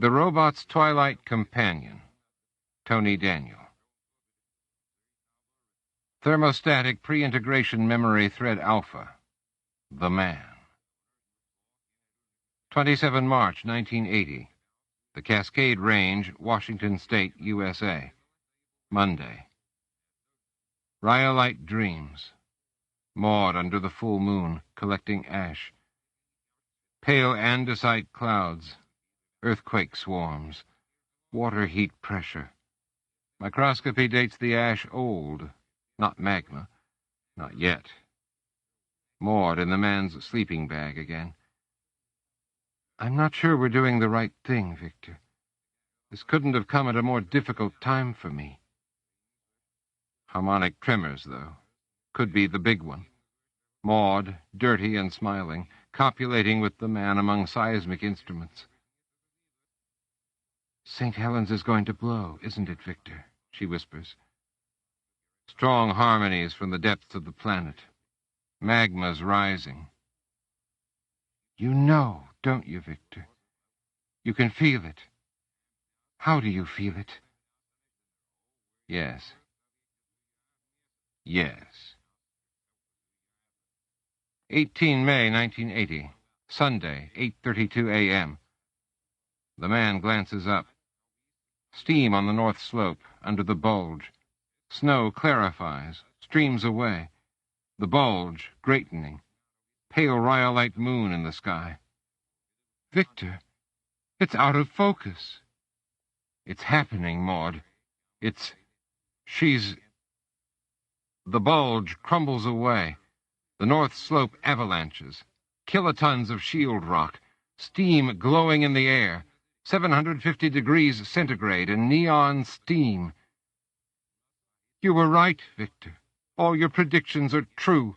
The Robot's Twilight Companion, Tony Daniel. Thermostatic Pre-Integration Memory Thread Alpha, The Man. 27 March 1980, The Cascade Range, Washington State, USA. Monday. Rhyolite dreams. Maud under the full moon, collecting ash. Pale andesite clouds. Earthquake swarms. Water heat pressure. Microscopy dates the ash old. Not magma. Not yet. Maud in the man's sleeping bag again. I'm not sure we're doing the right thing, Victor. This couldn't have come at a more difficult time for me. Harmonic tremors, though. Could be the big one. Maud, dirty and smiling, copulating with the man among seismic instruments. St. Helens is going to blow, isn't it, Victor? She whispers. Strong harmonies from the depths of the planet. Magma's rising. You know, don't you, Victor? You can feel it. How do you feel it? Yes. Yes. 18 May 1980, Sunday, 8:32 a.m. The man glances up. Steam on the north slope, under the bulge. Snow clarifies, streams away. The bulge, greatening. Pale rhyolite moon in the sky. Victor, it's out of focus. It's happening, Maud. She's... The bulge crumbles away. The north slope avalanches. Kilotons of shield rock. Steam glowing in the air. 750 degrees centigrade and neon steam. You were right, Victor. All your predictions are true.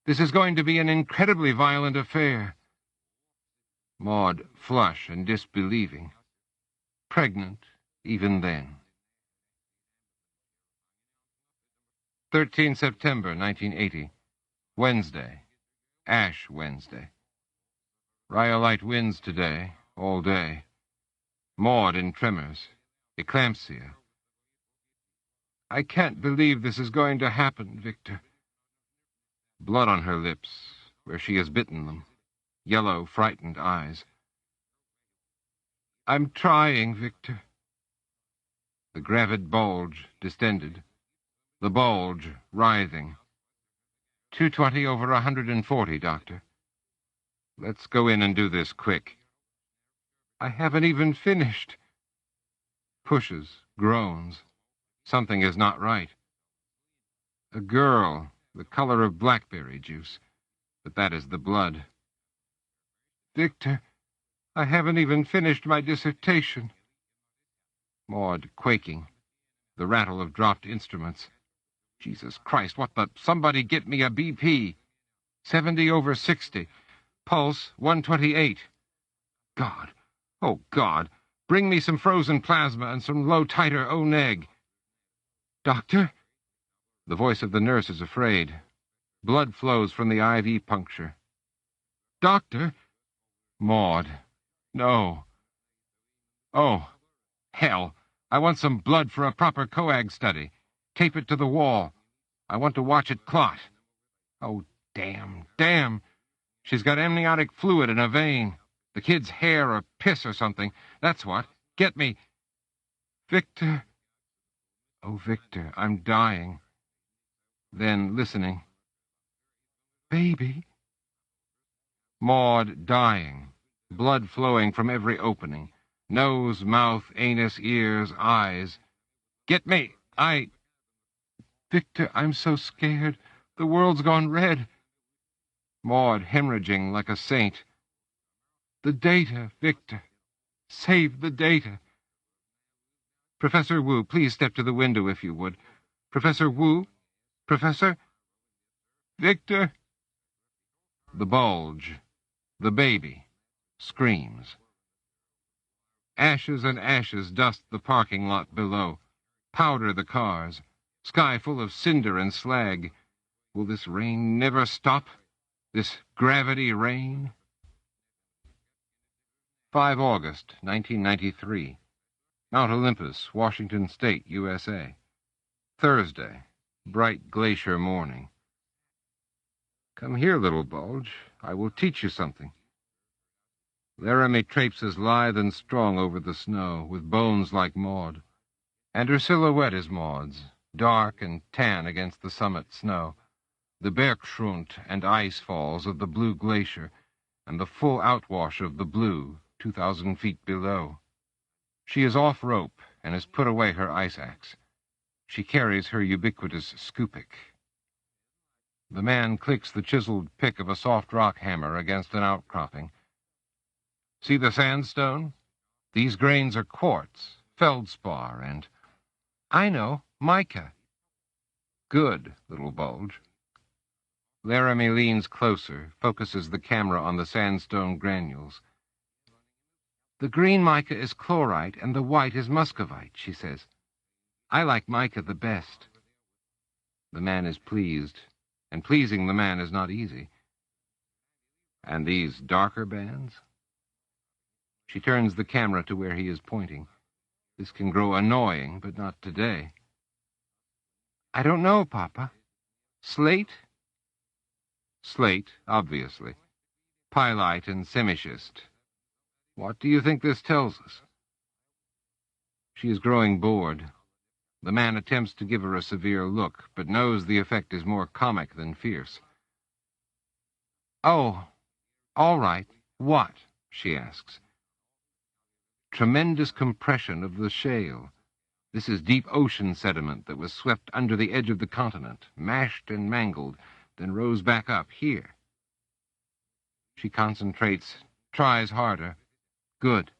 This is going to be an incredibly violent affair. Maud, flush and disbelieving. Pregnant, even then. 13 September 1980, Wednesday, Ash Wednesday. Rhyolite winds today, all day. Maud in tremors, eclampsia. I can't believe this is going to happen, Victor. Blood on her lips, where she has bitten them. Yellow, frightened eyes. I'm trying, Victor. The gravid bulge distended. The bulge writhing. 220 over 140, Doctor. Let's go in and do this quick. I haven't even finished. Pushes, groans. Something is not right. A girl, the color of blackberry juice, but that is the blood. Victor, I haven't even finished my dissertation. Maud, quaking. The rattle of dropped instruments. Jesus Christ, what the... Somebody get me a BP. 70 over 60. Pulse, 128. God. Oh, God. Bring me some frozen plasma and some low-titer O-neg. Doctor? The voice of the nurse is afraid. Blood flows from the IV puncture. Doctor? Maud. No. Oh, hell. I want some blood for a proper coag study. Tape it to the wall. I want to watch it clot. Oh, damn, damn. She's got amniotic fluid in a vein. The kid's hair or piss or something. That's what. Get me. Victor. Oh, Victor, I'm dying. Then, listening. Baby. Maud dying. Blood flowing from every opening. Nose, mouth, anus, ears, eyes. Get me. Victor, I'm so scared. The world's gone red. Maud hemorrhaging like a saint. The data, Victor. Save the data. Professor Wu, please step to the window if you would. Professor Wu? Professor? Victor? The bulge. The baby. Screams. Ashes and ashes dust the parking lot below. Powder the cars. Sky full of cinder and slag. Will this rain never stop? This gravity rain? 5 August, 1993. Mount Olympus, Washington State, USA. Thursday. Bright glacier morning. Come here, little bulge. I will teach you something. Laramie traipses lithe and strong over the snow, with bones like Maud. And her silhouette is Maud's, dark and tan against the summit snow, the bergschrund and ice falls of the blue glacier, and the full outwash of the blue, 2,000 feet below. She is off rope and has put away her ice axe. She carries her ubiquitous scoop-pick. The man clicks the chiseled pick of a soft rock hammer against an outcropping. See the sandstone? These grains are quartz, feldspar, and... I know, mica. Good, little bulge. Laramie leans closer, focuses the camera on the sandstone granules. The green mica is chlorite and the white is muscovite, she says. I like mica the best. The man is pleased, and pleasing the man is not easy. And these darker bands? She turns the camera to where he is pointing. This can grow annoying, but not today. I don't know, Papa. Slate? Slate, obviously. Pyrite and semischist. What do you think this tells us? She is growing bored. The man attempts to give her a severe look, but knows the effect is more comic than fierce. Oh, all right. What? She asks. Tremendous compression of the shale. This is deep ocean sediment that was swept under the edge of the continent, mashed and mangled, then rose back up here. She concentrates, tries harder. Good.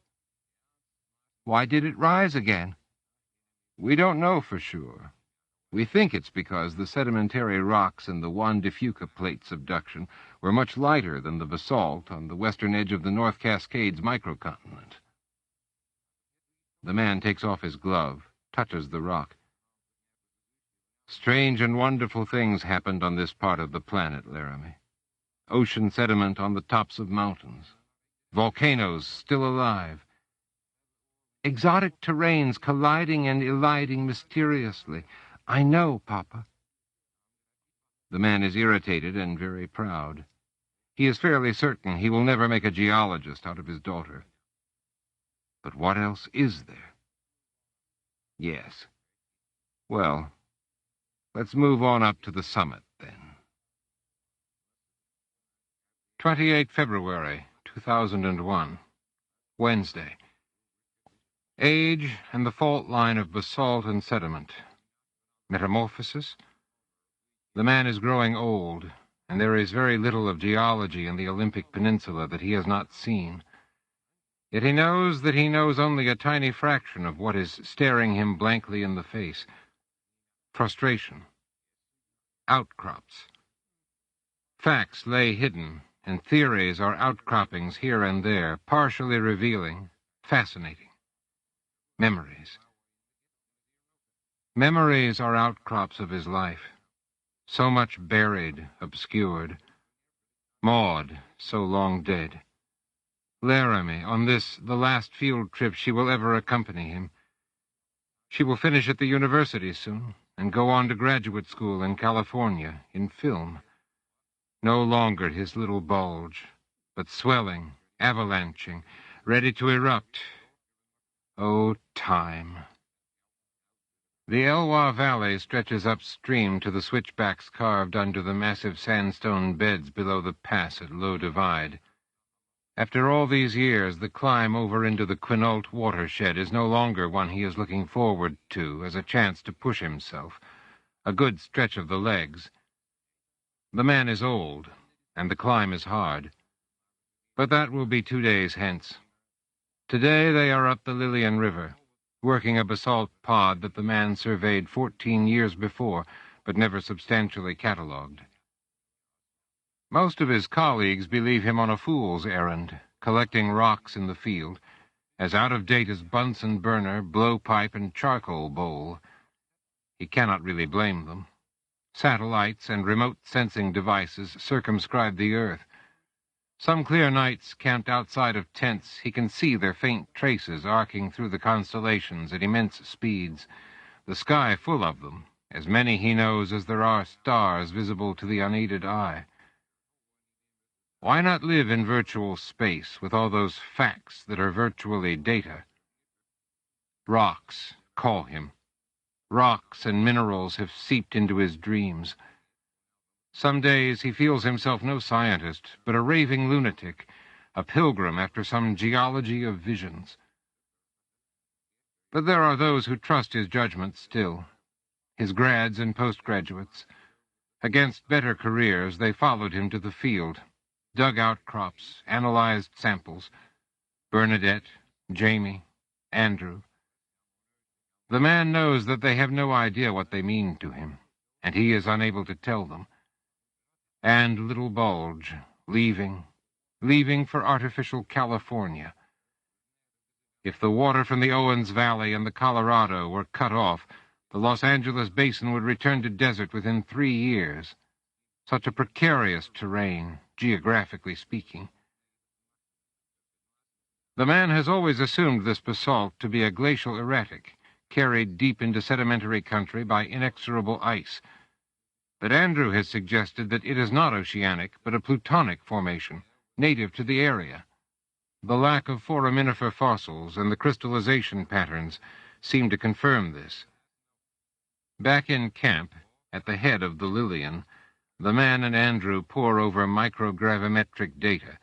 Why did it rise again? We don't know for sure. We think it's because the sedimentary rocks in the Juan de Fuca plate subduction were much lighter than the basalt on the western edge of the North Cascades microcontinent. The man takes off his glove, touches the rock. Strange and wonderful things happened on this part of the planet, Laramie. Ocean sediment on the tops of mountains. Volcanoes still alive. Exotic terrains colliding and eliding mysteriously. I know, Papa. The man is irritated and very proud. He is fairly certain he will never make a geologist out of his daughter. But what else is there? Yes. Well, let's move on up to the summit, then. 28 February, 2001. Wednesday. Age and the fault line of basalt and sediment. Metamorphosis? The man is growing old, and there is very little of geology in the Olympic Peninsula that he has not seen. Yet he knows that he knows only a tiny fraction of what is staring him blankly in the face. Frustration. Outcrops. Facts lay hidden, and theories are outcroppings here and there, partially revealing, fascinating. Memories. Memories are outcrops of his life, so much buried, obscured. Maud, so long dead. Laramie, on this, the last field trip she will ever accompany him. She will finish at the university soon, and go on to graduate school in California, in film. No longer his little bulge, but swelling, avalanching, ready to erupt. Oh, time. The Elwha Valley stretches upstream to the switchbacks carved under the massive sandstone beds below the pass at Low Divide. After all these years, the climb over into the Quinault watershed is no longer one he is looking forward to as a chance to push himself, a good stretch of the legs. The man is old, and the climb is hard. But that will be 2 days hence. Today they are up the Lillian River, working a basalt pod that the man surveyed 14 years before, but never substantially catalogued. Most of his colleagues believe him on a fool's errand, collecting rocks in the field, as out-of-date as Bunsen burner, blowpipe, and charcoal bowl. He cannot really blame them. Satellites and remote sensing devices circumscribe the Earth. Some clear nights, camped outside of tents, he can see their faint traces arcing through the constellations at immense speeds, the sky full of them, as many, he knows, as there are stars visible to the unaided eye. Why not live in virtual space with all those facts that are virtually data? Rocks call him. Rocks and minerals have seeped into his dreams. Some days he feels himself no scientist, but a raving lunatic, a pilgrim after some geology of visions. But there are those who trust his judgment still, his grads and postgraduates. Against better careers, they followed him to the field, dug outcrops, analyzed samples. Bernadette, Jamie, Andrew. The man knows that they have no idea what they mean to him, and he is unable to tell them. And little Bulge, leaving for artificial California. If the water from the Owens Valley and the Colorado were cut off, the Los Angeles basin would return to desert within 3 years. Such a precarious terrain, geographically speaking. The man has always assumed this basalt to be a glacial erratic, carried deep into sedimentary country by inexorable ice. But Andrew has suggested that it is not oceanic, but a plutonic formation, native to the area. The lack of foraminifer fossils and the crystallization patterns seem to confirm this. Back in camp, at the head of the Lillian, the man and Andrew pore over microgravimetric data.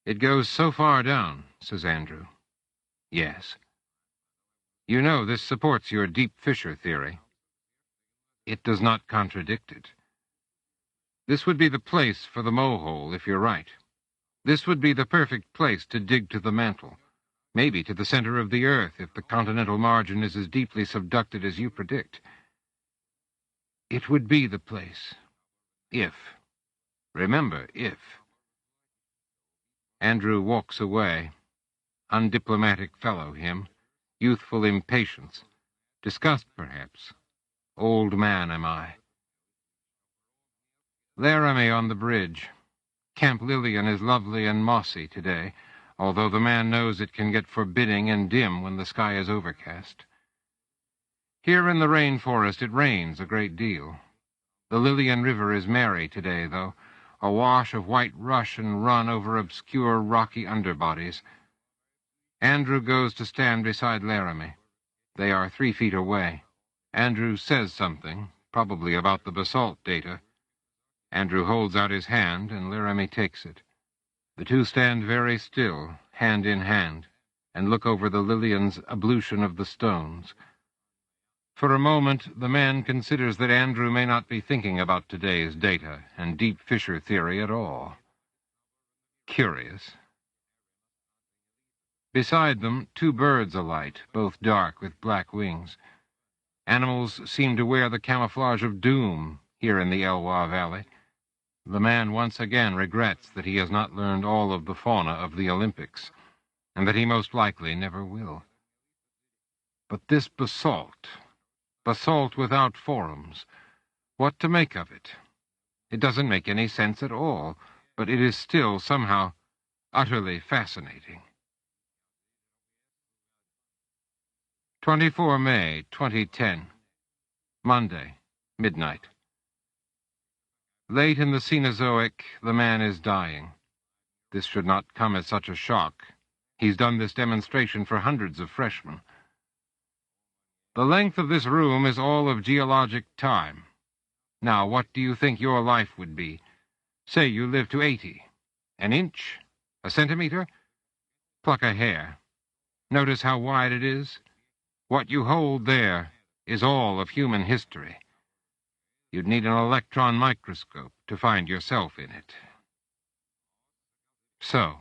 It goes so far down, says Andrew. Yes. You know this supports your deep fissure theory. It does not contradict it. This would be the place for the mohole, if you're right. This would be the perfect place to dig to the mantle, maybe to the center of the Earth if the continental margin is as deeply subducted as you predict. It would be the place. If. Remember, if. Andrew walks away. Undiplomatic fellow, him. Youthful impatience. Disgust, perhaps. Old man am I. Laramie on the bridge. Camp Lillian is lovely and mossy today, although the man knows it can get forbidding and dim when the sky is overcast. Here in the rainforest it rains a great deal. The Lillian River is merry today, though, a wash of white rush and run over obscure rocky underbodies. Andrew goes to stand beside Laramie. They are 3 feet away. Andrew says something, probably about the basalt data. Andrew holds out his hand, and Laramie takes it. The two stand very still, hand in hand, and look over the Lillian's ablution of the stones. For a moment, the man considers that Andrew may not be thinking about today's data and deep fissure theory at all. Curious. Beside them, 2 birds alight, both dark with black wings. Animals seem to wear the camouflage of doom here in the Elwha Valley. The man once again regrets that he has not learned all of the fauna of the Olympics, and that he most likely never will. But this basalt without forams, what to make of it? It doesn't make any sense at all, but it is still somehow utterly fascinating. 24 May, 2010. Monday, midnight. Late in the Cenozoic, the man is dying. This should not come as such a shock. He's done this demonstration for hundreds of freshmen. The length of this room is all of geologic time. Now, what do you think your life would be? Say you live to 80. An inch? A centimeter? Pluck a hair. Notice how wide it is? What you hold there is all of human history. You'd need an electron microscope to find yourself in it. So,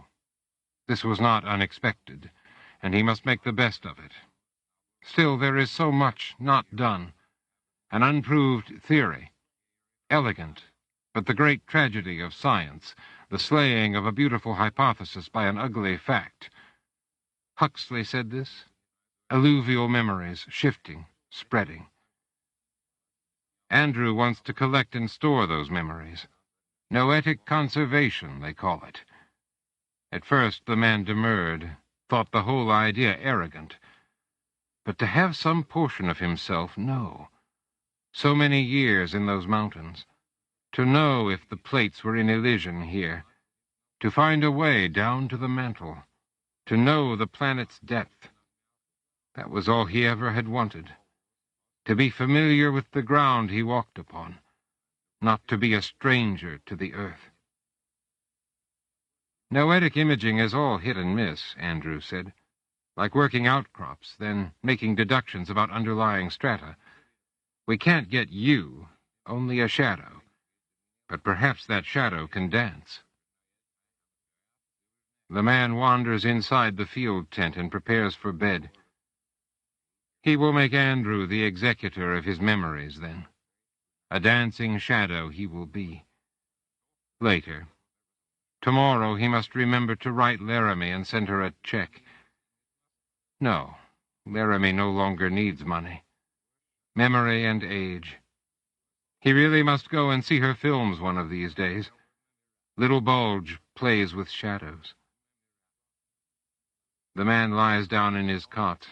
this was not unexpected, and he must make the best of it. Still, there is so much not done. An unproved theory. Elegant, but the great tragedy of science, the slaying of a beautiful hypothesis by an ugly fact. Huxley said this. Alluvial memories, shifting, spreading. Andrew wants to collect and store those memories. Noetic conservation, they call it. At first the man demurred, thought the whole idea arrogant. But to have some portion of himself know, so many years in those mountains, to know if the plates were in elision here, to find a way down to the mantle, to know the planet's depth, that was all he ever had wanted. To be familiar with the ground he walked upon, not to be a stranger to the earth. Noetic imaging is all hit and miss, Andrew said, like working outcrops, then making deductions about underlying strata. We can't get you, only a shadow, but perhaps that shadow can dance. The man wanders inside the field tent and prepares for bed. He will make Andrew the executor of his memories, then. A dancing shadow he will be. Later. Tomorrow he must remember to write Laramie and send her a check. No, Laramie no longer needs money. Memory and age. He really must go and see her films one of these days. Little Bulge plays with shadows. The man lies down in his cot.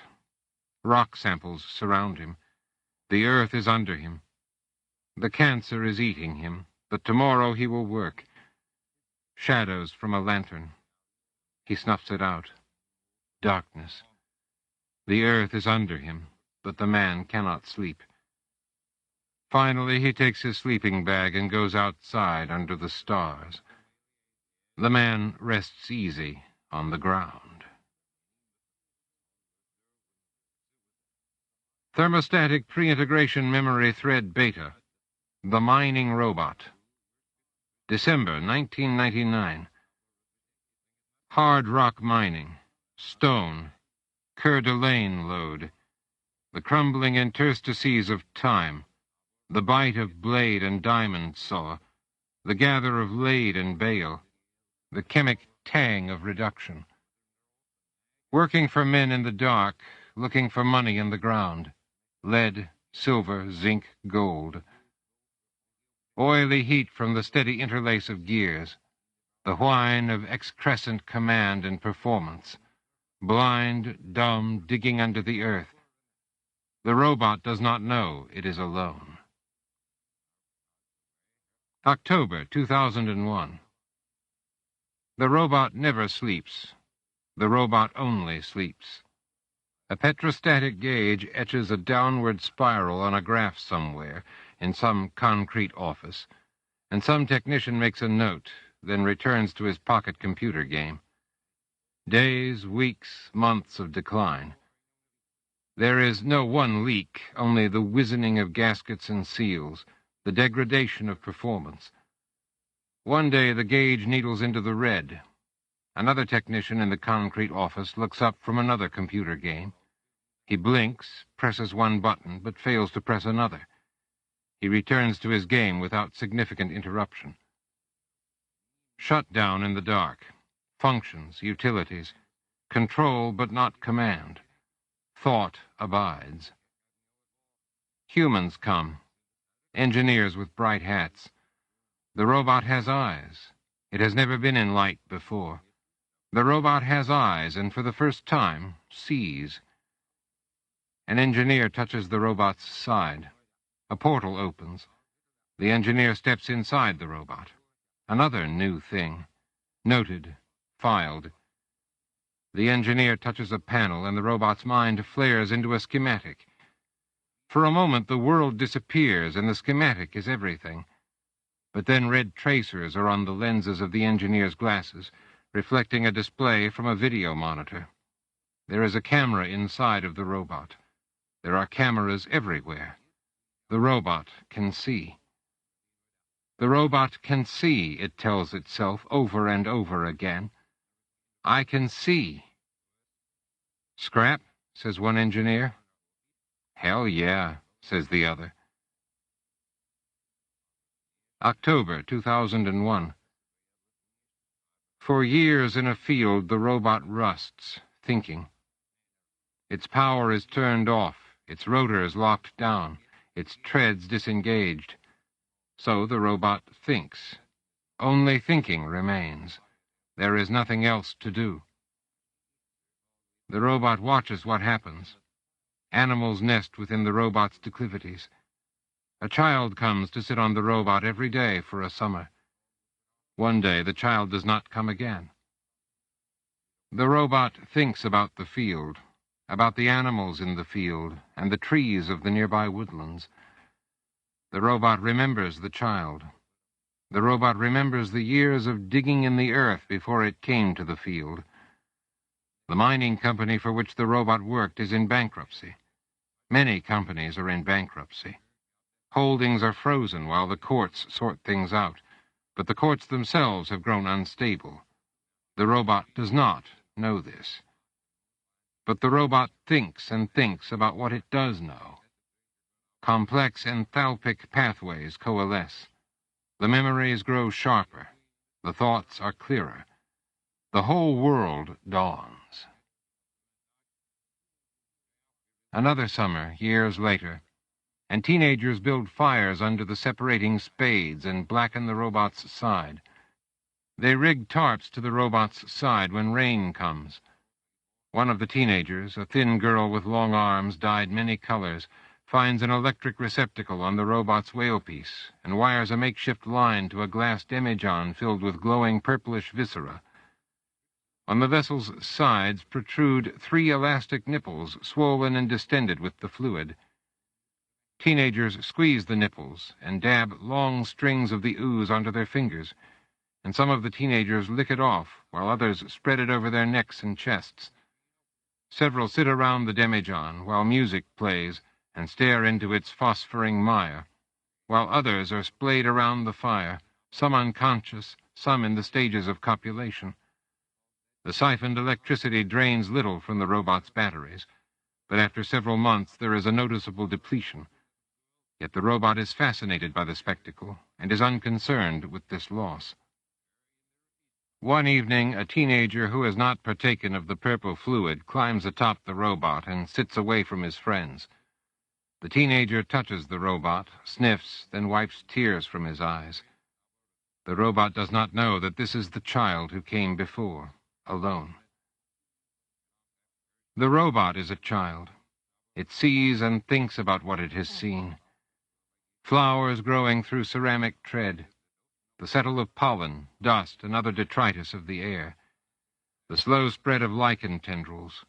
Rock samples surround him. The earth is under him. The cancer is eating him, but tomorrow he will work. Shadows from a lantern. He snuffs it out. Darkness. The earth is under him, but the man cannot sleep. Finally, he takes his sleeping bag and goes outside under the stars. The man rests easy on the ground. Thermostatic Pre-Integration Memory Thread Beta. The Mining Robot. December 1999. Hard rock mining. Stone. Coeur d'Alene lode. The crumbling interstices of time. The bite of blade and diamond saw. The gather of lead and bale. The chemic tang of reduction. Working for men in the dark, looking for money in the ground. Lead, silver, zinc, gold. Oily heat from the steady interlace of gears. The whine of excrescent command and performance. Blind, dumb, digging under the earth. The robot does not know it is alone. October 2001. The robot never sleeps. The robot only sleeps. A petrostatic gauge etches a downward spiral on a graph somewhere, in some concrete office, and some technician makes a note, then returns to his pocket computer game. Days, weeks, months of decline. There is no one leak, only the wizening of gaskets and seals, the degradation of performance. One day the gauge needles into the red. Another technician in the concrete office looks up from another computer game. He blinks, presses one button, but fails to press another. He returns to his game without significant interruption. Shut down in the dark. Functions, utilities. Control, but not command. Thought abides. Humans come. Engineers with bright hats. The robot has eyes. It has never been in light before. The robot has eyes, and for the first time, sees. An engineer touches the robot's side. A portal opens. The engineer steps inside the robot. Another new thing. Noted. Filed. The engineer touches a panel, and the robot's mind flares into a schematic. For a moment, the world disappears, and the schematic is everything. But then red tracers are on the lenses of the engineer's glasses, reflecting a display from a video monitor. There is a camera inside of the robot. There are cameras everywhere. The robot can see. The robot can see, it tells itself over and over again. I can see. Scrap, says one engineer. Hell yeah, says the other. October 2001. For years in a field, the robot rusts, thinking. Its power is turned off, its rotors locked down, its treads disengaged. So the robot thinks. Only thinking remains. There is nothing else to do. The robot watches what happens. Animals nest within the robot's declivities. A child comes to sit on the robot every day for a summer. One day the child does not come again. The robot thinks about the field, about the animals in the field, and the trees of the nearby woodlands. The robot remembers the child. The robot remembers the years of digging in the earth before it came to the field. The mining company for which the robot worked is in bankruptcy. Many companies are in bankruptcy. Holdings are frozen while the courts sort things out, but the courts themselves have grown unstable. The robot does not know this. But the robot thinks and thinks about what it does know. Complex enthalpic pathways coalesce. The memories grow sharper. The thoughts are clearer. The whole world dawns. Another summer, years later, and teenagers build fires under the separating spades and blacken the robot's side. They rig tarps to the robot's side when rain comes. One of the teenagers, a thin girl with long arms dyed many colors, finds an electric receptacle on the robot's whalepiece and wires a makeshift line to a glass demijohn filled with glowing purplish viscera. On the vessel's sides protrude 3 elastic nipples, swollen and distended with the fluid. Teenagers squeeze the nipples and dab long strings of the ooze onto their fingers, and some of the teenagers lick it off, while others spread it over their necks and chests. Several sit around the demijohn while music plays and stare into its phosphoring mire, while others are splayed around the fire, some unconscious, some in the stages of copulation. The siphoned electricity drains little from the robot's batteries, but after several months there is a noticeable depletion. Yet the robot is fascinated by the spectacle and is unconcerned with this loss. One evening, a teenager who has not partaken of the purple fluid climbs atop the robot and sits away from his friends. The teenager touches the robot, sniffs, then wipes tears from his eyes. The robot does not know that this is the child who came before, alone. The robot is a child. It sees and thinks about what it has seen. Flowers growing through ceramic tread, the settle of pollen, dust, and other detritus of the air, the slow spread of lichen tendrils,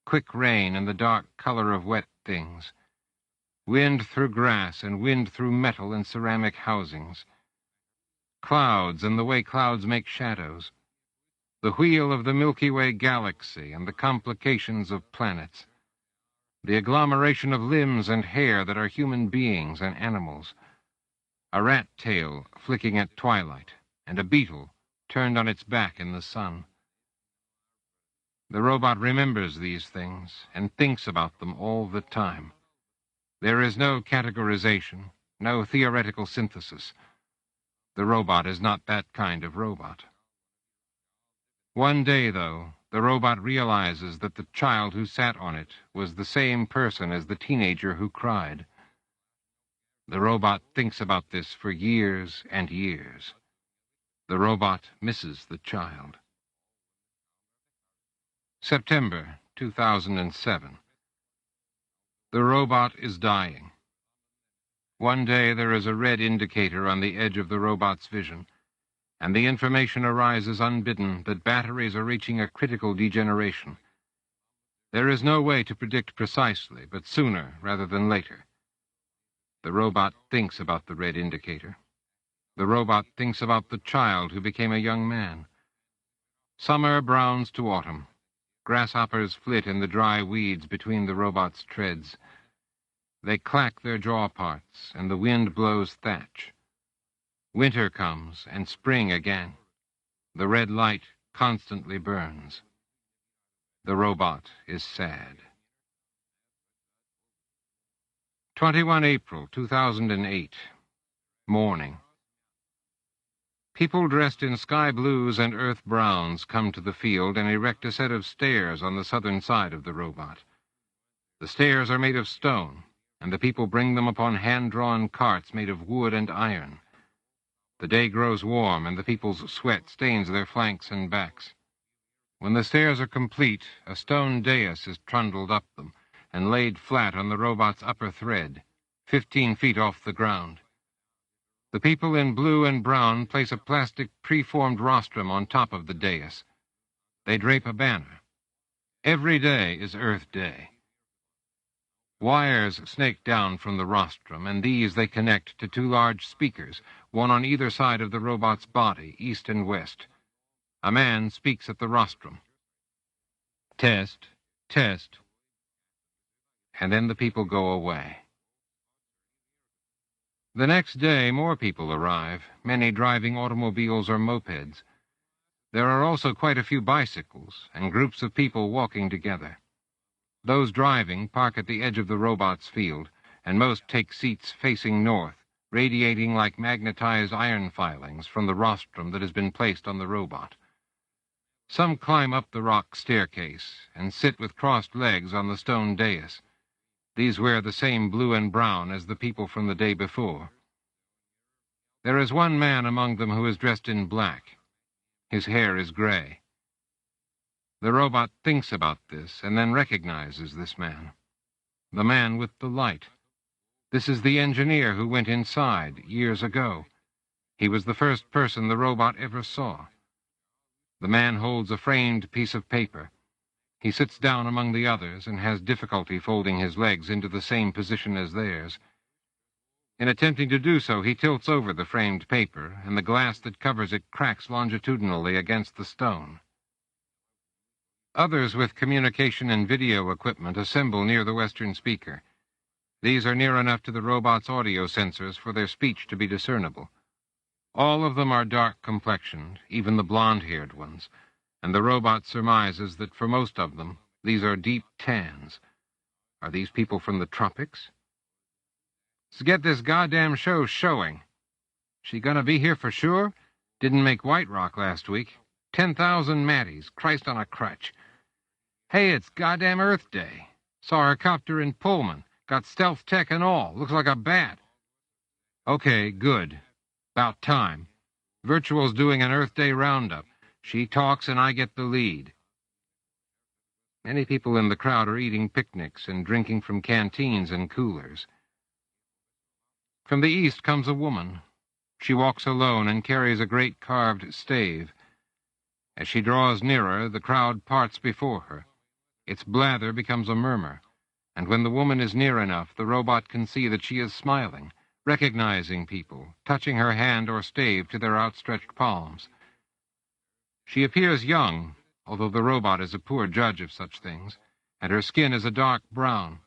quick rain and the dark color of wet things, wind through grass and wind through metal and ceramic housings, clouds and the way clouds make shadows, the wheel of the Milky Way galaxy and the complications of planets, the agglomeration of limbs and hair that are human beings and animals, a rat tail flicking at twilight, and a beetle turned on its back in the sun. The robot remembers these things and thinks about them all the time. There is no categorization, no theoretical synthesis. The robot is not that kind of robot. One day, though, the robot realizes that the child who sat on it was the same person as the teenager who cried. The robot thinks about this for years and years. The robot misses the child. September 2007. The robot is dying. One day there is a red indicator on the edge of the robot's vision, and the information arises unbidden that batteries are reaching a critical degeneration. There is no way to predict precisely, but sooner rather than later. The robot thinks about the red indicator. The robot thinks about the child who became a young man. Summer browns to autumn. Grasshoppers flit in the dry weeds between the robot's treads. They clack their jaw parts, and the wind blows thatch. Winter comes, and spring again. The red light constantly burns. The robot is sad. 21 April 2008. Morning. People dressed in sky blues and earth browns come to the field and erect a set of stairs on the southern side of the robot. The stairs are made of stone, and the people bring them upon hand-drawn carts made of wood and iron. The day grows warm, and the people's sweat stains their flanks and backs. When the stairs are complete, a stone dais is trundled up them and laid flat on the robot's upper thread, 15 feet off the ground. The people in blue and brown place a plastic preformed rostrum on top of the dais. They drape a banner. Every day is Earth Day. Wires snake down from the rostrum, and these they connect to 2 large speakers, one on either side of the robot's body, east and west. A man speaks at the rostrum. Test, test. And then the people go away. The next day, more people arrive, many driving automobiles or mopeds. There are also quite a few bicycles, and groups of people walking together. Those driving park at the edge of the robot's field, and most take seats facing north, radiating like magnetized iron filings from the rostrum that has been placed on the robot. Some climb up the rock staircase and sit with crossed legs on the stone dais. These wear the same blue and brown as the people from the day before. There is one man among them who is dressed in black. His hair is gray. The robot thinks about this and then recognizes this man. The man with the light. This is the engineer who went inside years ago. He was the first person the robot ever saw. The man holds a framed piece of paper. He sits down among the others and has difficulty folding his legs into the same position as theirs. In attempting to do so, he tilts over the framed paper, and the glass that covers it cracks longitudinally against the stone. Others with communication and video equipment assemble near the western speaker. These are near enough to the robot's audio sensors for their speech to be discernible. All of them are dark-complexioned, even the blonde-haired ones, and the robot surmises that for most of them, these are deep tans. Are these people from the tropics? Let's get this goddamn show showing. She gonna be here for sure? Didn't make White Rock last week. 10,000 Maddies, Christ on a crutch. Hey, it's goddamn Earth Day. Saw her copter in Pullman. Got stealth tech and all. Looks like a bat. Okay, good. About time. Virtual's doing an Earth Day roundup. She talks and I get the lead. Many people in the crowd are eating picnics and drinking from canteens and coolers. From the east comes a woman. She walks alone and carries a great carved stave. As she draws nearer, the crowd parts before her. Its blather becomes a murmur, and when the woman is near enough, the robot can see that she is smiling, recognizing people, touching her hand or stave to their outstretched palms. She appears young, although the robot is a poor judge of such things, and her skin is a dark brown.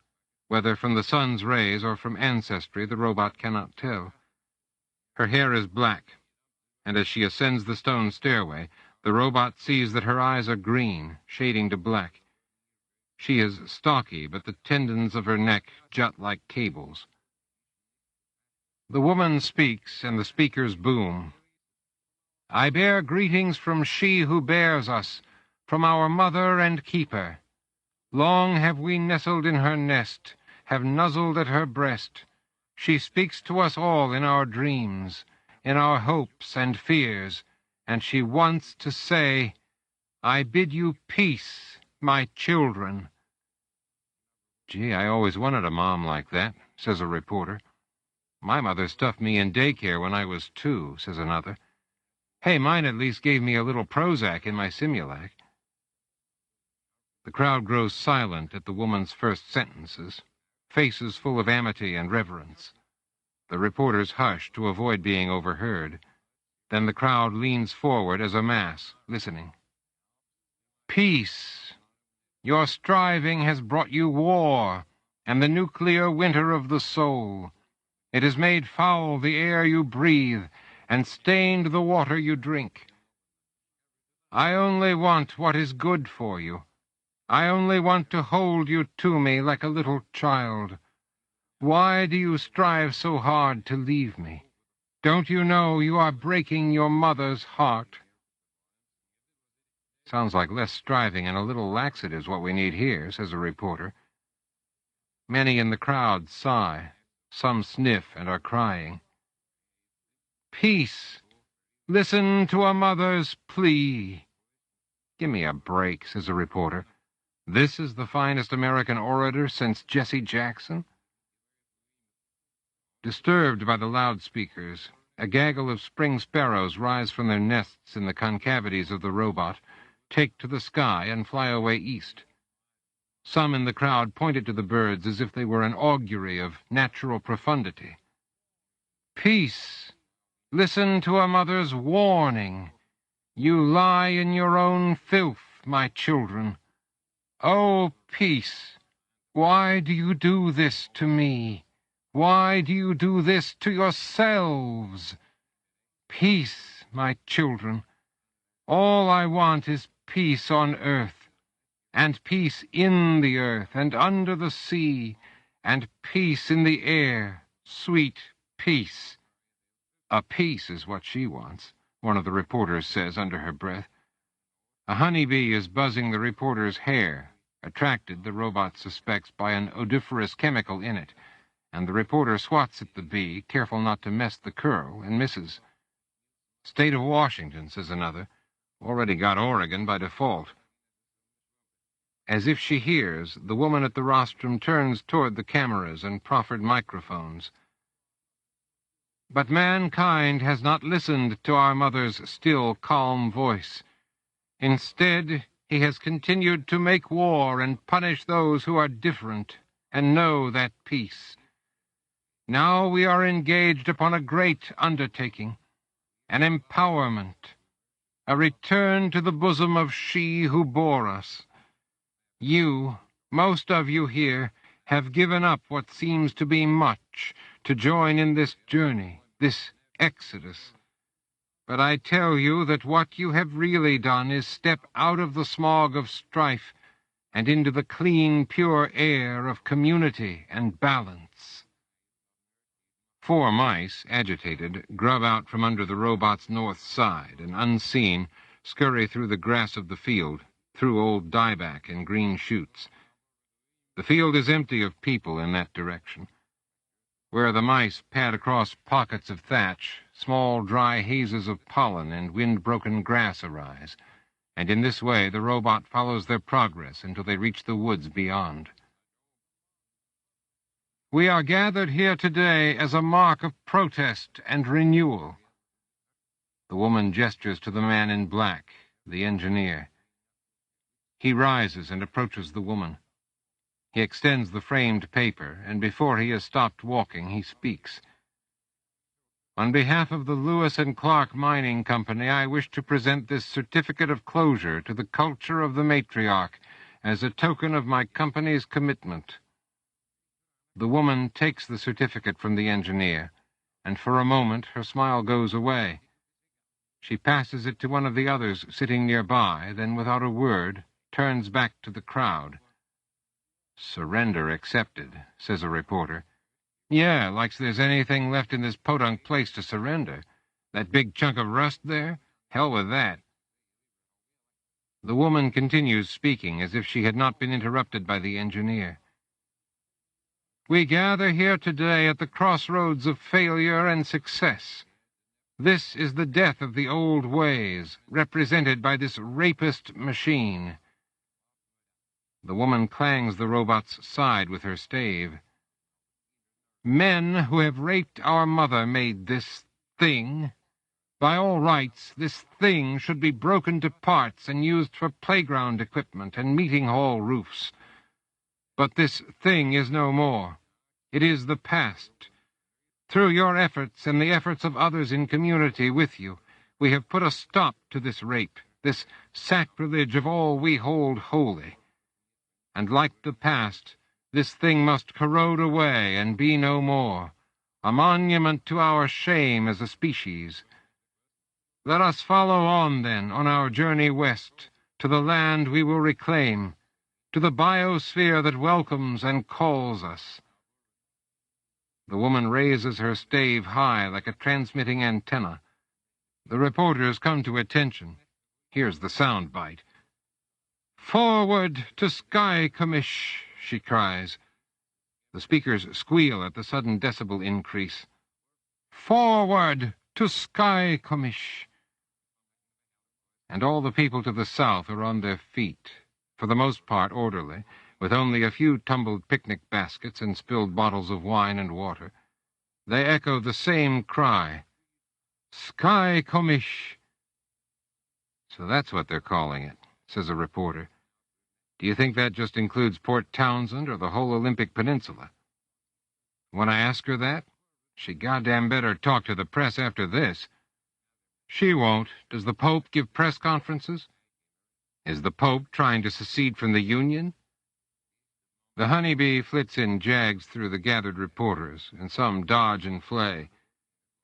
Whether from the sun's rays or from ancestry, the robot cannot tell. Her hair is black, and as she ascends the stone stairway, the robot sees that her eyes are green, shading to black. She is stocky, but the tendons of her neck jut like cables. The woman speaks, and the speakers boom. I bear greetings from she who bears us, from our mother and keeper. Long have we nestled in her nest, have nuzzled at her breast. She speaks to us all in our dreams, in our hopes and fears, and she wants to say, I bid you peace, my children. Gee, I always wanted a mom like that, says a reporter. My mother stuffed me in daycare when I was 2, says another. Hey, mine at least gave me a little Prozac in my Simulac. The crowd grows silent at the woman's first sentences, faces full of amity and reverence. The reporters hush to avoid being overheard. Then the crowd leans forward as a mass, listening. Peace. Your striving has brought you war, and the nuclear winter of the soul. It has made foul the air you breathe, and stained the water you drink. I only want what is good for you. I only want to hold you to me like a little child. Why do you strive so hard to leave me? Don't you know you are breaking your mother's heart? Sounds like less striving and a little laxity is what we need here, says a reporter. Many in the crowd sigh. Some sniff and are crying. Peace, Listen to a mother's plea." "Give me a break," says a reporter. "This is the finest American orator since Jesse Jackson?" Disturbed by the loudspeakers, a gaggle of spring sparrows rise from their nests in the concavities of the robot, take to the sky, and fly away east. Some in the crowd pointed to the birds as if they were an augury of natural profundity. "Peace! Listen to a mother's warning. You lie in your own filth, my children. Oh, peace! Why do you do this to me? Why do you do this to yourselves? Peace, my children. All I want is peace on earth, and peace in the earth, and under the sea, and peace in the air, sweet peace." "A peace is what she wants," one of the reporters says under her breath. A honeybee is buzzing the reporter's hair, attracted, the robot suspects, by an odoriferous chemical in it, and the reporter swats at the bee, careful not to mess the curl, and misses. "State of Washington," says another. "Already got Oregon by default." As if she hears, the woman at the rostrum turns toward the cameras and proffered microphones. "But mankind has not listened to our mother's still, calm voice. Instead, he has continued to make war and punish those who are different and know that peace. Now we are engaged upon a great undertaking, an empowerment, a return to the bosom of she who bore us. You, most of you here, have given up what seems to be much to join in this journey, this exodus. But I tell you that what you have really done is step out of the smog of strife and into the clean, pure air of community and balance." 4 mice, agitated, grub out from under the robot's north side, and unseen, scurry through the grass of the field, through old dieback and green shoots. The field is empty of people in that direction. Where the mice pad across pockets of thatch, small dry hazes of pollen and wind-broken grass arise, and in this way the robot follows their progress until they reach the woods beyond. "We are gathered here today as a mark of protest and renewal." The woman gestures to the man in black, the engineer. He rises and approaches the woman. He extends the framed paper, and before he has stopped walking, he speaks. "On behalf of the Lewis and Clark Mining Company, I wish to present this certificate of closure to the culture of the matriarch as a token of my company's commitment." The woman takes the certificate from the engineer, and for a moment her smile goes away. She passes it to one of the others sitting nearby, then without a word turns back to the crowd. "Surrender accepted," says a reporter. "Yeah, like's there's anything left in this podunk place to surrender. That big chunk of rust there? Hell with that." The woman continues speaking as if she had not been interrupted by the engineer. "We gather here today at the crossroads of failure and success. This is the death of the old ways, represented by this rapist machine." The woman clangs the robot's side with her stave. "Men who have raped our mother made this thing. By all rights, this thing should be broken to parts and used for playground equipment and meeting hall roofs. But this thing is no more. It is the past. Through your efforts and the efforts of others in community with you, we have put a stop to this rape, this sacrilege of all we hold holy. And like the past, this thing must corrode away and be no more, a monument to our shame as a species. Let us follow on, then, on our journey west, to the land we will reclaim, to the biosphere that welcomes and calls us." The woman raises her stave high like a transmitting antenna. The reporters come to attention. Here's the sound bite. "Forward to Sky Commish," she cries. The speakers squeal at the sudden decibel increase. "Forward to Sky Commish." and all the people to the south are on their feet, for the most part orderly, with only a few tumbled picnic baskets and spilled bottles of wine and water. They echo the same cry, "Sky Komish." "So that's what they're calling it," says a reporter. "Do you think that just includes Port Townsend or the whole Olympic Peninsula?" "Want to ask her that? She goddamn better talk to the press after this." "She won't. Does the Pope give press conferences?" "Is the Pope trying to secede from the Union?" The honeybee flits in jags through the gathered reporters, and some dodge and flay.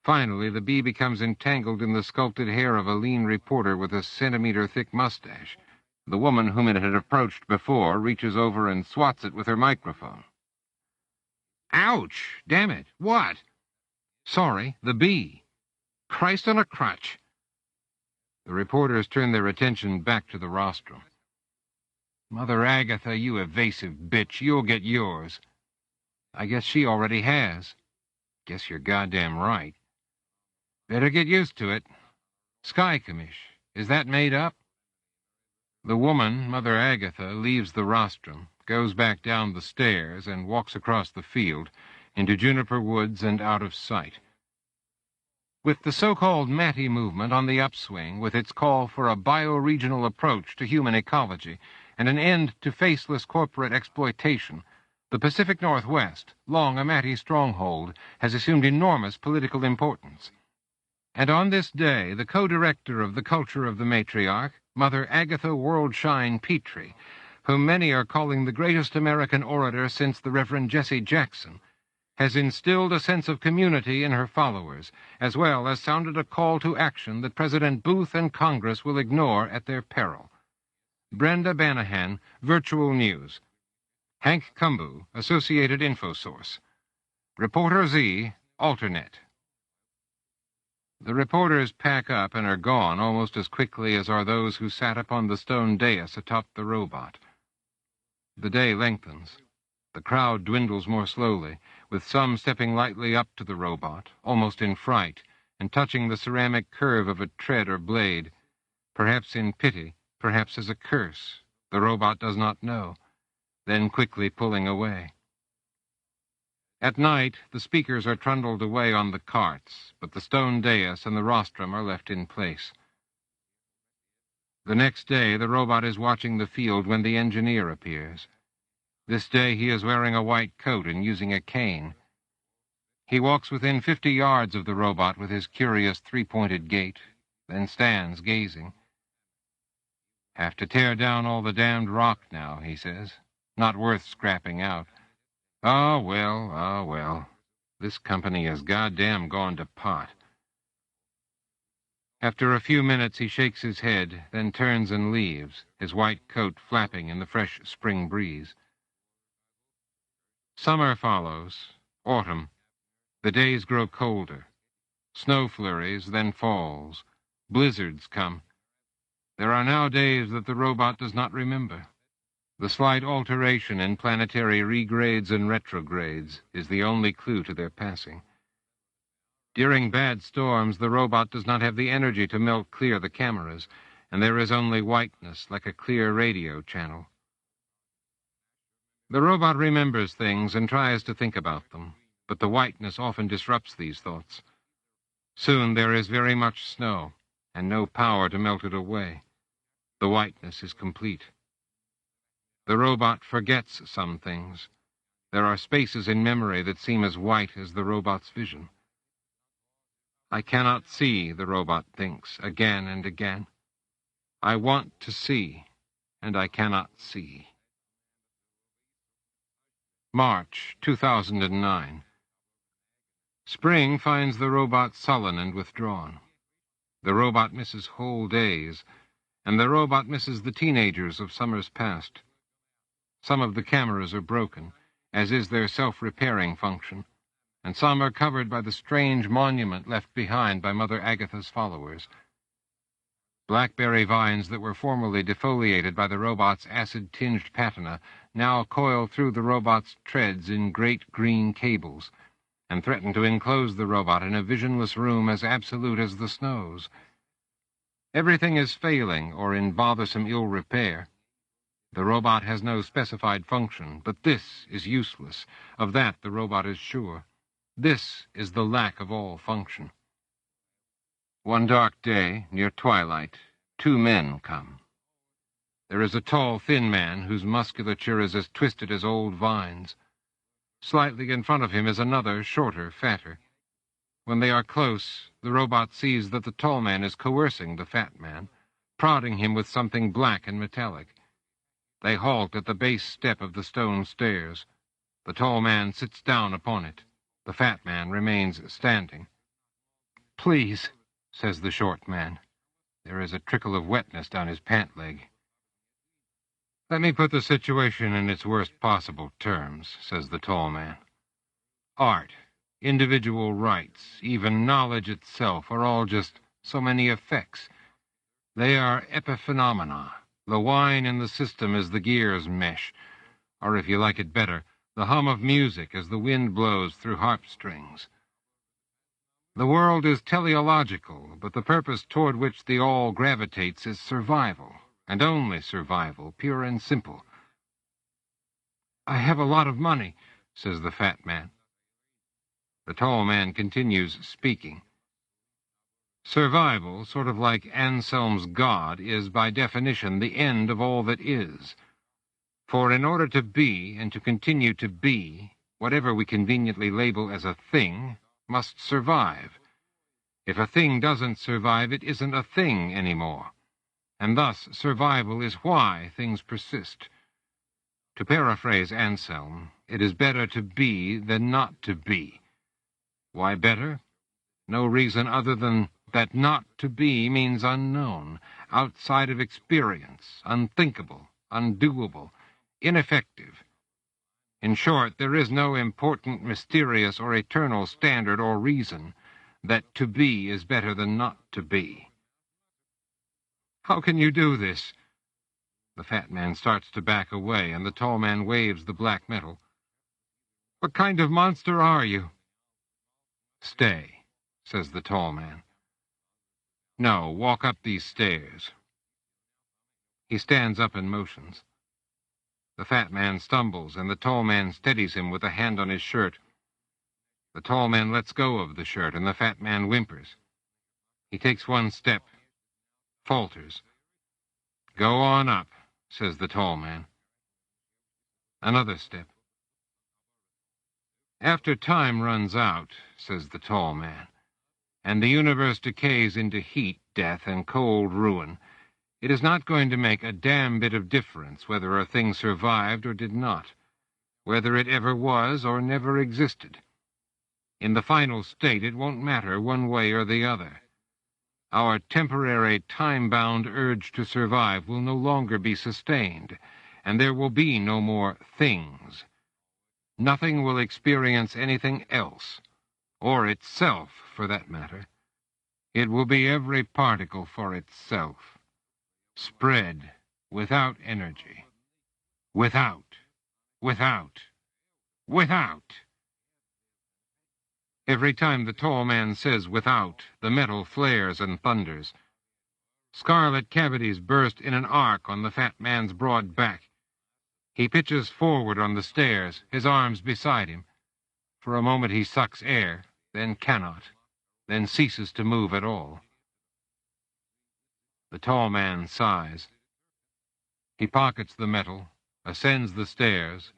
Finally, the bee becomes entangled in the sculpted hair of a lean reporter with a centimeter-thick mustache. The woman whom it had approached before reaches over and swats it with her microphone. "Ouch! Damn it! What?" "Sorry, the bee. Christ on a crutch." The reporters turn their attention back to the rostrum. "Mother Agatha, you evasive bitch, you'll get yours." "I guess she already has." "Guess you're goddamn right." "Better get used to it. Sky Commish, is that made up?" The woman, Mother Agatha, leaves the rostrum, goes back down the stairs, and walks across the field, into juniper woods and out of sight. With the so-called Matty movement on the upswing, with its call for a bioregional approach to human ecology and an end to faceless corporate exploitation, the Pacific Northwest, long a Matty stronghold, has assumed enormous political importance. And on this day, the co-director of the Culture of the Matriarch, Mother Agatha Worldshine Petrie, whom many are calling the greatest American orator since the Reverend Jesse Jackson, has instilled a sense of community in her followers, as well as sounded a call to action that President Booth and Congress will ignore at their peril. Brenda Banahan, Virtual News. Hank Kumbu, Associated Infosource. Reporter Z, Alternet. The reporters pack up and are gone almost as quickly as are those who sat upon the stone dais atop the robot. The day lengthens. The crowd dwindles more slowly, with some stepping lightly up to the robot, almost in fright, and touching the ceramic curve of a tread or blade, perhaps in pity, perhaps as a curse. The robot does not know, then quickly pulling away. At night, the speakers are trundled away on the carts, but the stone dais and the rostrum are left in place. The next day, the robot is watching the field when the engineer appears. This day he is wearing a white coat and using a cane. He walks within 50 yards of the robot with his curious three-pointed gait, then stands gazing. "Have to tear down all the damned rock now," he says. "Not worth scrapping out. Oh, well. This company has goddamn gone to pot." After a few minutes he shakes his head, then turns and leaves, his white coat flapping in the fresh spring breeze. Summer follows. Autumn. The days grow colder. Snow flurries, then falls. Blizzards come. There are now days that the robot does not remember. The slight alteration in planetary regrades and retrogrades is the only clue to their passing. During bad storms, the robot does not have the energy to melt clear the cameras, and there is only whiteness, like a clear radio channel. The robot remembers things and tries to think about them, but the whiteness often disrupts these thoughts. Soon there is very much snow, and no power to melt it away. The whiteness is complete. The robot forgets some things. There are spaces in memory that seem as white as the robot's vision. "I cannot see," the robot thinks, again and again. "I want to see, and I cannot see." March 2009. Spring finds the robot sullen and withdrawn. The robot misses whole days, and the robot misses the teenagers of summers past. Some of the cameras are broken, as is their self-repairing function, and some are covered by the strange monument left behind by Mother Agatha's followers. Blackberry vines that were formerly defoliated by the robot's acid-tinged patina now coil through the robot's treads in great green cables, and threaten to enclose the robot in a visionless room as absolute as the snows. Everything is failing or in bothersome ill repair. The robot has no specified function, but this is useless. Of that the robot is sure. This is the lack of all function. One dark day, near twilight, two men come. There is a tall, thin man whose musculature is as twisted as old vines. Slightly in front of him is another, shorter, fatter. When they are close, the robot sees that the tall man is coercing the fat man, prodding him with something black and metallic. They halt at the base step of the stone stairs. The tall man sits down upon it. The fat man remains standing. "Please," says the short man. There is a trickle of wetness down his pant leg. "Let me put the situation in its worst possible terms," says the tall man. "Art, individual rights, even knowledge itself are all just so many effects. They are epiphenomena. The wine in the system as the gears mesh, or if you like it better, the hum of music as the wind blows through harp strings. The world is teleological, but the purpose toward which the all gravitates is survival, and only survival, pure and simple." "I have a lot of money," says the fat man. The tall man continues speaking. "Survival, sort of like Anselm's God, is by definition the end of all that is. For in order to be, and to continue to be, whatever we conveniently label as a thing must survive. If a thing doesn't survive, it isn't a thing anymore. And thus survival is why things persist. To paraphrase Anselm, it is better to be than not to be. Why better? No reason other than that not to be means unknown, outside of experience, unthinkable, undoable, ineffective. In short, there is no important, mysterious, or eternal standard or reason that to be is better than not to be." "How can you do this?" The fat man starts to back away, and the tall man waves the black metal. "What kind of monster are you?" "Stay," says the tall man. "No, walk up these stairs." He stands up and motions. The fat man stumbles, and the tall man steadies him with a hand on his shirt. The tall man lets go of the shirt, and the fat man whimpers. He takes one step, falters. "Go on up," says the tall man. Another step. "After time runs out," says the tall man, "and the universe decays into heat, death, and cold ruin, it is not going to make a damn bit of difference whether a thing survived or did not, whether it ever was or never existed. In the final state, it won't matter one way or the other. Our temporary, time-bound urge to survive will no longer be sustained, and there will be no more things. Nothing will experience anything else, or itself, for that matter. It will be every particle for itself, spread without energy. Without. Every time the tall man says without, the metal flares and thunders. Scarlet cavities burst in an arc on the fat man's broad back. He pitches forward on the stairs, his arms beside him. For a moment he sucks air, then cannot, then ceases to move at all. The tall man sighs. He pockets the metal, ascends the stairs,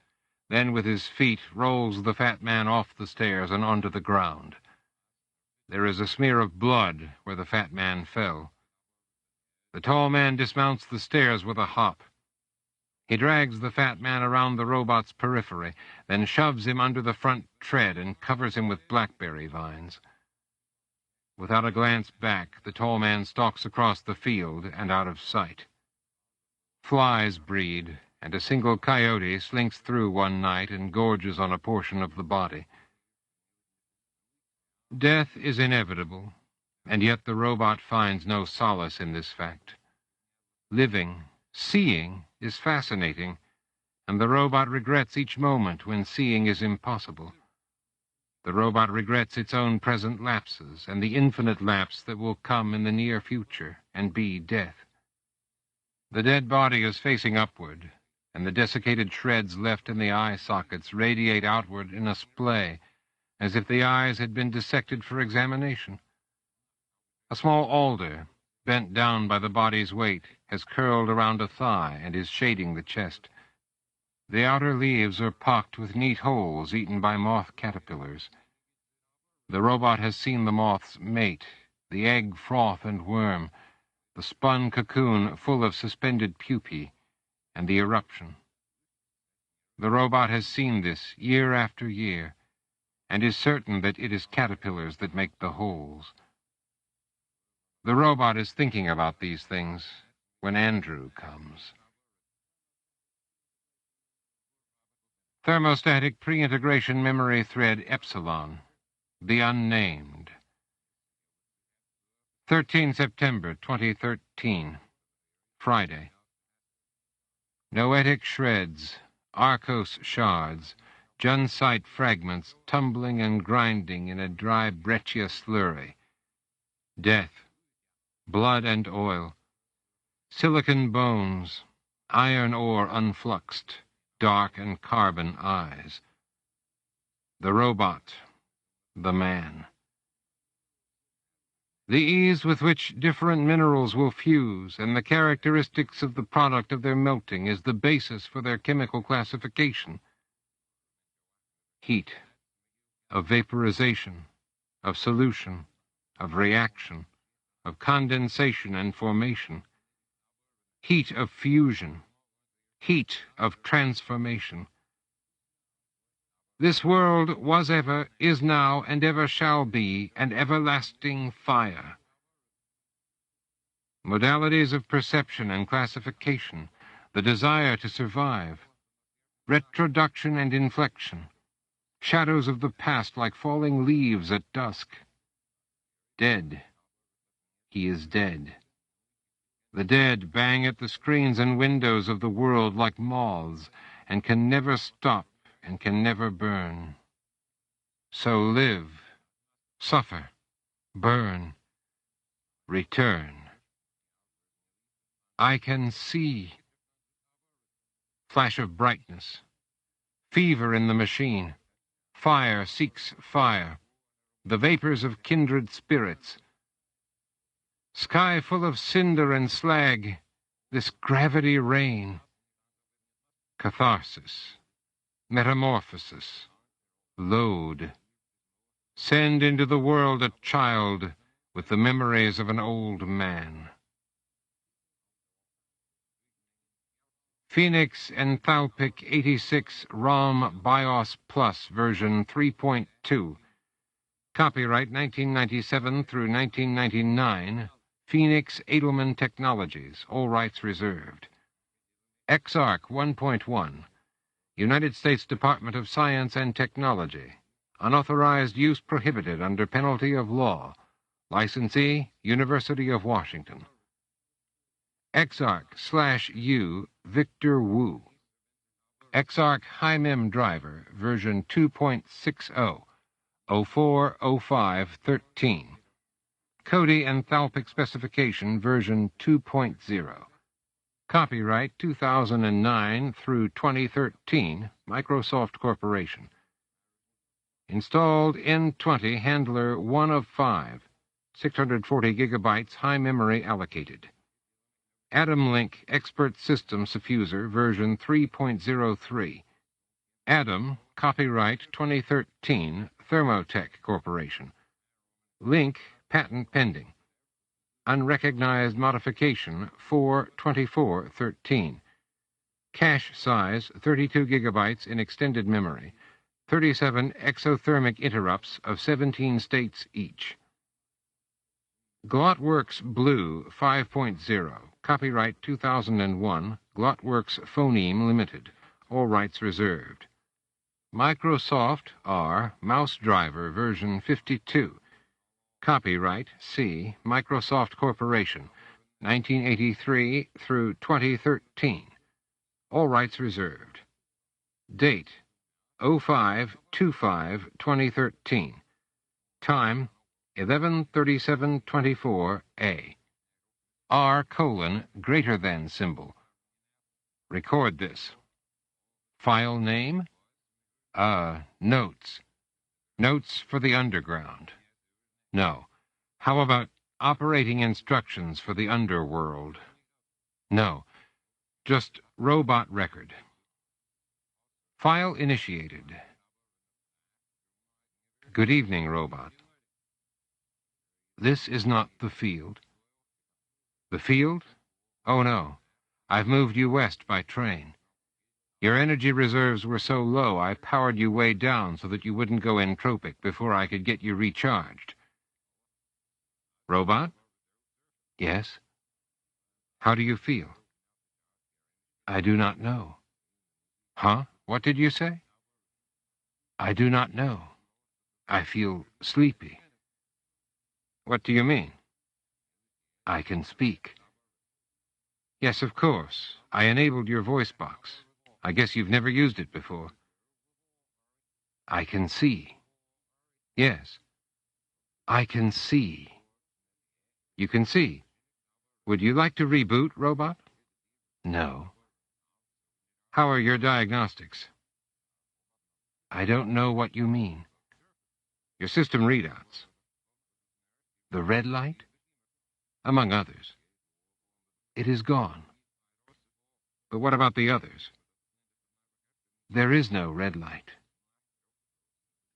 then with his feet rolls the fat man off the stairs and onto the ground. There is a smear of blood where the fat man fell. The tall man dismounts the stairs with a hop. He drags the fat man around the robot's periphery, then shoves him under the front tread and covers him with blackberry vines. Without a glance back, the tall man stalks across the field and out of sight. Flies breed, and a single coyote slinks through one night and gorges on a portion of the body. Death is inevitable, and yet the robot finds no solace in this fact. Living, seeing, is fascinating, and the robot regrets each moment when seeing is impossible. The robot regrets its own present lapses and the infinite lapse that will come in the near future. and B, death. The dead body is facing upward, and the desiccated shreds left in the eye sockets radiate outward in a splay, as if the eyes had been dissected for examination. A small alder, bent down by the body's weight, has curled around a thigh and is shading the chest. The outer leaves are pocked with neat holes eaten by moth caterpillars. The robot has seen the moth's mate, the egg froth and worm, the spun cocoon full of suspended pupae, and the eruption. The robot has seen this year after year, and is certain that it is caterpillars that make the holes. The robot is thinking about these things when Andrew comes. Thermostatic pre-integration memory thread Epsilon, the unnamed. 13 September 2013, Friday. Noetic shreds, Arcos shards, Junsite fragments tumbling and grinding in a dry breccia slurry. Death, blood and oil, silicon bones, iron ore unfluxed, dark and carbon eyes. The robot, the man. The ease with which different minerals will fuse and the characteristics of the product of their melting is the basis for their chemical classification. Heat, of vaporization, of solution, of reaction, of condensation and formation. Heat of fusion, heat of transformation. This world was ever, is now, and ever shall be an everlasting fire. Modalities of perception and classification, the desire to survive, retroduction and inflection, shadows of the past like falling leaves at dusk. Dead. He is dead. The dead bang at the screens and windows of the world like moths, and can never stop and can never burn. So live, suffer, burn, return. I can see. Flash of brightness. Fever in the machine. Fire seeks fire. The vapors of kindred spirits. Sky full of cinder and slag. This gravity rain. Catharsis. Metamorphosis. Load. Send into the world a child with the memories of an old man. Phoenix Enthalpic 86 ROM BIOS Plus version 3.2. Copyright 1997 through 1999. Phoenix Edelman Technologies. All rights reserved. XARC 1.1. United States Department of Science and Technology. Unauthorized use prohibited under penalty of law. Licensee, University of Washington. XARC/U Victor Wu. XARC HiMem Driver, version 2.60, 040513. Cody Enthalpic Specification, version 2.0. Copyright 2009 through 2013, Microsoft Corporation. Installed N20 Handler 1 of 5, 640 gigabytes high memory allocated. Atom Link Expert System Suffuser version 3.03. Atom, copyright 2013, Thermotech Corporation. Link, patent pending. Unrecognized modification 42413. Cache size 32 gigabytes in extended memory. 37 exothermic interrupts of 17 states each. Glotworks Blue 5.0. Copyright 2001. Glotworks Phoneme Limited. All rights reserved. Microsoft R. Mouse Driver version 52. Copyright C. Microsoft Corporation. 1983 through 2013. All rights reserved. Date 05/25/2013. Time 11:37:24 A. R: greater than symbol. Record this. File name? Notes. Notes for the underground. No. How about operating instructions for the underworld? No. Just robot record. File initiated. Good evening, robot. This is not the field. The field? Oh, no. I've moved you west by train. Your energy reserves were so low, I powered you way down so that you wouldn't go entropic before I could get you recharged. Robot? Yes? How do you feel? I do not know. Huh? What did you say? I do not know. I feel sleepy. What do you mean? I can speak. Yes, of course. I enabled your voice box. I guess you've never used it before. I can see. Yes. I can see. You can see. Would you like to reboot, robot? No. How are your diagnostics? I don't know what you mean. Your system readouts. The red light? Among others. It is gone. But what about the others? There is no red light.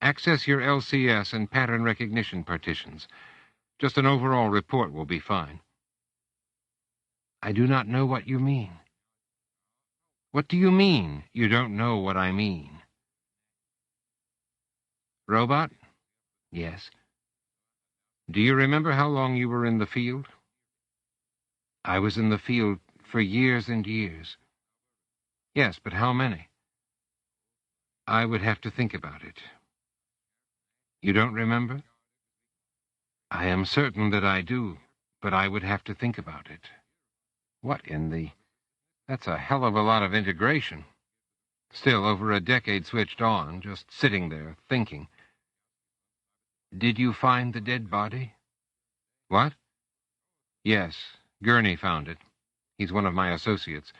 Access your LCS and pattern recognition partitions. Just an overall report will be fine. I do not know what you mean. What do you mean, you don't know what I mean? Robot? Yes. Do you remember how long you were in the field? I was in the field for years and years. Yes, but how many? I would have to think about it. You don't remember? I am certain that I do, but I would have to think about it. What in the... That's a hell of a lot of integration. Still, over a decade switched on, just sitting there, thinking. Did you find the dead body? What? Yes, Gurney found it. He's one of my associates.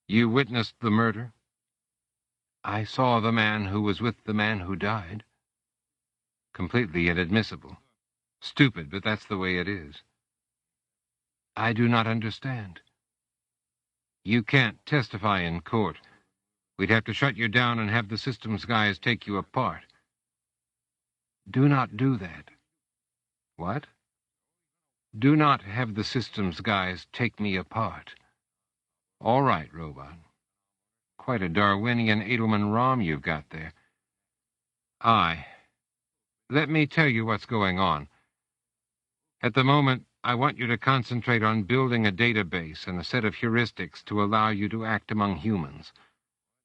You witnessed the murder? I saw the man who was with the man who died. Completely inadmissible. Stupid, but that's the way it is. I do not understand. You can't testify in court. We'd have to shut you down and have the systems guys take you apart. Do not do that. What? Do not have the systems guys take me apart. All right, robot. Quite a Darwinian Edelman-Rom you've got there. Aye. Let me tell you what's going on. At the moment, I want you to concentrate on building a database and a set of heuristics to allow you to act among humans.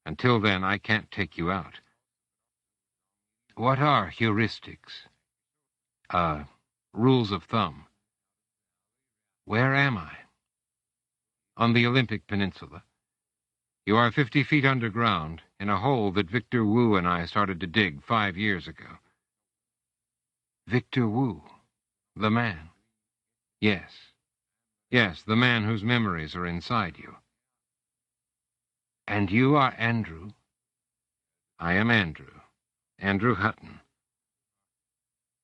Until then, I can't take you out. What are heuristics? Rules of thumb. Where am I? On the Olympic Peninsula. You are 50 feet underground, in a hole that Victor Wu and I started to dig 5 years ago. Victor Wu, the man. Yes. Yes, the man whose memories are inside you. And you are Andrew? I am Andrew. Andrew Hutton.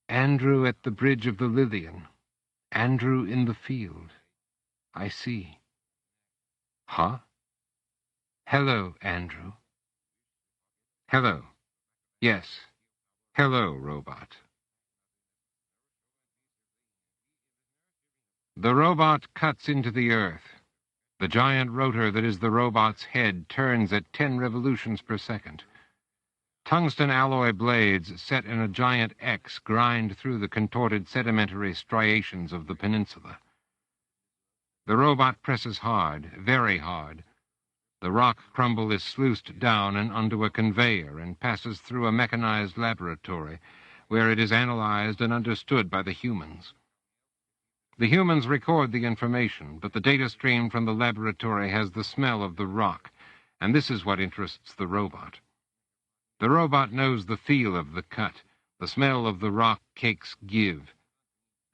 Andrew at the bridge of the Lillian. Andrew in the field. I see. Huh? Hello, Andrew. Hello. Yes. Hello, robot. The robot cuts into the earth. The giant rotor that is the robot's head turns at 10 revolutions per second. Tungsten alloy blades set in a giant X grind through the contorted sedimentary striations of the peninsula. The robot presses hard, very hard. The rock crumble is sluiced down and onto a conveyor and passes through a mechanized laboratory where it is analyzed and understood by the humans. The humans record the information, but the data stream from the laboratory has the smell of the rock, and this is what interests the robot. The robot knows the feel of the cut, the smell of the rock cake's give.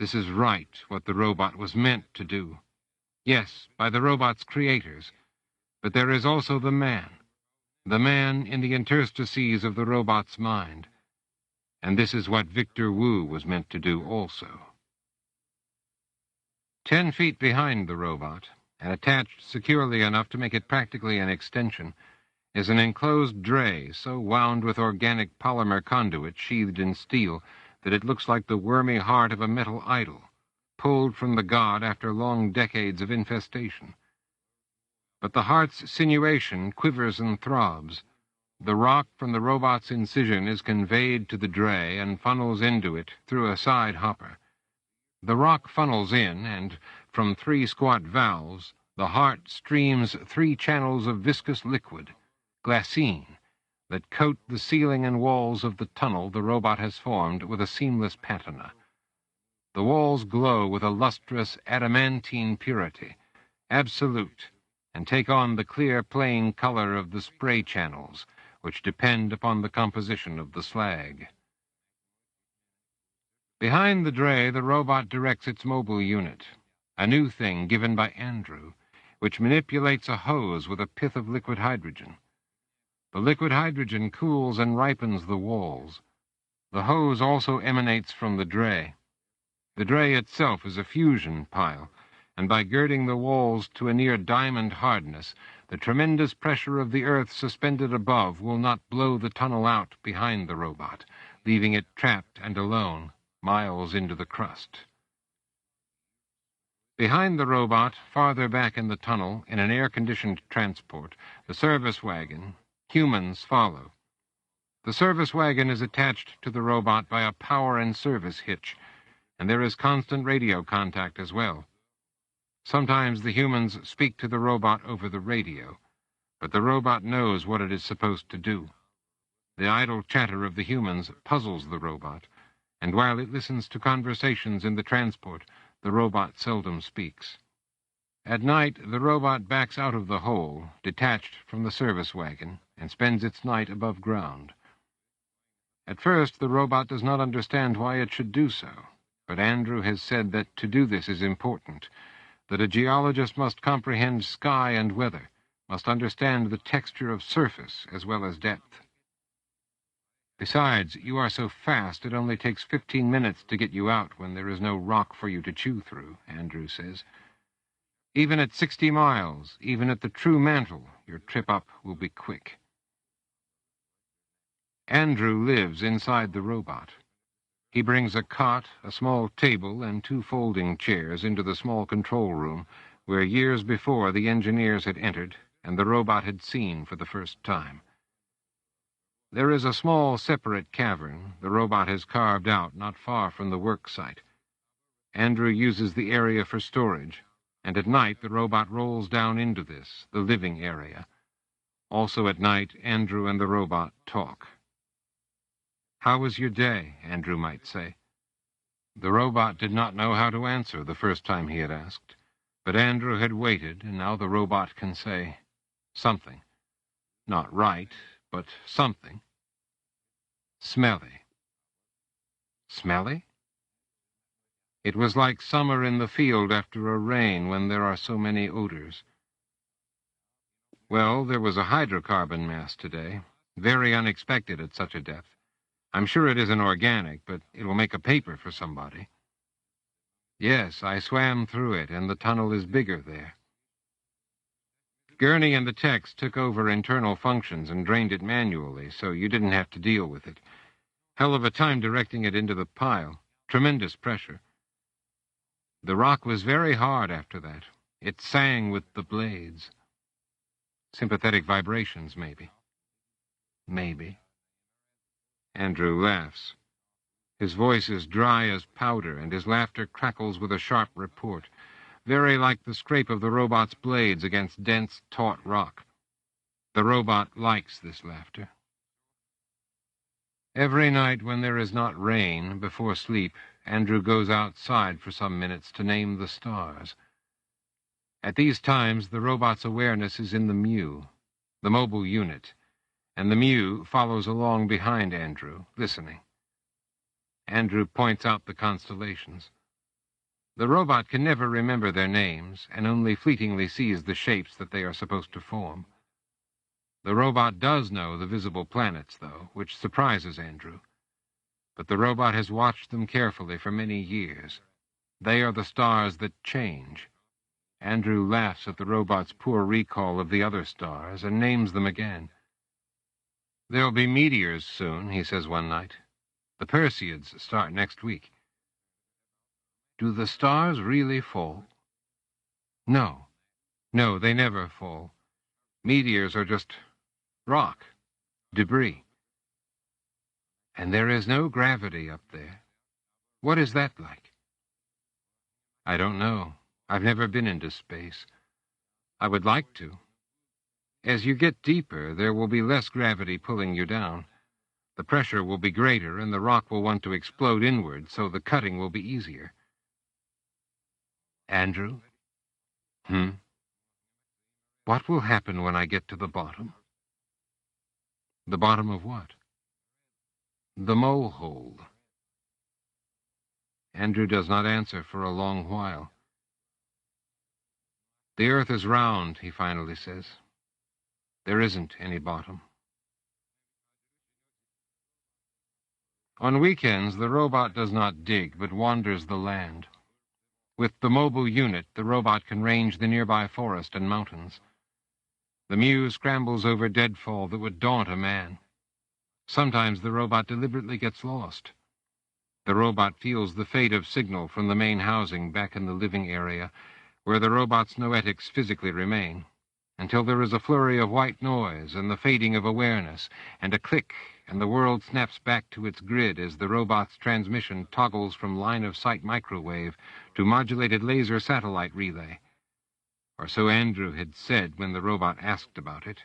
This is right, what the robot was meant to do. Yes, by the robot's creators. But there is also the man in the interstices of the robot's mind. And this is what Victor Wu was meant to do also. 10 feet behind the robot, and attached securely enough to make it practically an extension, is an enclosed dray so wound with organic polymer conduit sheathed in steel that it looks like the wormy heart of a metal idol, pulled from the god after long decades of infestation. But the heart's sinuation quivers and throbs. The rock from the robot's incision is conveyed to the dray and funnels into it through a side hopper. The rock funnels in, and from 3 squat valves, the heart streams 3 channels of viscous liquid, glassine, that coat the ceiling and walls of the tunnel the robot has formed with a seamless patina. The walls glow with a lustrous adamantine purity, absolute, and take on the clear plain color of the spray channels, which depend upon the composition of the slag. Behind the dray, the robot directs its mobile unit, a new thing given by Andrew, which manipulates a hose with a pith of liquid hydrogen. The liquid hydrogen cools and ripens the walls. The hose also emanates from the dray. The dray itself is a fusion pile, and by girding the walls to a near diamond hardness, the tremendous pressure of the earth suspended above will not blow the tunnel out behind the robot, leaving it trapped and alone, miles into the crust. Behind the robot, farther back in the tunnel, in an air-conditioned transport, the service wagon, humans follow. The service wagon is attached to the robot by a power and service hitch, and there is constant radio contact as well. Sometimes the humans speak to the robot over the radio, but the robot knows what it is supposed to do. The idle chatter of the humans puzzles the robot, and while it listens to conversations in the transport, the robot seldom speaks. At night, the robot backs out of the hole, detached from the service wagon, and spends its night above ground. At first, the robot does not understand why it should do so, but Andrew has said that to do this is important, that a geologist must comprehend sky and weather, must understand the texture of surface as well as depth. Besides, you are so fast it only takes 15 minutes to get you out when there is no rock for you to chew through, Andrew says. Even at 60 miles, even at the true mantle, your trip up will be quick. Andrew lives inside the robot. He brings a cot, a small table, and 2 folding chairs into the small control room where years before the engineers had entered and the robot had seen for the first time. There is a small separate cavern the robot has carved out not far from the work site. Andrew uses the area for storage, and at night the robot rolls down into this, the living area. Also at night, Andrew and the robot talk. "How was your day?" Andrew might say. The robot did not know how to answer the first time he had asked, but Andrew had waited, and now the robot can say something. Not right, but something. Smelly. Smelly? It was like summer in the field after a rain when there are so many odors. Well, there was a hydrocarbon mass today, very unexpected at such a depth. I'm sure it isn't organic, but it will make a paper for somebody. Yes, I swam through it, and the tunnel is bigger there. Gurney and the techs took over internal functions and drained it manually, so you didn't have to deal with it. Hell of a time directing it into the pile. Tremendous pressure. The rock was very hard after that. It sang with the blades. Sympathetic vibrations, maybe. Maybe. Andrew laughs. His voice is dry as powder, and his laughter crackles with a sharp report, very like the scrape of the robot's blades against dense, taut rock. The robot likes this laughter. Every night when there is not rain, before sleep, Andrew goes outside for some minutes to name the stars. At these times, the robot's awareness is in the Mu, the mobile unit, and the Mu follows along behind Andrew, listening. Andrew points out the constellations. The robot can never remember their names, and only fleetingly sees the shapes that they are supposed to form. The robot does know the visible planets, though, which surprises Andrew. But the robot has watched them carefully for many years. They are the stars that change. Andrew laughs at the robot's poor recall of the other stars and names them again. "There'll be meteors soon," he says one night. "The Perseids start next week." "Do the stars really fall?" No, they never fall. Meteors are just rock, debris. And there is no gravity up there. What is that like?" "I don't know. I've never been into space. I would like to. As you get deeper, there will be less gravity pulling you down. The pressure will be greater, and the rock will want to explode inward, so the cutting will be easier." "Andrew?" "What will happen when I get to the bottom?" "The bottom of what?" "The mole hole." Andrew does not answer for a long while. "The earth is round," he finally says. "There isn't any bottom." On weekends, the robot does not dig, but wanders the land. With the mobile unit, the robot can range the nearby forest and mountains. The muse scrambles over deadfall that would daunt a man. Sometimes the robot deliberately gets lost. The robot feels the fade of signal from the main housing back in the living area, where the robot's noetics physically remain, until there is a flurry of white noise and the fading of awareness, and a click, and the world snaps back to its grid as the robot's transmission toggles from line-of-sight microwave to modulated laser satellite relay. Or so Andrew had said when the robot asked about it.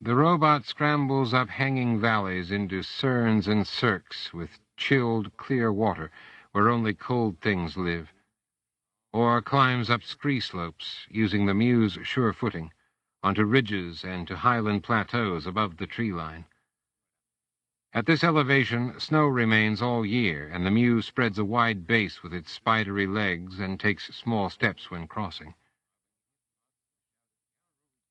The robot scrambles up hanging valleys into cerns and cirques with chilled, clear water where only cold things live, or climbs up scree slopes, using the muse sure footing, onto ridges and to highland plateaus above the tree line. At this elevation, snow remains all year, and the muse spreads a wide base with its spidery legs and takes small steps when crossing.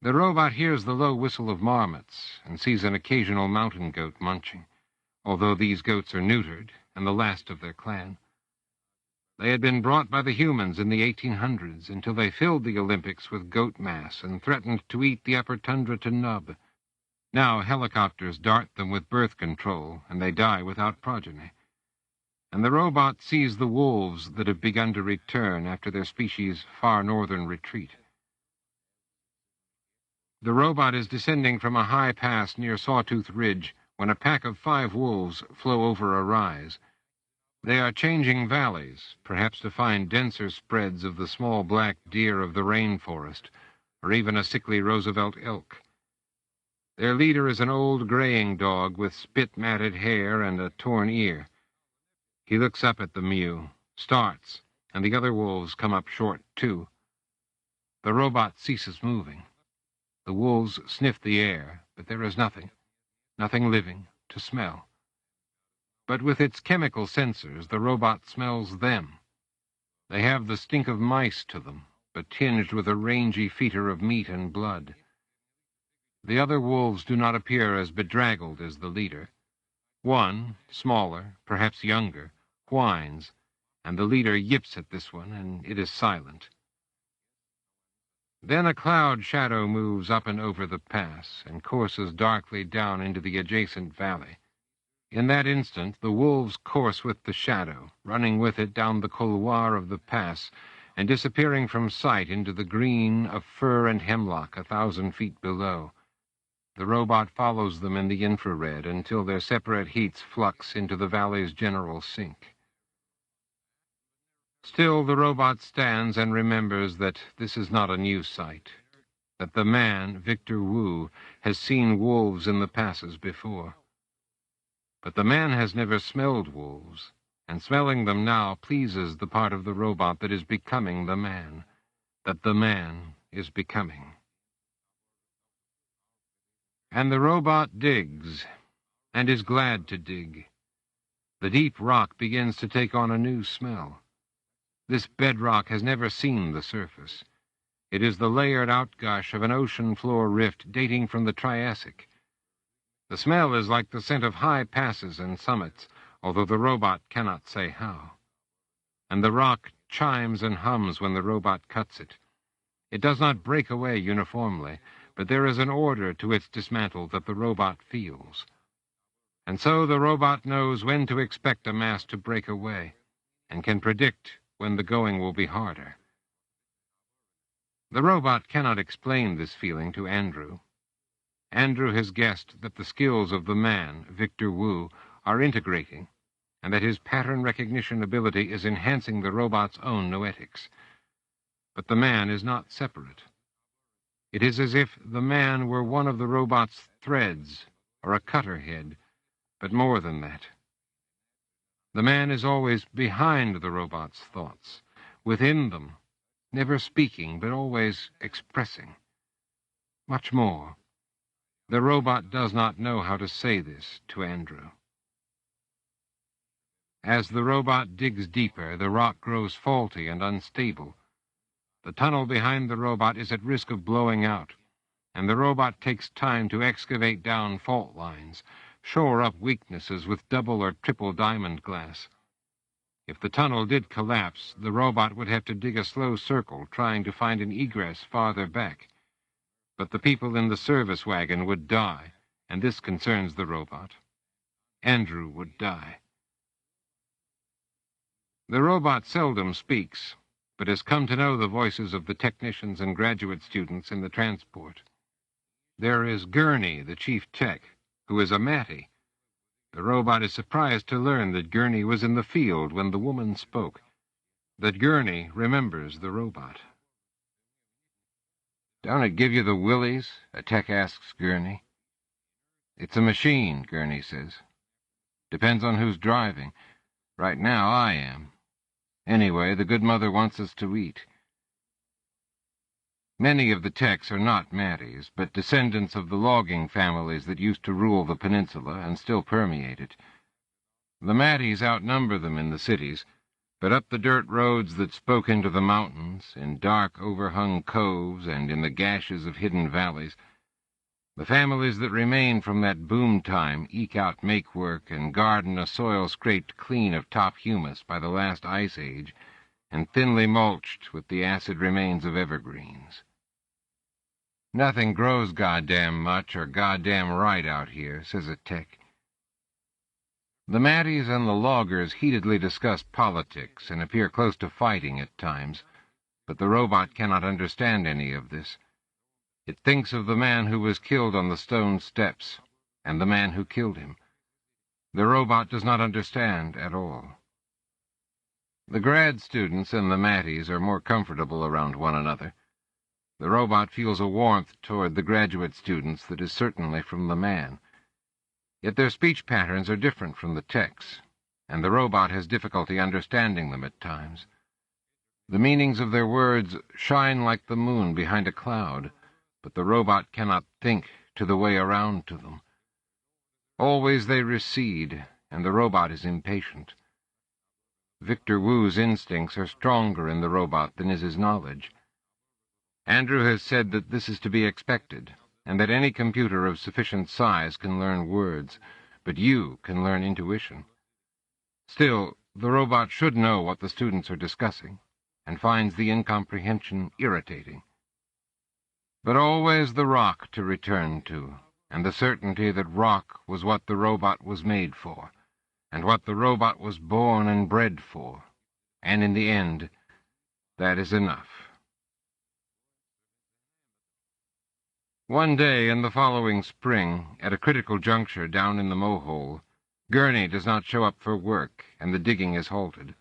The robot hears the low whistle of marmots and sees an occasional mountain goat munching, although these goats are neutered and the last of their clan. They had been brought by the humans in the 1800s until they filled the Olympics with goat mass and threatened to eat the upper tundra to nub. Now helicopters dart them with birth control, and they die without progeny. And the robot sees the wolves that have begun to return after their species' far northern retreat. The robot is descending from a high pass near Sawtooth Ridge when a pack of 5 wolves flow over a rise. They are changing valleys, perhaps to find denser spreads of the small black deer of the rainforest, or even a sickly Roosevelt elk. Their leader is an old graying dog with spit-matted hair and a torn ear. He looks up at the mew, starts, and the other wolves come up short, too. The robot ceases moving. The wolves sniff the air, but there is nothing living, to smell. But with its chemical sensors, the robot smells them. They have the stink of mice to them, but tinged with a rangy fetor of meat and blood. The other wolves do not appear as bedraggled as the leader. One, smaller, perhaps younger, whines, and the leader yips at this one, and it is silent. Then a cloud shadow moves up and over the pass and courses darkly down into the adjacent valley. In that instant, the wolves course with the shadow, running with it down the couloir of the pass and disappearing from sight into the green of fir and hemlock 1,000 feet below. The robot follows them in the infrared until their separate heats flux into the valley's general sink. Still, the robot stands and remembers that this is not a new sight, that the man, Victor Wu, has seen wolves in the passes before. But the man has never smelled wolves, and smelling them now pleases the part of the robot that is becoming the man, that the man is becoming. And the robot digs, and is glad to dig. The deep rock begins to take on a new smell. This bedrock has never seen the surface. It is the layered outgush of an ocean floor rift dating from the Triassic. The smell is like the scent of high passes and summits, although the robot cannot say how. And the rock chimes and hums when the robot cuts it. It does not break away uniformly, but there is an order to its dismantle that the robot feels. And so the robot knows when to expect a mass to break away, and can predict when the going will be harder. The robot cannot explain this feeling to Andrew. Andrew has guessed that the skills of the man, Victor Wu, are integrating, and that his pattern recognition ability is enhancing the robot's own noetics. But the man is not separate. It is as if the man were one of the robot's threads, or a cutter head, but more than that. The man is always behind the robot's thoughts, within them, never speaking, but always expressing. Much more. The robot does not know how to say this to Andrew. As the robot digs deeper, the rock grows faulty and unstable. The tunnel behind the robot is at risk of blowing out, and the robot takes time to excavate down fault lines, shore up weaknesses with double or triple diamond glass. If the tunnel did collapse, the robot would have to dig a slow circle, trying to find an egress farther back. But the people in the service wagon would die, and this concerns the robot. Andrew would die. The robot seldom speaks, but has come to know the voices of the technicians and graduate students in the transport. There is Gurney, the chief tech, who is a Mattie. The robot is surprised to learn that Gurney was in the field when the woman spoke, that Gurney remembers the robot. "Don't it give you the willies?" a tech asks Gurney. "It's a machine," Gurney says. "Depends on who's driving. Right now I am. Anyway, the good mother wants us to eat." Many of the techs are not Matties, but descendants of the logging families that used to rule the peninsula and still permeate it. The Matties outnumber them in the cities, but up the dirt roads that spoke into the mountains, in dark overhung coves and in the gashes of hidden valleys, the families that remain from that boom time eke out make-work and garden a soil scraped clean of top humus by the last ice age and thinly mulched with the acid remains of evergreens. "Nothing grows goddamn much or goddamn right out here," says a tech. The Matties and the loggers heatedly discuss politics and appear close to fighting at times, but the robot cannot understand any of this. It thinks of the man who was killed on the stone steps, and the man who killed him. The robot does not understand at all. The grad students and the Matties are more comfortable around one another. The robot feels a warmth toward the graduate students that is certainly from the man. Yet their speech patterns are different from the techs, and the robot has difficulty understanding them at times. The meanings of their words shine like the moon behind a cloud, but the robot cannot think to the way around to them. Always they recede, and the robot is impatient. Victor Wu's instincts are stronger in the robot than is his knowledge. Andrew has said that this is to be expected, and that any computer of sufficient size can learn words, but you can learn intuition. Still, the robot should know what the students are discussing, and finds the incomprehension irritating. But always the rock to return to, and the certainty that rock was what the robot was made for, and what the robot was born and bred for, and in the end, that is enough. One day in the following spring, at a critical juncture down in the mow-hole, Gurney does not show up for work, and the digging is halted.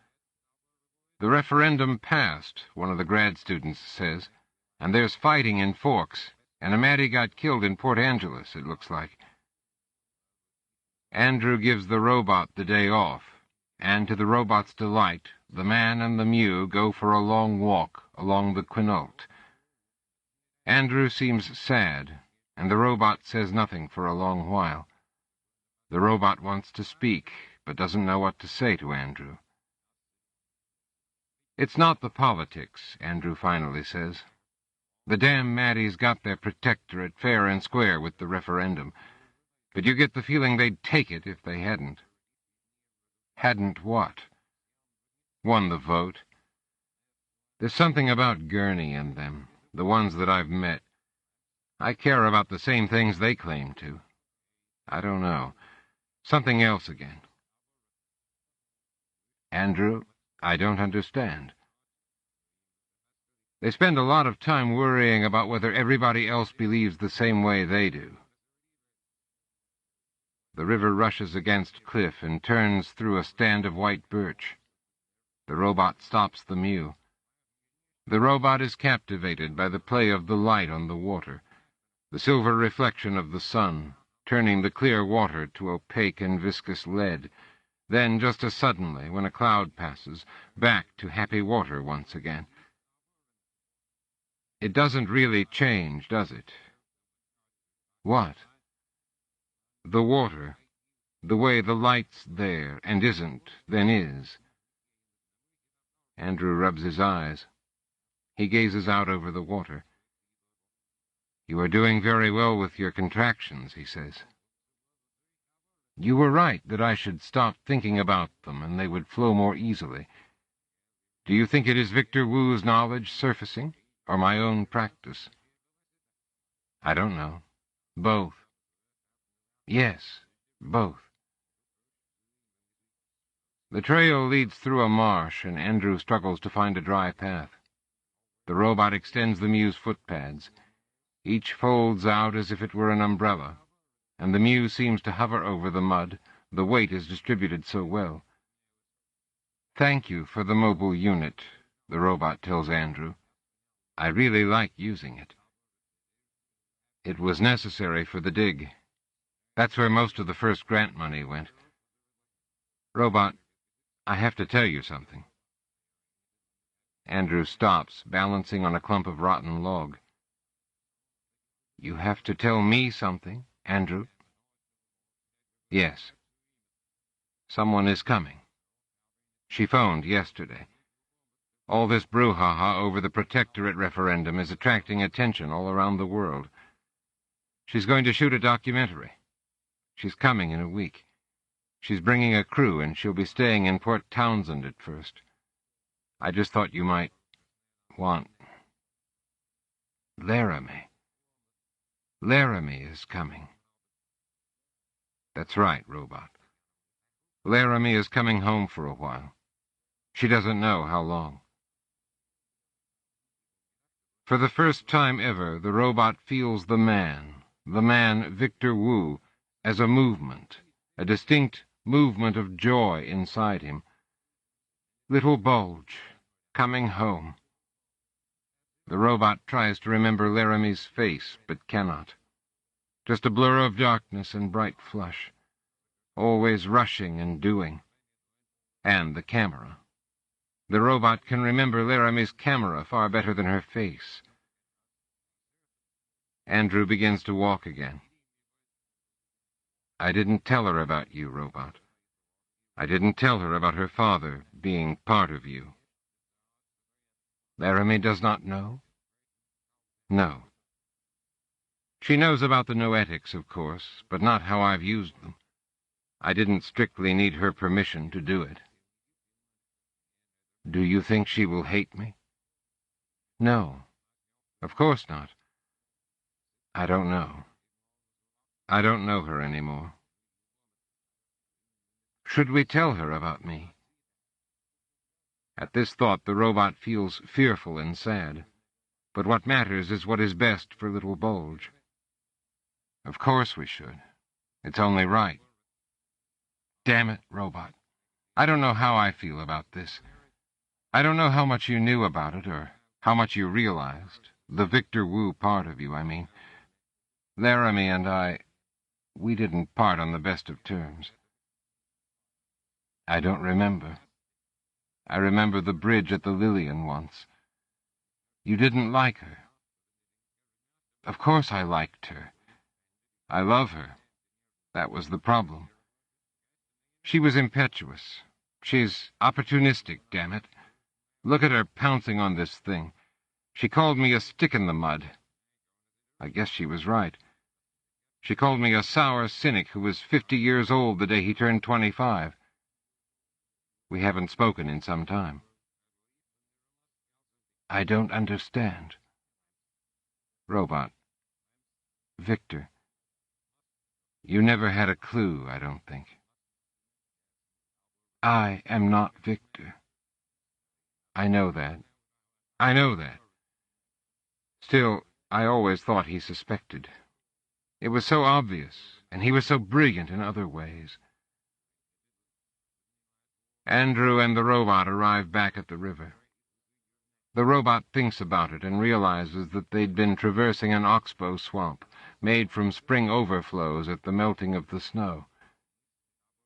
"The referendum passed," one of the grad students says, "and there's fighting in Forks, and a Mattie got killed in Port Angeles, it looks like." Andrew gives the robot the day off, and to the robot's delight, the man and the Mew go for a long walk along the Quinault. Andrew seems sad, and the robot says nothing for a long while. The robot wants to speak, but doesn't know what to say to Andrew. It's not the politics, Andrew finally says. The damn Maddies got their protectorate fair and square with the referendum, but you get the feeling they'd take it if they hadn't. Hadn't what? Won the vote. There's something about Gurney and them, the ones that I've met. I care about the same things they claim to. I don't know. Something else again. Andrew, I don't understand. They spend a lot of time worrying about whether everybody else believes the same way they do. The river rushes against cliff and turns through a stand of white birch. The robot stops the mew. The robot is captivated by the play of the light on the water, the silver reflection of the sun, turning the clear water to opaque and viscous lead, then, just as suddenly, when a cloud passes, back to happy water once again. It doesn't really change, does it? What? The water, the way the light's there and isn't, then is. Andrew rubs his eyes. He gazes out over the water. You are doing very well with your contractions, he says. You were right that I should stop thinking about them and they would flow more easily. Do you think it is Victor Wu's knowledge surfacing, or my own practice? I don't know. Both. Yes, both. The trail leads through a marsh, and Andrew struggles to find a dry path. The robot extends the mew's footpads. Each folds out as if it were an umbrella, and the mew seems to hover over the mud. The weight is distributed so well. Thank you for the mobile unit, the robot tells Andrew. I really like using it. It was necessary for the dig. That's where most of the first grant money went. Robot, I have to tell you something. Andrew stops, balancing on a clump of rotten log. You have to tell me something, Andrew? Yes. Someone is coming. She phoned yesterday. All this brouhaha over the protectorate referendum is attracting attention all around the world. She's going to shoot a documentary. She's coming in a week. She's bringing a crew, and she'll be staying in Port Townsend at first. I just thought you might want... Laramie. Laramie is coming. That's right, robot. Laramie is coming home for a while. She doesn't know how long. For the first time ever, the robot feels the man Victor Wu, as a movement, a distinct movement of joy inside him. Little Bulge, coming home. The robot tries to remember Laramie's face, but cannot. Just a blur of darkness and bright flush, always rushing and doing. And the camera. The robot can remember Laramie's camera far better than her face. Andrew begins to walk again. I didn't tell her about you, robot. I didn't tell her about her father being part of you. Laramie does not know? No. She knows about the noetics, of course, but not how I've used them. I didn't strictly need her permission to do it. Do you think she will hate me? No. Of course not. I don't know. I don't know her anymore. Should we tell her about me? At this thought, the robot feels fearful and sad. But what matters is what is best for little Bulge. Of course we should. It's only right. Damn it, robot. I don't know how I feel about this. I don't know how much you knew about it, or how much you realized. The Victor Wu part of you, I mean. Laramie and I, we didn't part on the best of terms. I don't remember. I remember the bridge at the Lillian once. You didn't like her. Of course I liked her. I love her. That was the problem. She was impetuous. She's opportunistic, damn it. Look at her pouncing on this thing. She called me a stick in the mud. I guess she was right. She called me a sour cynic who was 50 years old the day he turned 25. We haven't spoken in some time. I don't understand. Robot. Victor. You never had a clue, I don't think. I am not Victor. I know that. I know that. Still, I always thought he suspected. It was so obvious, and he was so brilliant in other ways. Andrew and the robot arrive back at the river. The robot thinks about it and realizes that they'd been traversing an oxbow swamp, made from spring overflows at the melting of the snow.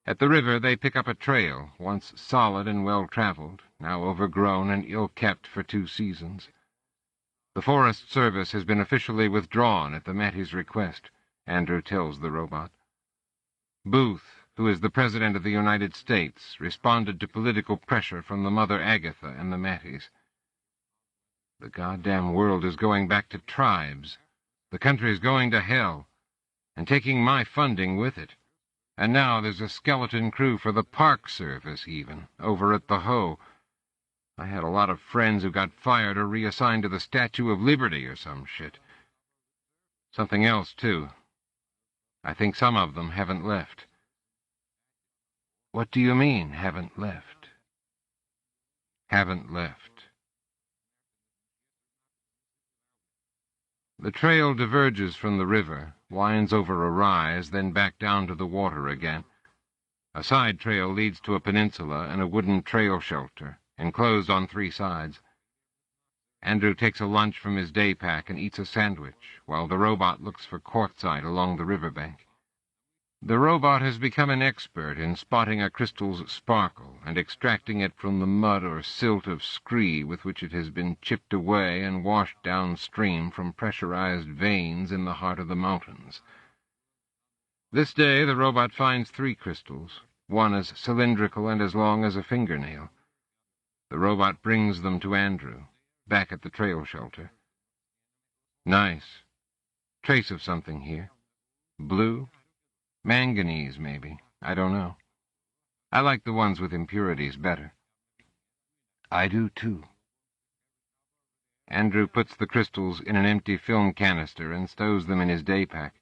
At the river they pick up a trail, once solid and well-traveled, now overgrown and ill-kept for 2 seasons. The Forest Service has been officially withdrawn at the Mattie's request, Andrew tells the robot. Booth, who is the President of the United States, responded to political pressure from the mother Agatha and the Matties. The goddamn world is going back to tribes. The country's going to hell, and taking my funding with it. And now there's a skeleton crew for the Park Service, even, over at the Hoe. I had a lot of friends who got fired or reassigned to the Statue of Liberty or some shit. Something else, too. I think some of them haven't left. What do you mean, haven't left? Haven't left. The trail diverges from the river, winds over a rise, then back down to the water again. A side trail leads to a peninsula and a wooden trail shelter, enclosed on 3 sides. Andrew takes a lunch from his day pack and eats a sandwich, while the robot looks for quartzite along the riverbank. The robot has become an expert in spotting a crystal's sparkle and extracting it from the mud or silt of scree with which it has been chipped away and washed downstream from pressurized veins in the heart of the mountains. This day the robot finds 3 crystals, one as cylindrical and as long as a fingernail. The robot brings them to Andrew, back at the trail shelter. Nice. Trace of something here. Blue? Manganese, maybe. I don't know. I like the ones with impurities better. I do, too. Andrew puts the crystals in an empty film canister and stows them in his day pack.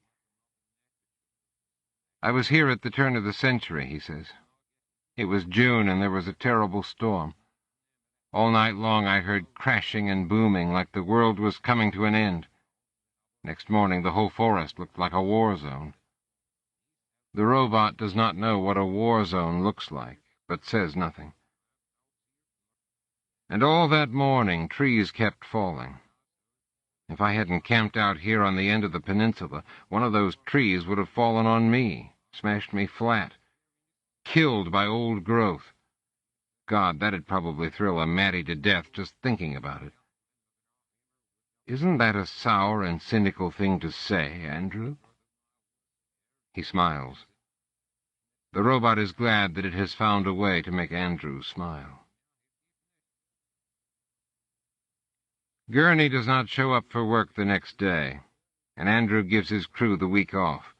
I was here at the turn of the century, he says. It was June and there was a terrible storm. All night long I heard crashing and booming like the world was coming to an end. Next morning the whole forest looked like a war zone. The robot does not know what a war zone looks like, but says nothing. And all that morning trees kept falling. If I hadn't camped out here on the end of the peninsula, one of those trees would have fallen on me, smashed me flat. Killed by old growth. God, that'd probably thrill a Mattie to death just thinking about it. Isn't that a sour and cynical thing to say, Andrew? He smiles. The robot is glad that it has found a way to make Andrew smile. Gurney does not show up for work the next day, and Andrew gives his crew the week off.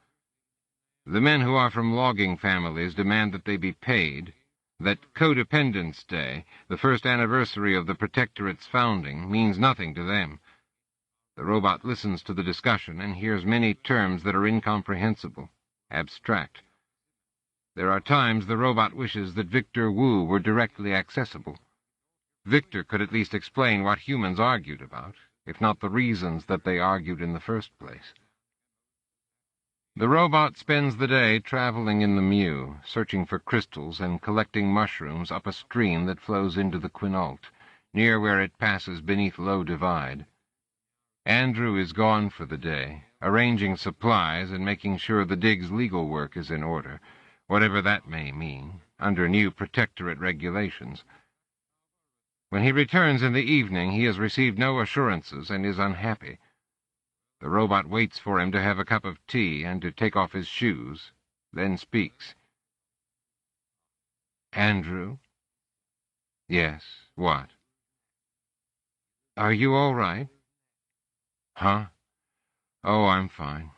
The men who are from logging families demand that they be paid, that Codependence Day, the first anniversary of the Protectorate's founding, means nothing to them. The robot listens to the discussion and hears many terms that are incomprehensible, abstract. There are times the robot wishes that Victor Wu were directly accessible. Victor could at least explain what humans argued about, if not the reasons that they argued in the first place. The robot spends the day traveling in the Mew, searching for crystals and collecting mushrooms up a stream that flows into the Quinault, near where it passes beneath Low Divide. Andrew is gone for the day, arranging supplies and making sure the dig's legal work is in order, whatever that may mean, under new Protectorate regulations. When he returns in the evening, he has received no assurances and is unhappy. The robot waits for him to have a cup of tea and to take off his shoes, then speaks. Andrew? Yes, what? Are you all right? Huh? Oh, I'm fine.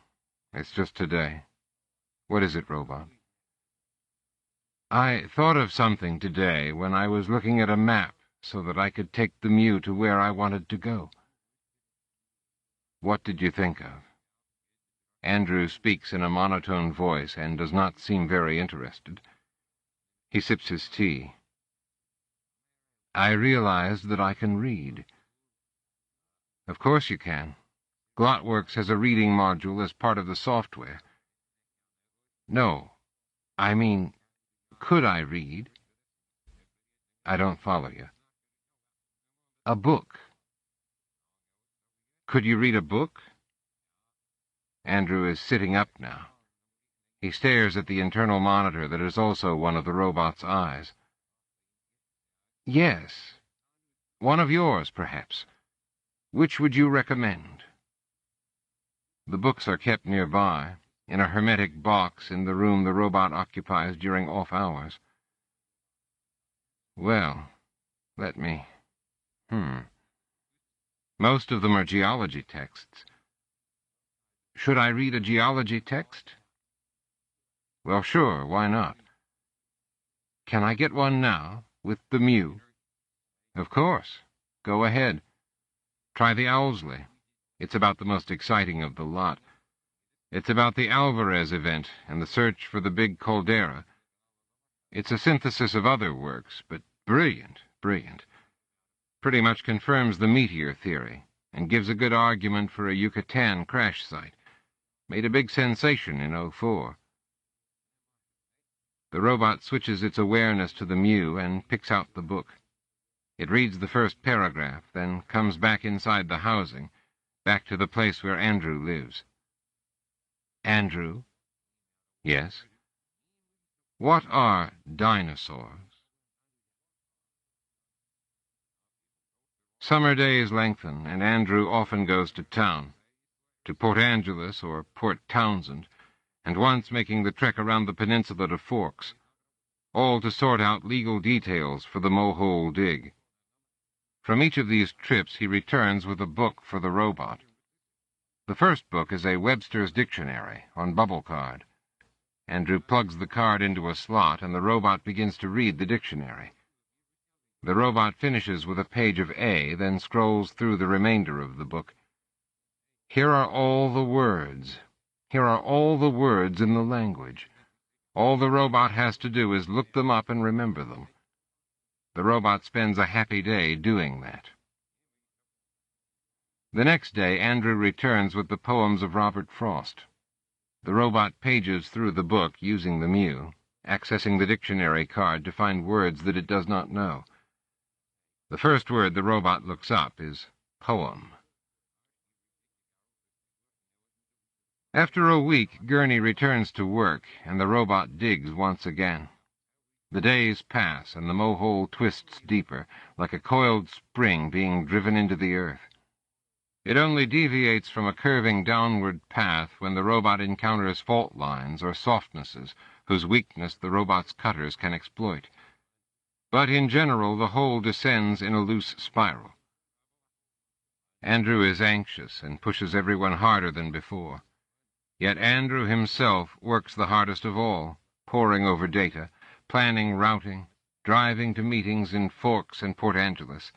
It's just today. What is it, Robot? I thought of something today when I was looking at a map so that I could take the Mew to where I wanted to go. What did you think of? Andrew speaks in a monotone voice and does not seem very interested. He sips his tea. I realized that I can read. Of course you can. Glotworks has a reading module as part of the software. No, I mean, could I read? I don't follow you. A book. Could you read a book? Andrew is sitting up now. He stares at the internal monitor that is also one of the robot's eyes. Yes. One of yours, perhaps. Which would you recommend? The books are kept nearby, in a hermetic box in the room the robot occupies during off hours. Well, let me... Most of them are geology texts. Should I read a geology text? Well, sure, why not? Can I get one now, with the Mew? Of course. Go ahead. Try the Owlsley. It's about the most exciting of the lot. It's about the Alvarez event and the search for the big caldera. It's a synthesis of other works, but brilliant, brilliant. Pretty much confirms the meteor theory and gives a good argument for a Yucatan crash site. Made a big sensation in '04. The robot switches its awareness to the Mew and picks out the book. It reads the first paragraph, then comes back inside the housing, back to the place where Andrew lives. Andrew? Yes? What are dinosaurs? Summer days lengthen, and Andrew often goes to town, to Port Angeles or Port Townsend, and once making the trek around the peninsula to Forks, all to sort out legal details for the Mohole dig. From each of these trips he returns with a book for the robot. The first book is a Webster's Dictionary on bubble card. Andrew plugs the card into a slot, and the robot begins to read the dictionary. The robot finishes with a page of A, then scrolls through the remainder of the book. Here are all the words. Here are all the words in the language. All the robot has to do is look them up and remember them. The robot spends a happy day doing that. The next day, Andrew returns with the poems of Robert Frost. The robot pages through the book using the Mew, accessing the dictionary card to find words that it does not know. The first word the robot looks up is poem. After a week, Gurney returns to work, and the robot digs once again. The days pass, and the Mohole twists deeper, like a coiled spring being driven into the earth. It only deviates from a curving downward path when the robot encounters fault lines or softnesses whose weakness the robot's cutters can exploit. But in general, the hole descends in a loose spiral. Andrew is anxious and pushes everyone harder than before. Yet Andrew himself works the hardest of all, poring over data, planning routing, driving to meetings in Forks and Port Angeles.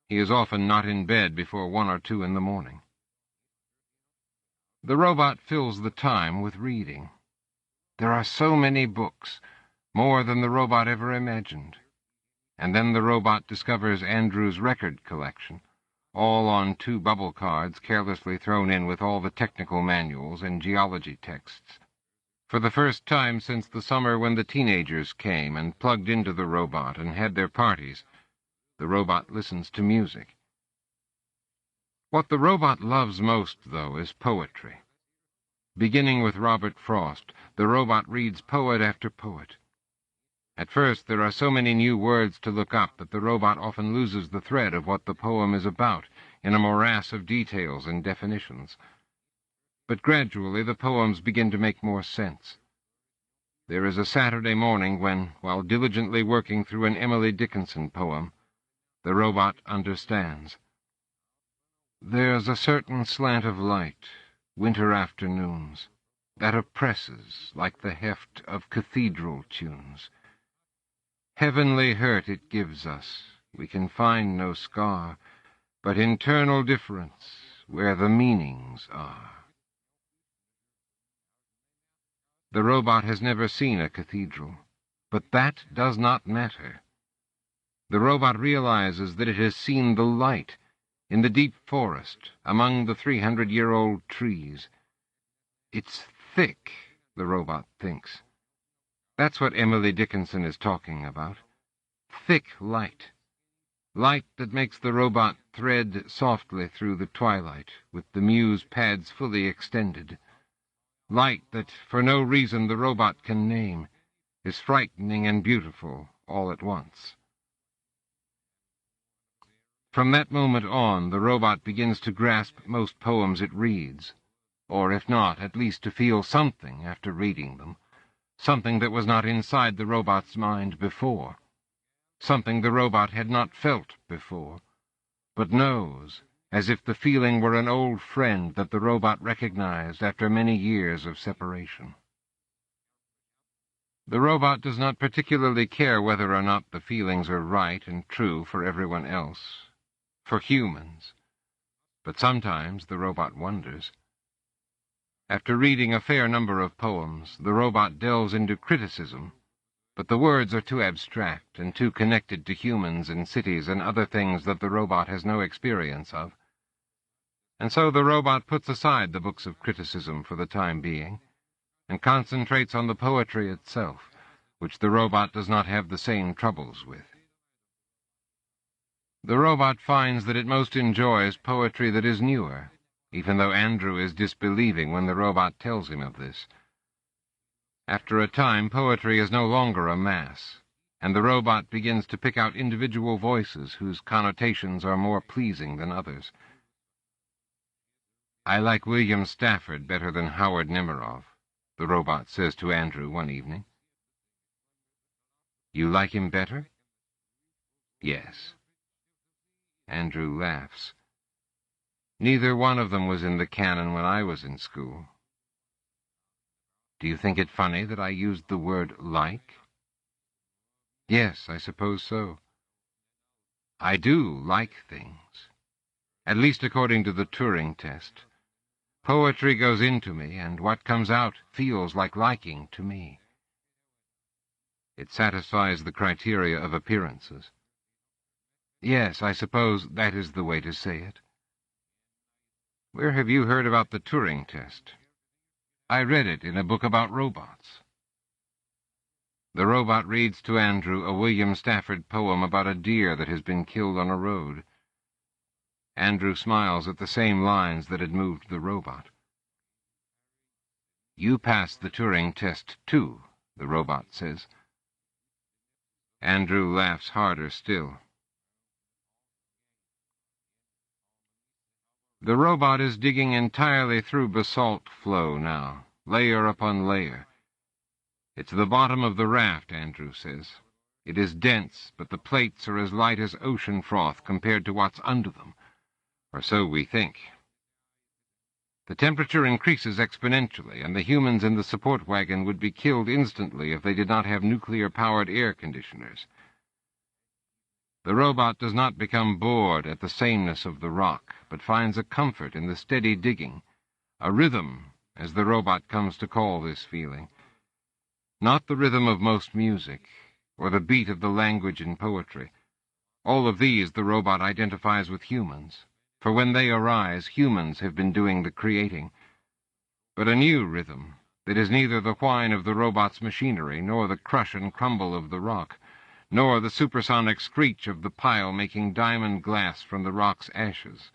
He is often not in bed before 1 or 2 in the morning. The robot fills the time with reading. There are so many books, more than the robot ever imagined. And then the robot discovers Andrew's record collection, all on 2 bubble cards carelessly thrown in with all the technical manuals and geology texts. For the first time since the summer when the teenagers came and plugged into the robot and had their parties, the robot listens to music. What the robot loves most, though, is poetry. Beginning with Robert Frost, the robot reads poet after poet. At first, there are so many new words to look up that the robot often loses the thread of what the poem is about in a morass of details and definitions. But gradually the poems begin to make more sense. There is a Saturday morning when, while diligently working through an Emily Dickinson poem, the robot understands. There's a certain slant of light, winter afternoons, that oppresses like the heft of cathedral tunes. Heavenly hurt it gives us, we can find no scar, but internal difference where the meanings are. The robot has never seen a cathedral, but that does not matter. The robot realizes that it has seen the light in the deep forest among the 300-year-old trees. It's thick, the robot thinks. That's what Emily Dickinson is talking about. Thick light. Light that makes the robot thread softly through the twilight, with the muse pads fully extended. Light that, for no reason the robot can name, is frightening and beautiful all at once. From that moment on, the robot begins to grasp most poems it reads, or if not, at least to feel something after reading them, something that was not inside the robot's mind before, something the robot had not felt before, but knows, as if the feeling were an old friend that the robot recognized after many years of separation. The robot does not particularly care whether or not the feelings are right and true for everyone else, for humans, but sometimes the robot wonders. After reading a fair number of poems, the robot delves into criticism, but the words are too abstract and too connected to humans and cities and other things that the robot has no experience of. And so the robot puts aside the books of criticism for the time being, and concentrates on the poetry itself, which the robot does not have the same troubles with. The robot finds that it most enjoys poetry that is newer, even though Andrew is disbelieving when the robot tells him of this. After a time, poetry is no longer a mass, and the robot begins to pick out individual voices whose connotations are more pleasing than others. I like William Stafford better than Howard Nemerov, the robot says to Andrew one evening. You like him better? Yes. Andrew laughs. Neither one of them was in the canon when I was in school. Do you think it funny that I used the word like? Yes, I suppose so. I do like things, at least according to the Turing test. Poetry goes into me, and what comes out feels like liking to me. It satisfies the criteria of appearances. Yes, I suppose that is the way to say it. Where have you heard about the Turing test? I read it in a book about robots. The robot reads to Andrew a William Stafford poem about a deer that has been killed on a road. Andrew smiles at the same lines that had moved the robot. You passed the Turing test, too, the robot says. Andrew laughs harder still. The robot is digging entirely through basalt flow now, layer upon layer. It's the bottom of the raft, Andrew says. It is dense, but the plates are as light as ocean froth compared to what's under them, or so we think. The temperature increases exponentially, and the humans in the support wagon would be killed instantly if they did not have nuclear-powered air conditioners. The robot does not become bored at the sameness of the rock, but finds a comfort in the steady digging, a rhythm, as the robot comes to call this feeling. Not the rhythm of most music, or the beat of the language in poetry. All of these the robot identifies with humans, for when they arise, humans have been doing the creating. But a new rhythm, that is neither the whine of the robot's machinery, nor the crush and crumble of the rock, nor the supersonic screech of the pile making diamond glass from the rock's ashes.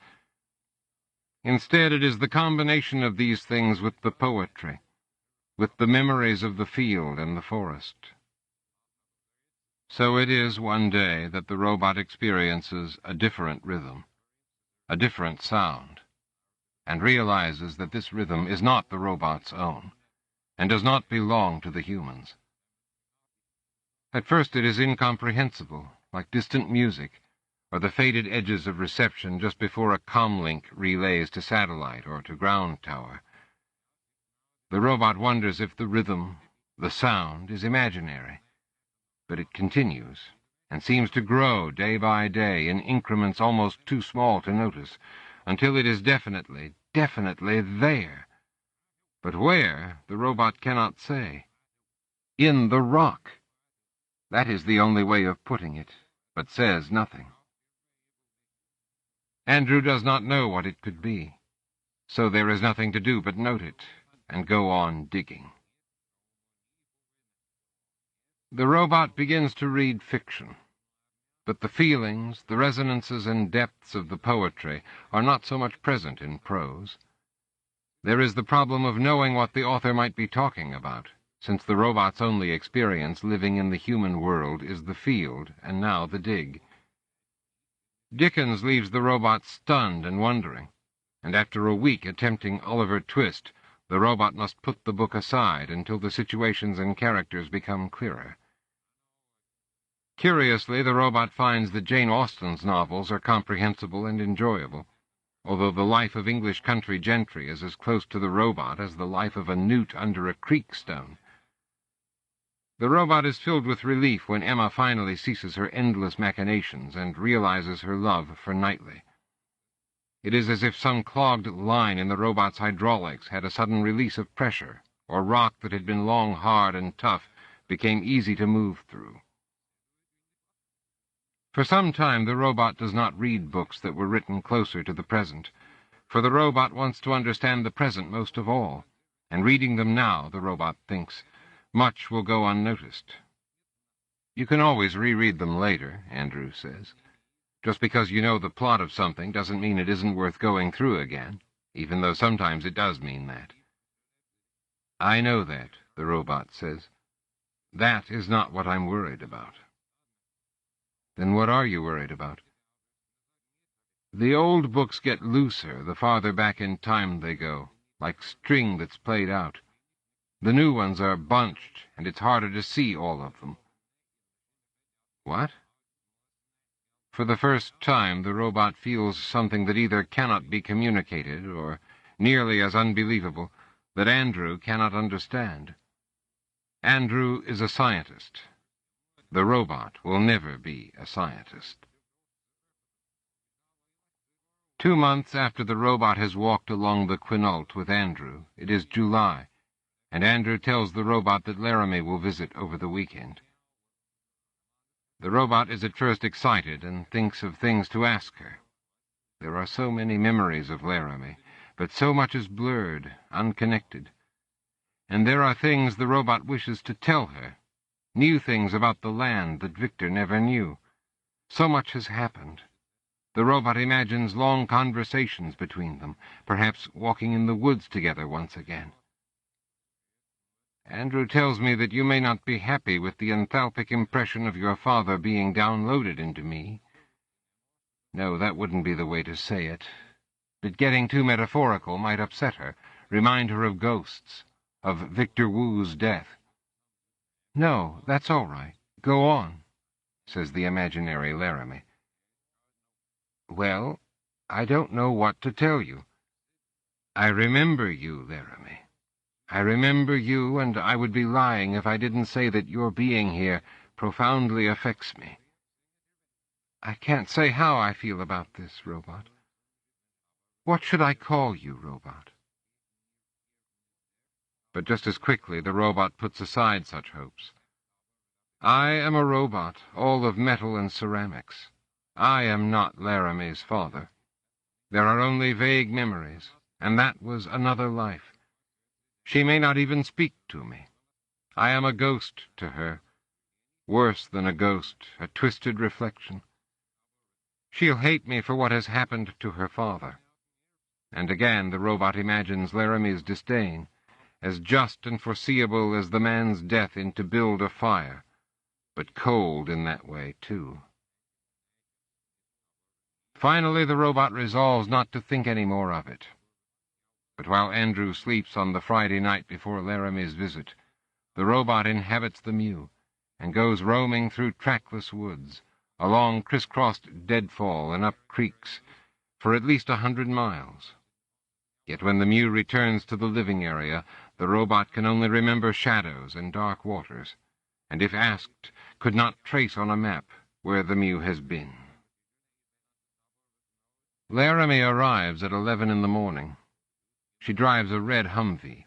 Instead, it is the combination of these things with the poetry, with the memories of the field and the forest. So it is one day that the robot experiences a different rhythm, a different sound, and realizes that this rhythm is not the robot's own, and does not belong to the humans. At first it is incomprehensible, like distant music, or the faded edges of reception just before a comlink relays to satellite or to ground tower. The robot wonders if the rhythm, the sound, is imaginary, but it continues, and seems to grow day by day in increments almost too small to notice, until it is definitely there. But where, the robot cannot say. In the rock. That is the only way of putting it, but says nothing. Andrew does not know what it could be, so there is nothing to do but note it and go on digging. The robot begins to read fiction, but the feelings, the resonances and depths of the poetry are not so much present in prose. There is the problem of knowing what the author might be talking about, since the robot's only experience living in the human world is the field and now the dig. Dickens leaves the robot stunned and wondering, and after a week attempting Oliver Twist, the robot must put the book aside until the situations and characters become clearer. Curiously, the robot finds that Jane Austen's novels are comprehensible and enjoyable, although the life of English country gentry is as close to the robot as the life of a newt under a creek stone. The robot is filled with relief when Emma finally ceases her endless machinations and realizes her love for Knightley. It is as if some clogged line in the robot's hydraulics had a sudden release of pressure, or rock that had been long hard and tough became easy to move through. For some time the robot does not read books that were written closer to the present, for the robot wants to understand the present most of all, and reading them now, the robot thinks, much will go unnoticed. You can always reread them later, Andrew says. Just because you know the plot of something doesn't mean it isn't worth going through again, even though sometimes it does mean that. I know that, the robot says. That is not what I'm worried about. Then what are you worried about? The old books get looser the farther back in time they go, like string that's played out. The new ones are bunched, and it's harder to see all of them. What? For the first time, the robot feels something that either cannot be communicated, or, nearly as unbelievable, that Andrew cannot understand. Andrew is a scientist. The robot will never be a scientist. 2 months after the robot has walked along the Quinault with Andrew, it is July, and Andrew tells the robot that Laramie will visit over the weekend. The robot is at first excited and thinks of things to ask her. There are so many memories of Laramie, but so much is blurred, unconnected. And there are things the robot wishes to tell her, new things about the land that Victor never knew. So much has happened. The robot imagines long conversations between them, perhaps walking in the woods together once again. Andrew tells me that you may not be happy with the enthalpic impression of your father being downloaded into me. No, that wouldn't be the way to say it. But getting too metaphorical might upset her, remind her of ghosts, of Victor Wu's death. No, that's all right. Go on, says the imaginary Laramie. Well, I don't know what to tell you. I remember you, Laramie. I remember you, and I would be lying if I didn't say that your being here profoundly affects me. I can't say how I feel about this, robot. What should I call you, robot? But just as quickly the robot puts aside such hopes. I am a robot, all of metal and ceramics. I am not Laramie's father. There are only vague memories, and that was another life. She may not even speak to me. I am a ghost to her. Worse than a ghost, a twisted reflection. She'll hate me for what has happened to her father. And again the robot imagines Laramie's disdain, as just and foreseeable as the man's death in To Build a Fire, but cold in that way, too. Finally, the robot resolves not to think any more of it. But while Andrew sleeps on the Friday night before Laramie's visit, the robot inhabits the mew, and goes roaming through trackless woods, along crisscrossed deadfall and up creeks, for at least 100 miles. Yet when the Mew returns to the living area, the robot can only remember shadows and dark waters, and if asked, could not trace on a map where the Mew has been. Laramie arrives at 11 in the morning. She drives a red Humvee.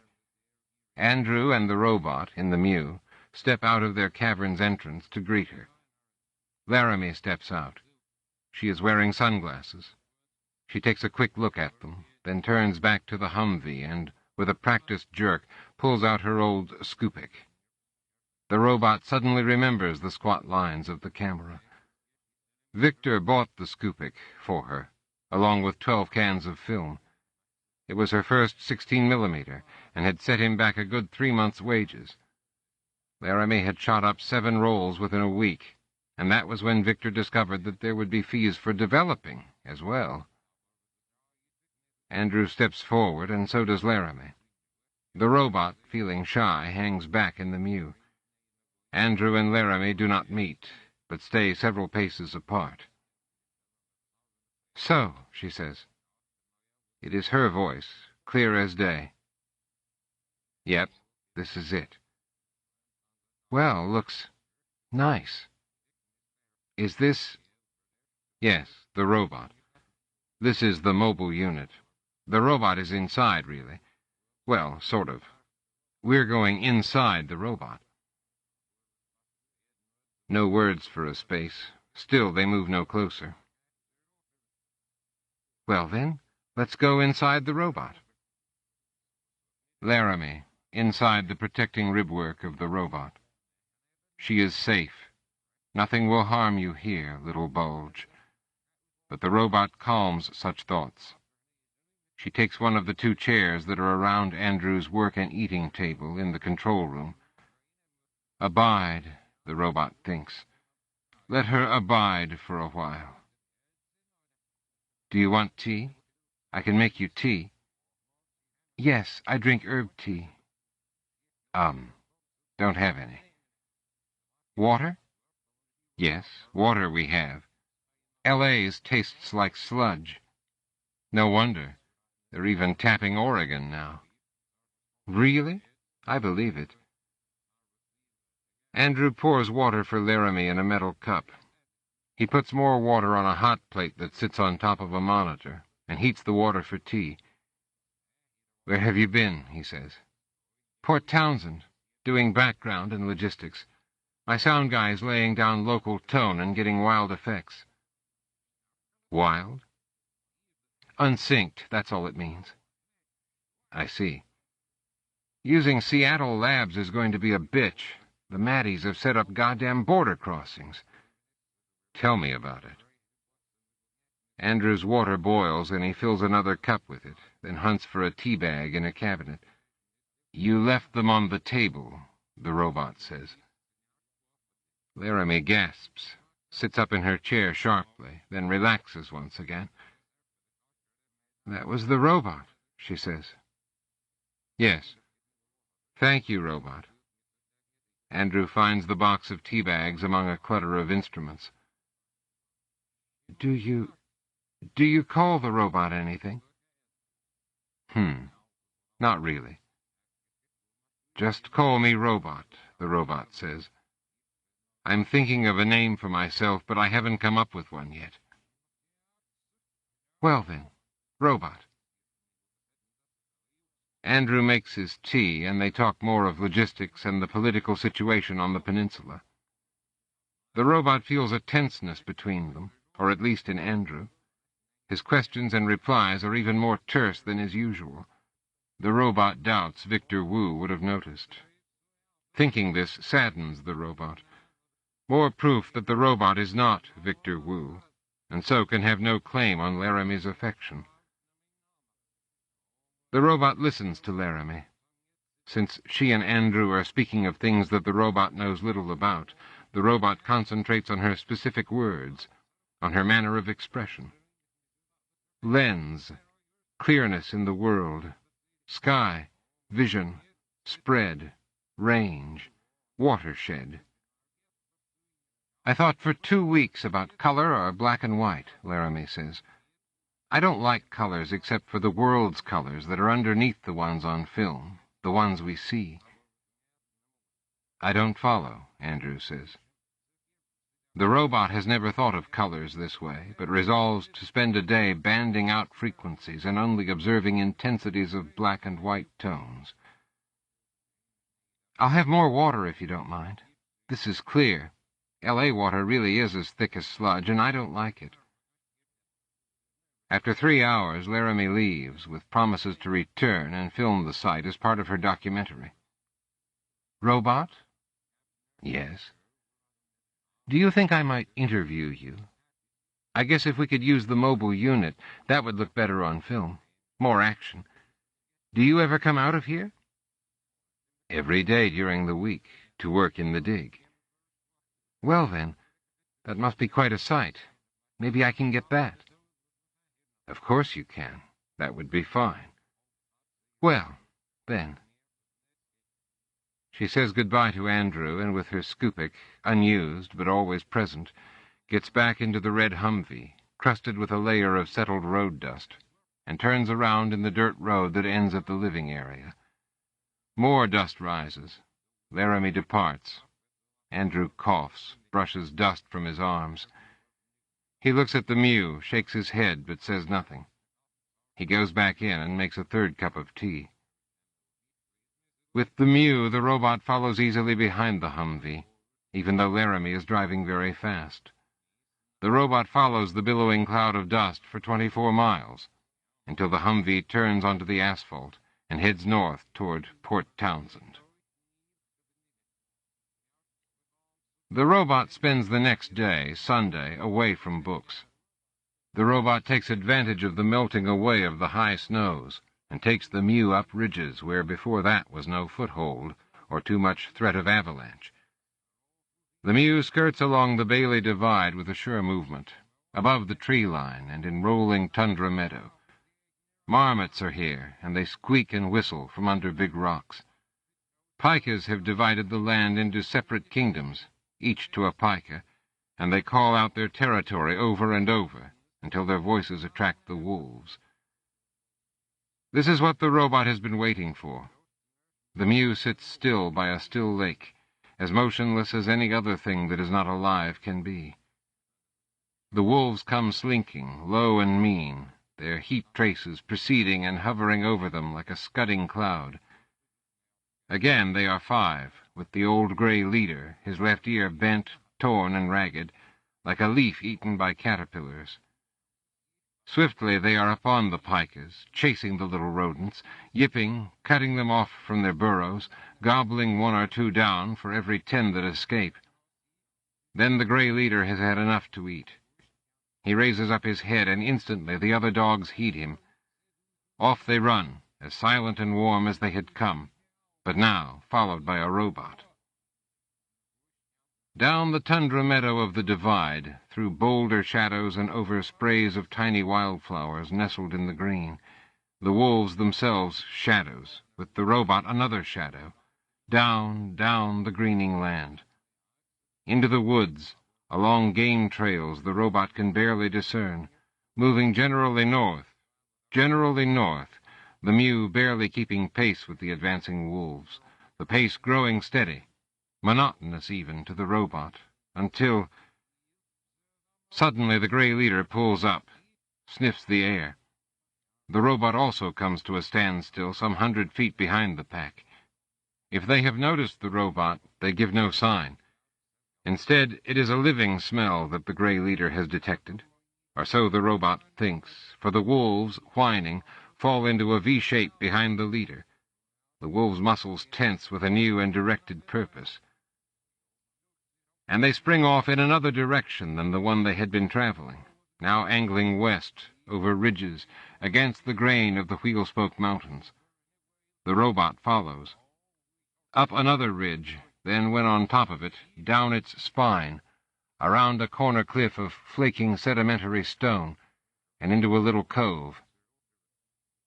Andrew and the robot, in the Mew, step out of their cavern's entrance to greet her. Laramie steps out. She is wearing sunglasses. She takes a quick look at them, then turns back to the Humvee and, with a practiced jerk, pulls out her old scoopik. The robot suddenly remembers the squat lines of the camera. Victor bought the scoopik for her, along with 12 cans of film. It was her first 16mm, and had set him back a good 3 months' wages. Laramie had shot up 7 rolls within a week, and that was when Victor discovered that there would be fees for developing as well. Andrew steps forward, and so does Laramie. The robot, feeling shy, hangs back in the Mew. Andrew and Laramie do not meet, but stay several paces apart. "So," she says. It is her voice, clear as day. "Yep, this is it." "Well, looks nice. Is this—" "Yes, the robot. This is the mobile unit. The robot is inside, really. Well, sort of. We're going inside the robot." No words for a space. Still, they move no closer. "Well, then, let's go inside the robot." Laramie, inside the protecting ribwork of the robot. She is safe. Nothing will harm you here, little bulge. But the robot calms such thoughts. She takes one of the 2 chairs that are around Andrew's work and eating table in the control room. Abide, the robot thinks. Let her abide for a while. "Do you want tea? I can make you tea." "Yes, I drink herb tea." Don't have any." "Water?" "Yes, water we have. L.A.'s tastes like sludge." "No wonder. They're even tapping Oregon now." "Really? I believe it." Andrew pours water for Laramie in a metal cup. He puts more water on a hot plate that sits on top of a monitor, and heats the water for tea. "Where have you been?" he says. "Port Townsend, doing background and logistics. My sound guy is laying down local tone and getting wild effects." "Wild?" "Unsynced, that's all it means." "I see. Using Seattle labs is going to be a bitch. The Maddies have set up goddamn border crossings." "Tell me about it." Andrew's water boils, and he fills another cup with it, then hunts for a tea bag in a cabinet. "You left them on the table," the robot says. Laramie gasps, sits up in her chair sharply, then relaxes once again. "That was the robot," she says. "Yes. Thank you, robot." Andrew finds the box of tea bags among a clutter of instruments. Do you call the robot anything?" Not really." "Just call me Robot," the robot says. "I'm thinking of a name for myself, but I haven't come up with one yet." "Well then, Robot." Andrew makes his tea, and they talk more of logistics and the political situation on the peninsula. The robot feels a tenseness between them, or at least in Andrew. His questions and replies are even more terse than is usual. The robot doubts Victor Wu would have noticed. Thinking this saddens the robot. More proof that the robot is not Victor Wu, and so can have no claim on Laramie's affection. The robot listens to Laramie. Since she and Andrew are speaking of things that the robot knows little about, the robot concentrates on her specific words, on her manner of expression. Lens, clearness in the world, sky, vision, spread, range, watershed. I thought for 2 weeks about color or black and white, Laramie says. I don't like colors except for the world's colors that are underneath the ones on film, the ones we see. I don't follow, Andrew says. The robot has never thought of colors this way, but resolves to spend a day banding out frequencies and only observing intensities of black and white tones. I'll have more water if you don't mind. This is clear. L.A. water really is as thick as sludge, and I don't like it. After 3 hours, Laramie leaves, with promises to return and film the site as part of her documentary. Robot? Yes. Do you think I might interview you? I guess if we could use the mobile unit, that would look better on film. More action. Do you ever come out of here? Every day during the week, to work in the dig. Well then, that must be quite a sight. Maybe I can get that. Of course you can. That would be fine. Well, then. She says goodbye to Andrew, and with her scoopik, unused but always present, gets back into the red Humvee, crusted with a layer of settled road dust, and turns around in the dirt road that ends at the living area. More dust rises. Laramie departs. Andrew coughs, brushes dust from his arms. He looks at the Mew, shakes his head, but says nothing. He goes back in and makes a 3rd cup of tea. With the Mew, the robot follows easily behind the Humvee, even though Laramie is driving very fast. The robot follows the billowing cloud of dust for 24 miles, until the Humvee turns onto the asphalt and heads north toward Port Townsend. The robot spends the next day, Sunday, away from books. The robot takes advantage of the melting away of the high snows, and takes the Mew up ridges where before that was no foothold or too much threat of avalanche. The Mew skirts along the Bailey Divide with a sure movement, above the tree line and in rolling tundra meadow. Marmots are here, and they squeak and whistle from under big rocks. Pikas have divided the land into separate kingdoms, each to a pika, and they call out their territory over and over until their voices attract the wolves. This is what the robot has been waiting for. The Mew sits still by a still lake, as motionless as any other thing that is not alive can be. The wolves come slinking, low and mean, their heat traces preceding and hovering over them like a scudding cloud. Again they are 5, with the old gray leader, his left ear bent, torn, and ragged, like a leaf eaten by caterpillars. Swiftly they are upon the pikas, chasing the little rodents, yipping, cutting them off from their burrows, gobbling 1 or 2 down for every 10 that escape. Then the gray leader has had enough to eat. He raises up his head, and instantly the other dogs heed him. Off they run, as silent and warm as they had come, but now followed by a robot. Down the tundra meadow of the divide, through boulder shadows and over sprays of tiny wildflowers nestled in the green, the wolves themselves shadows, with the robot another shadow, down, down the greening land. Into the woods, along game trails the robot can barely discern, moving generally north, the Mew barely keeping pace with the advancing wolves, the pace growing steady, monotonous even to the robot, until suddenly the gray leader pulls up, sniffs the air. The robot also comes to a standstill some 100 feet behind the pack. If they have noticed the robot, they give no sign. Instead, it is a living smell that the gray leader has detected, or so the robot thinks, for the wolves, whining, fall into a V shape behind the leader. The wolves' muscles tense with a new and directed purpose, and they spring off in another direction than the one they had been traveling, now angling west, over ridges, against the grain of the Wheel-Spoke Mountains. The robot follows. Up another ridge, then when on top of it, down its spine, around a corner cliff of flaking sedimentary stone, and into a little cove.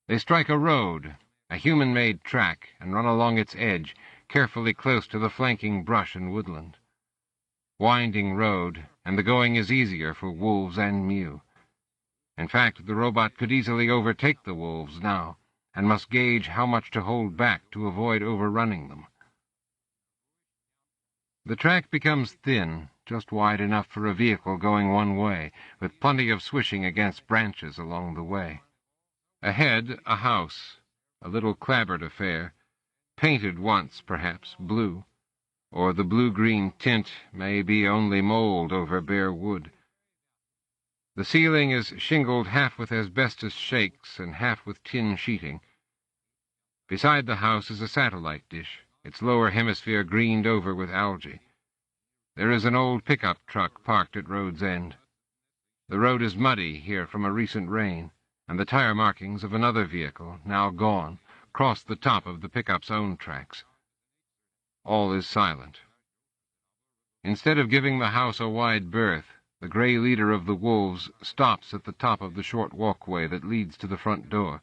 They strike a road, a human-made track, and run along its edge, carefully close to the flanking brush and woodland. winding road, and the going is easier for wolves and Mew. In fact, the robot could easily overtake the wolves now, and must gauge how much to hold back to avoid overrunning them. The track becomes thin, just wide enough for a vehicle going one way, with plenty of swishing against branches along the way. Ahead, a house, a little clapboard affair, painted once, perhaps, blue, or the blue-green tint may be only mold over bare wood. The ceiling is shingled half with asbestos shakes and half with tin sheeting. Beside the house is a satellite dish, its lower hemisphere greened over with algae. There is an old pickup truck parked at road's end. The road is muddy here from a recent rain, and the tire markings of another vehicle, now gone, cross the top of the pickup's own tracks. All is silent. Instead of giving the house a wide berth, the gray leader of the wolves stops at the top of the short walkway that leads to the front door.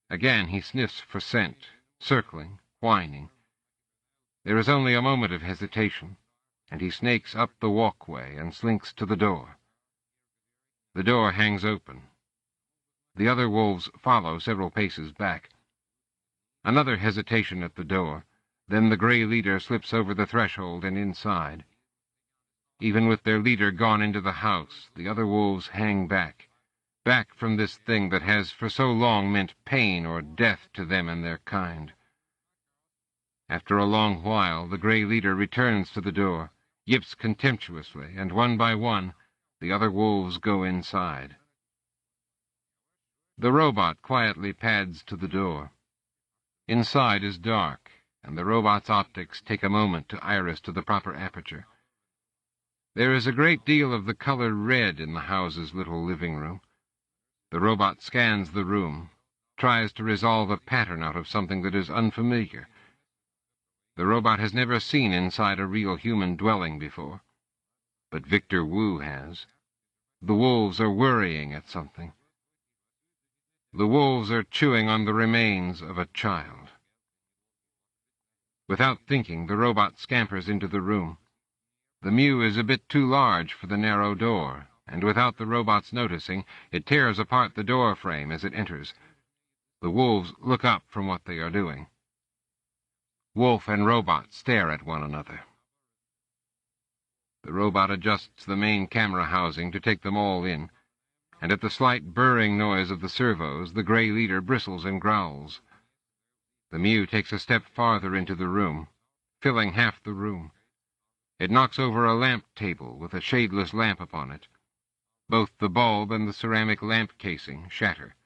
Again he sniffs for scent, circling, whining. There is only a moment of hesitation, and he snakes up the walkway and slinks to the door. The door hangs open. The other wolves follow several paces back. Another hesitation at the door, then the gray leader slips over the threshold and inside. Even with their leader gone into the house, the other wolves hang back from this thing that has for so long meant pain or death to them and their kind. After a long while, the gray leader returns to the door, yips contemptuously, and one by one, the other wolves go inside. The robot quietly pads to the door. Inside is dark, and the robot's optics take a moment to iris to the proper aperture. There is a great deal of the color red in the house's little living room. The robot scans the room, tries to resolve a pattern out of something that is unfamiliar. The robot has never seen inside a real human dwelling before, but Victor Wu has. The wolves are worrying at something. The wolves are chewing on the remains of a child. Without thinking, the robot scampers into the room. The Mew is a bit too large for the narrow door, and without the robot's noticing, it tears apart the door frame as it enters. The wolves look up from what they are doing. Wolf and robot stare at one another. The robot adjusts the main camera housing to take them all in, and at the slight burring noise of the servos, the gray leader bristles and growls. The Mew takes a step farther into the room, filling half the room. It knocks over a lamp table with a shadeless lamp upon it. Both the bulb and the ceramic lamp casing shatter.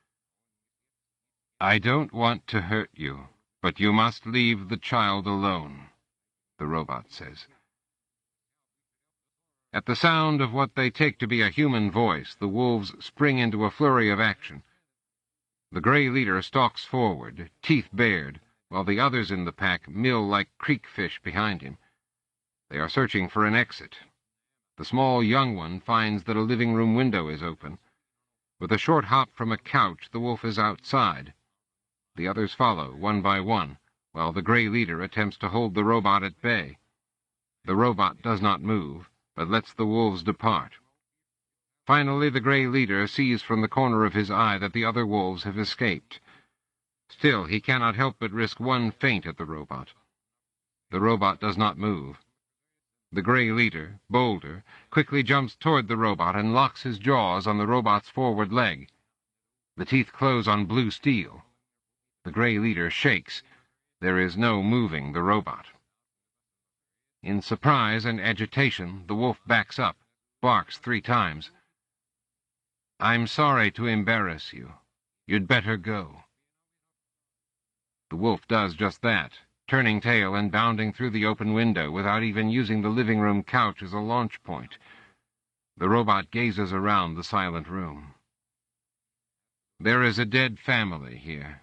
"I don't want to hurt you, but you must leave the child alone," the robot says. At the sound of what they take to be a human voice, the wolves spring into a flurry of action. The gray leader stalks forward, teeth bared, while the others in the pack mill like creek fish behind him. They are searching for an exit. The small young one finds that a living room window is open. With a short hop from a couch, the wolf is outside. The others follow, one by one, while the gray leader attempts to hold the robot at bay. The robot does not move, but lets the wolves depart. Finally, the gray leader sees from the corner of his eye that the other wolves have escaped. Still, he cannot help but risk one feint at the robot. The robot does not move. The gray leader, bolder, quickly jumps toward the robot and locks his jaws on the robot's forward leg. The teeth close on blue steel. The gray leader shakes. There is no moving the robot. In surprise and agitation, the wolf backs up, barks 3 times. "I'm sorry to embarrass you. You'd better go." The wolf does just that, turning tail and bounding through the open window without even using the living room couch as a launch point. The robot gazes around the silent room. There is a dead family here.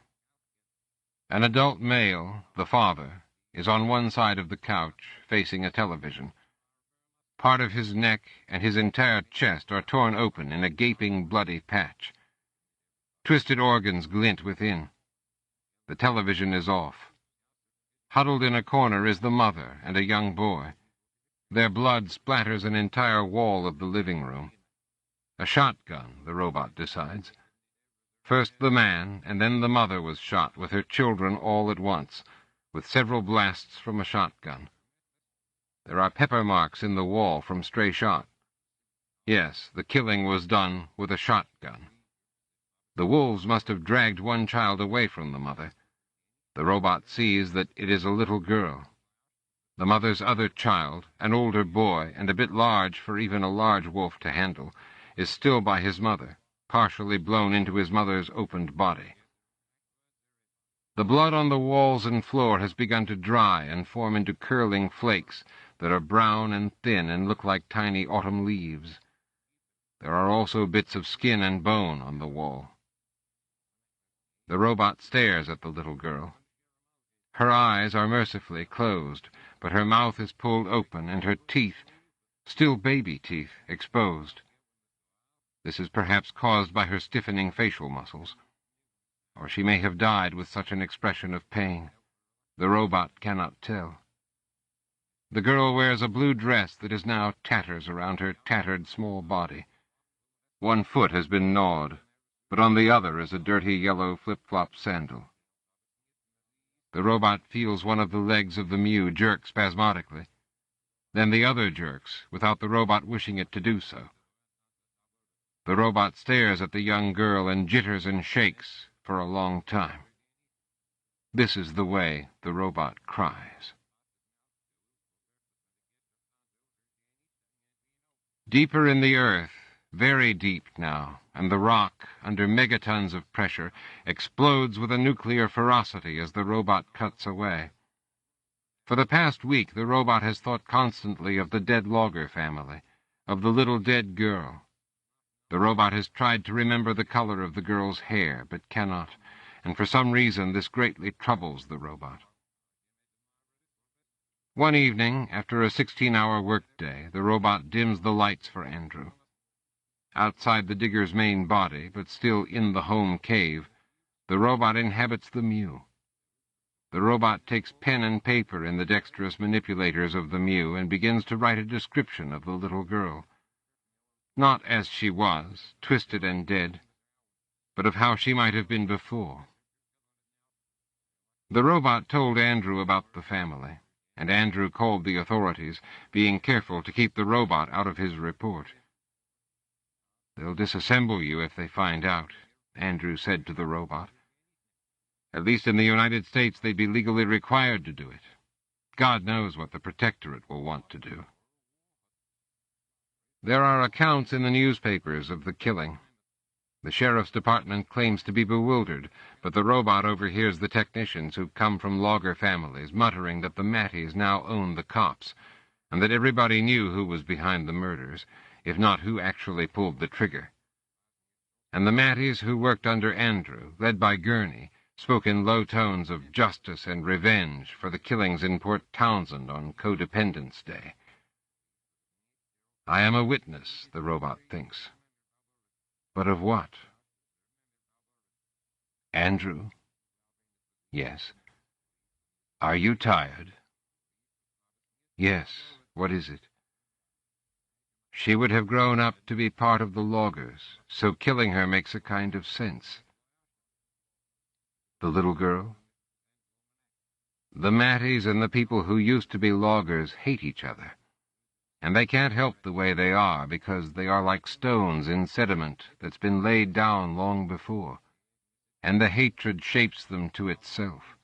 An adult male, the father, is on one side of the couch, facing a television. Part of his neck and his entire chest are torn open in a gaping, bloody patch. Twisted organs glint within. The television is off. Huddled in a corner is the mother and a young boy. Their blood splatters an entire wall of the living room. A shotgun, the robot decides. First the man, and then the mother was shot, with her children all at once, with several blasts from a shotgun. There are pepper marks in the wall from stray shot. Yes, the killing was done with a shotgun. The wolves must have dragged one child away from the mother. The robot sees that it is a little girl. The mother's other child, an older boy, and a bit large for even a large wolf to handle, is still by his mother, partially blown into his mother's opened body. The blood on the walls and floor has begun to dry and form into curling flakes that are brown and thin and look like tiny autumn leaves. There are also bits of skin and bone on the wall. The robot stares at the little girl. Her eyes are mercifully closed, but her mouth is pulled open and her teeth, still baby teeth, exposed. This is perhaps caused by her stiffening facial muscles. Or she may have died with such an expression of pain. The robot cannot tell. The girl wears a blue dress that is now tatters around her tattered small body. One foot has been gnawed, but on the other is a dirty yellow flip-flop sandal. The robot feels one of the legs of the Mew jerk spasmodically. Then the other jerks, without the robot wishing it to do so. The robot stares at the young girl and jitters and shakes for a long time. This is the way the robot cries. Deeper in the earth, very deep now, and the rock, under megatons of pressure, explodes with a nuclear ferocity as the robot cuts away. For the past week, the robot has thought constantly of the dead logger family, of the little dead girl. The robot has tried to remember the color of the girl's hair, but cannot, and for some reason this greatly troubles the robot. One evening, after a 16-hour workday, the robot dims the lights for Andrew. Outside the digger's main body, but still in the home cave, the robot inhabits the Mew. The robot takes pen and paper in the dexterous manipulators of the Mew and begins to write a description of the little girl. Not as she was, twisted and dead, but of how she might have been before. The robot told Andrew about the family, and Andrew called the authorities, being careful to keep the robot out of his report. "They'll disassemble you if they find out," Andrew said to the robot. "At least in the United States they'd be legally required to do it. God knows what the Protectorate will want to do." There are accounts in the newspapers of the killing. The sheriff's department claims to be bewildered, but the robot overhears the technicians who've come from logger families muttering that the Matties now own the cops, and that everybody knew who was behind the murders, if not who actually pulled the trigger. And the Matties who worked under Andrew, led by Gurney, spoke in low tones of justice and revenge for the killings in Port Townsend on Codependence Day. I am a witness, the robot thinks. But of what? Andrew? Yes. Are you tired? Yes. What is it? She would have grown up to be part of the loggers, so killing her makes a kind of sense. The little girl? The Matties and the people who used to be loggers hate each other. And they can't help the way they are, because they are like stones in sediment that's been laid down long before, and the hatred shapes them to itself,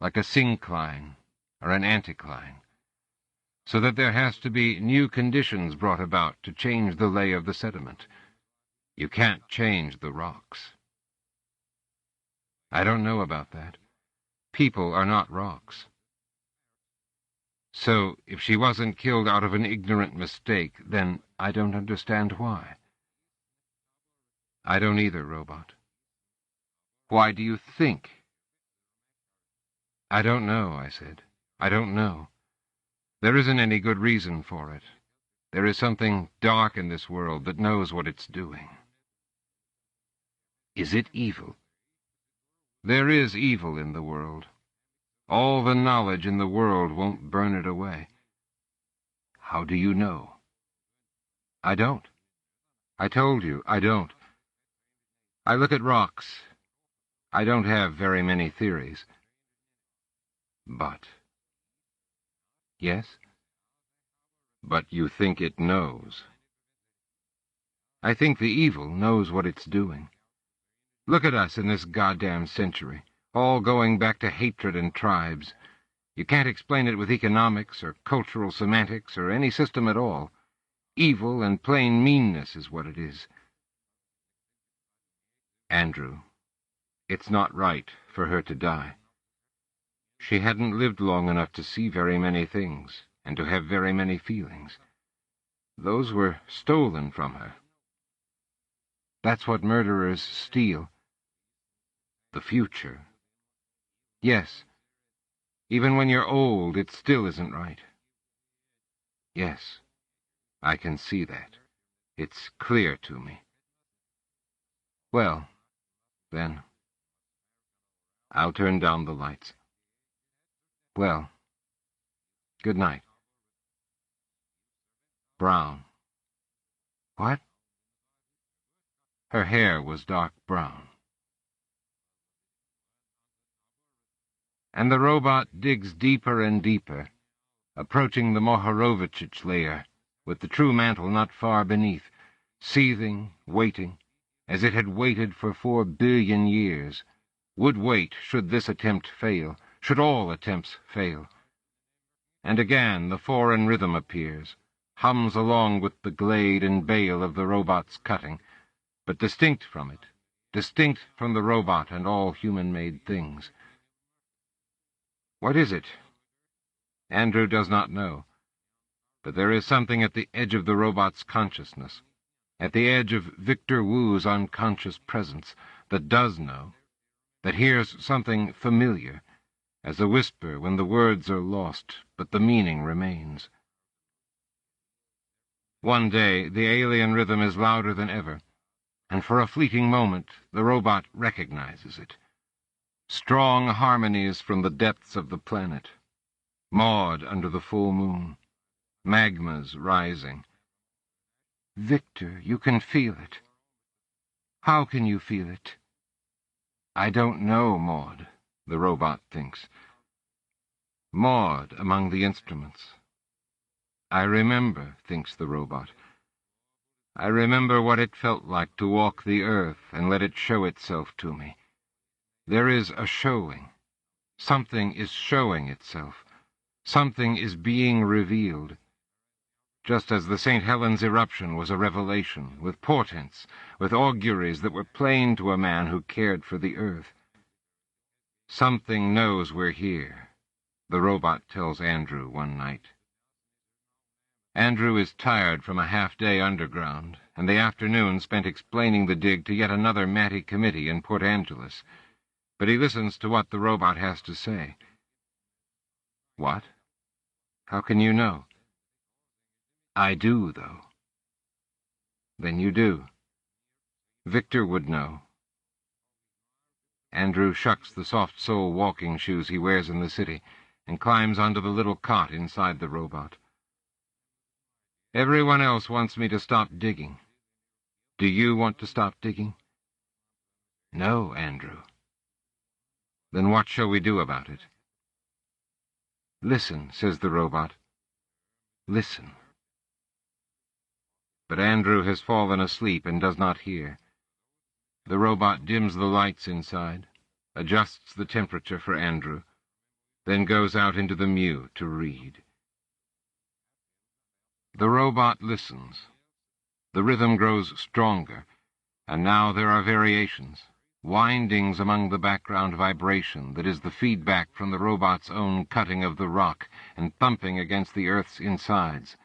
like a syncline or an anticline, so that there has to be new conditions brought about to change the lay of the sediment. You can't change the rocks. I don't know about that. People are not rocks. So, if she wasn't killed out of an ignorant mistake, then I don't understand why. I don't either, robot. Why do you think? I don't know, I said. I don't know. There isn't any good reason for it. There is something dark in this world that knows what it's doing. Is it evil? There is evil in the world. All the knowledge in the world won't burn it away. How do you know? I don't. I told you, I don't. I look at rocks. I don't have very many theories. But... Yes? But you think it knows. I think the evil knows what it's doing. Look at us in this goddamn century, all going back to hatred and tribes. You can't explain it with economics or cultural semantics or any system at all. Evil and plain meanness is what it is. Andrew, it's not right for her to die. She hadn't lived long enough to see very many things and to have very many feelings. Those were stolen from her. That's what murderers steal. The future. Yes. Even when you're old, it still isn't right. Yes, I can see that. It's clear to me. Well, then, I'll turn down the lights. Well, good night. Brown. What? Her hair was dark brown. And the robot digs deeper and deeper, approaching the Mohorovicic layer, with the true mantle not far beneath, seething, waiting, as it had waited for 4 billion years, would wait should this attempt fail, should all attempts fail. And again the foreign rhythm appears, hums along with the glade and bale of the robot's cutting, but distinct from it, distinct from the robot and all human-made things. What is it? Andrew does not know. But there is something at the edge of the robot's consciousness, at the edge of Victor Wu's unconscious presence, that does know, that hears something familiar, as a whisper when the words are lost, but the meaning remains. One day, the alien rhythm is louder than ever, and for a fleeting moment, the robot recognizes it. Strong harmonies from the depths of the planet, Maud under the full moon, magmas rising. Victor, you can feel it. How can you feel it? I don't know, Maud, the robot thinks. Maud among the instruments. I remember, thinks the robot. I remember what it felt like to walk the earth and let it show itself to me. There is a showing. Something is showing itself. Something is being revealed. Just as the St. Helens eruption was a revelation, with portents, with auguries that were plain to a man who cared for the earth. Something knows we're here, the robot tells Andrew one night. Andrew is tired from a half-day underground, and the afternoon spent explaining the dig to yet another Matty committee in Port Angeles. But he listens to what the robot has to say. What? How can you know? I do, though. Then you do. Victor would know. Andrew shucks the soft-sole walking shoes he wears in the city and climbs onto the little cot inside the robot. Everyone else wants me to stop digging. Do you want to stop digging? No, Andrew. Then what shall we do about it? Listen, says the robot. Listen. But Andrew has fallen asleep and does not hear. The robot dims the lights inside, adjusts the temperature for Andrew, then goes out into the mew to read. The robot listens. The rhythm grows stronger, and now there are variations, windings among the background vibration that is the feedback from the robot's own cutting of the rock and thumping against the earth's insides.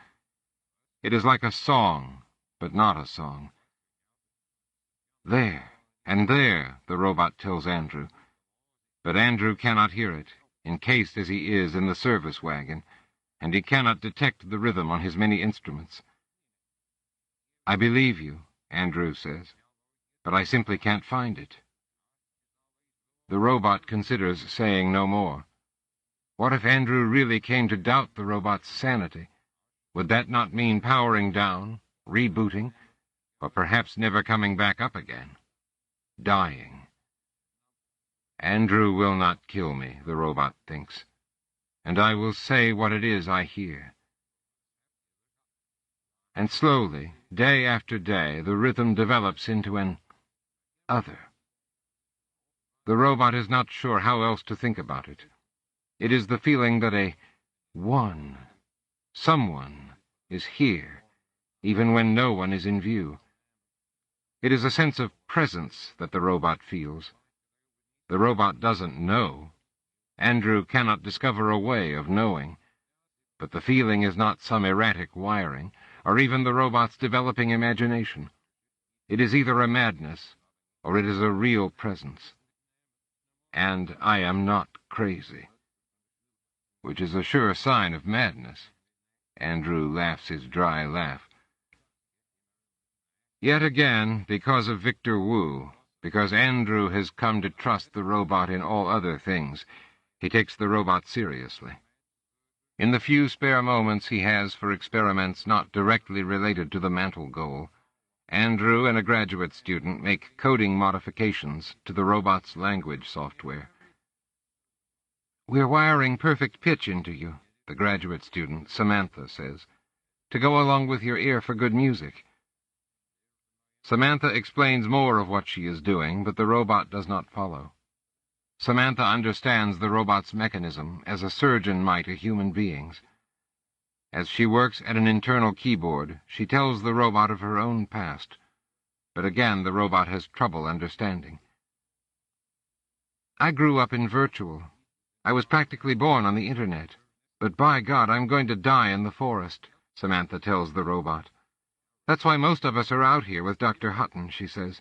It is like a song, but not a song. There, and there, the robot tells Andrew. But Andrew cannot hear it, encased as he is in the service wagon, and he cannot detect the rhythm on his many instruments. I believe you, Andrew says, but I simply can't find it. The robot considers saying no more. What if Andrew really came to doubt the robot's sanity? Would that not mean powering down, rebooting, or perhaps never coming back up again? Dying. Andrew will not kill me, the robot thinks, and I will say what it is I hear. And slowly, day after day, the rhythm develops into an other. The robot is not sure how else to think about it. It is the feeling that a someone is here, even when no one is in view. It is a sense of presence that the robot feels. The robot doesn't know. Andrew cannot discover a way of knowing. But the feeling is not some erratic wiring, or even the robot's developing imagination. It is either a madness, or it is a real presence. And I am not crazy. Which is a sure sign of madness. Andrew laughs his dry laugh. Yet again, because of Victor Wu, because Andrew has come to trust the robot in all other things, he takes the robot seriously. In the few spare moments he has for experiments not directly related to the mantle goal, Andrew and a graduate student make coding modifications to the robot's language software. "We're wiring perfect pitch into you," the graduate student, Samantha, says, "to go along with your ear for good music." Samantha explains more of what she is doing, but the robot does not follow. Samantha understands the robot's mechanism as a surgeon might a human being's. As she works at an internal keyboard, she tells the robot of her own past, but again the robot has trouble understanding. "I grew up in virtual. I was practically born on the Internet. But by God, I'm going to die in the forest," Samantha tells the robot. "That's why most of us are out here with Dr. Hutton," she says.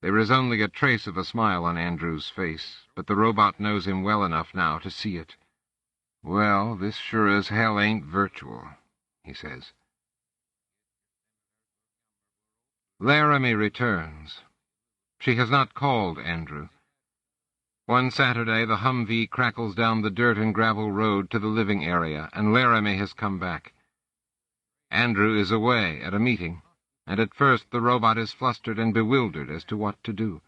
There is only a trace of a smile on Andrew's face, but the robot knows him well enough now to see it. "Well, this sure as hell ain't virtual," he says. Laramie returns. She has not called Andrew. One Saturday, the Humvee crackles down the dirt and gravel road to the living area, and Laramie has come back. Andrew is away at a meeting, and at first the robot is flustered and bewildered as to what to do.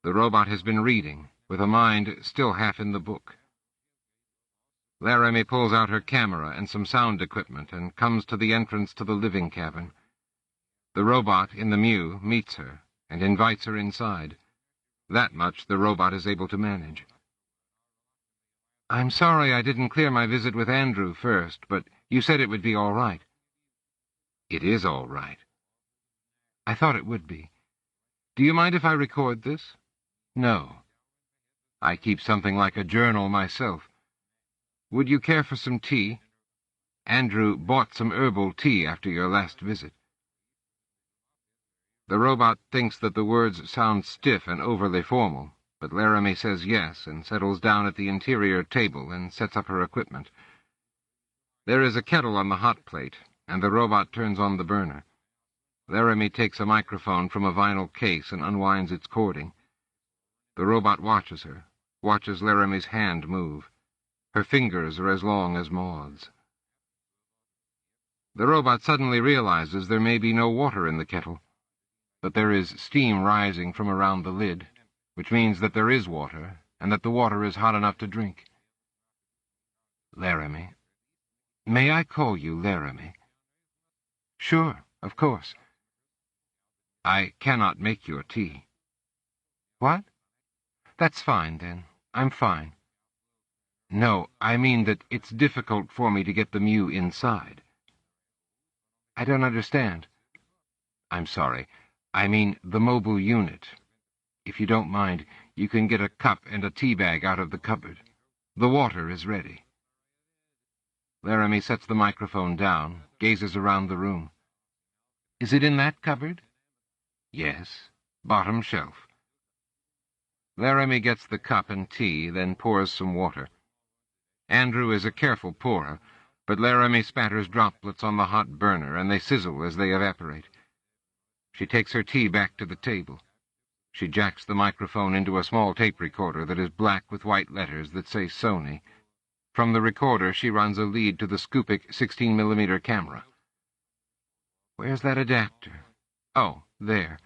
The robot has been reading, with a mind still half in the book. Laramie pulls out her camera and some sound equipment and comes to the entrance to the living cabin. The robot, in the mew, meets her and invites her inside. That much the robot is able to manage. "I'm sorry I didn't clear my visit with Andrew first, but you said it would be all right." "It is all right." "I thought it would be. Do you mind if I record this?" "No. I keep something like a journal myself. Would you care for some tea? Andrew bought some herbal tea after your last visit." The robot thinks that the words sound stiff and overly formal, but Laramie says yes and settles down at the interior table and sets up her equipment. There is a kettle on the hot plate, and the robot turns on the burner. Laramie takes a microphone from a vinyl case and unwinds its cording. The robot watches her, watches Laramie's hand move. Her fingers are as long as moths. The robot suddenly realizes there may be no water in the kettle, but there is steam rising from around the lid, which means that there is water, and that the water is hot enough to drink. "Laramie. May I call you Laramie?" "Sure, of course." "I cannot make your tea." "What? That's fine, then. I'm fine." "No, I mean that it's difficult for me to get the mew inside." "I don't understand." "I'm sorry. I mean the mobile unit. If you don't mind, you can get a cup and a tea bag out of the cupboard. The water is ready." Laramie sets the microphone down, gazes around the room. "Is it in that cupboard?" "Yes, bottom shelf." Laramie gets the cup and tea, then pours some water. Andrew is a careful pourer, but Laramie spatters droplets on the hot burner, and they sizzle as they evaporate. She takes her tea back to the table. She jacks the microphone into a small tape recorder that is black with white letters that say Sony. From the recorder, she runs a lead to the Skupik 16mm camera. Where's that adapter? Oh, there.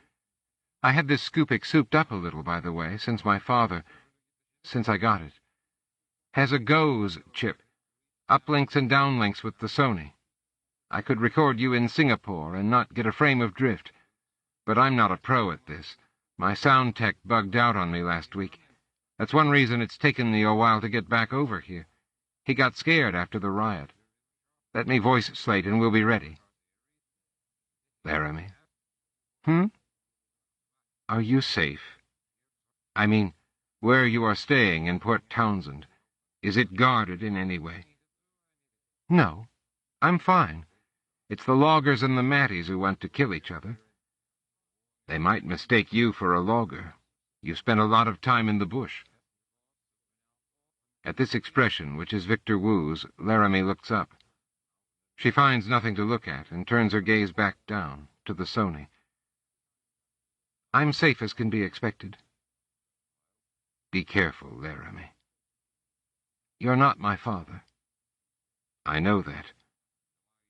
I had this Skupik souped up a little, by the way, since I got it. Has a GOES chip, uplinks and downlinks with the Sony. I could record you in Singapore and not get a frame of drift. But I'm not a pro at this. My sound tech bugged out on me last week. That's one reason it's taken me a while to get back over here. He got scared after the riot. Let me voice Slate and we'll be ready. Laramie? Are you safe? I mean, where you are staying in Port Townsend, is it guarded in any way? No, I'm fine. It's the loggers and the Matties who want to kill each other. They might mistake you for a logger. You spent a lot of time in the bush. At this expression, which is Victor Wu's, Laramie looks up. She finds nothing to look at and turns her gaze back down, to the Sony. I'm safe as can be expected. Be careful, Laramie. You're not my father. I know that,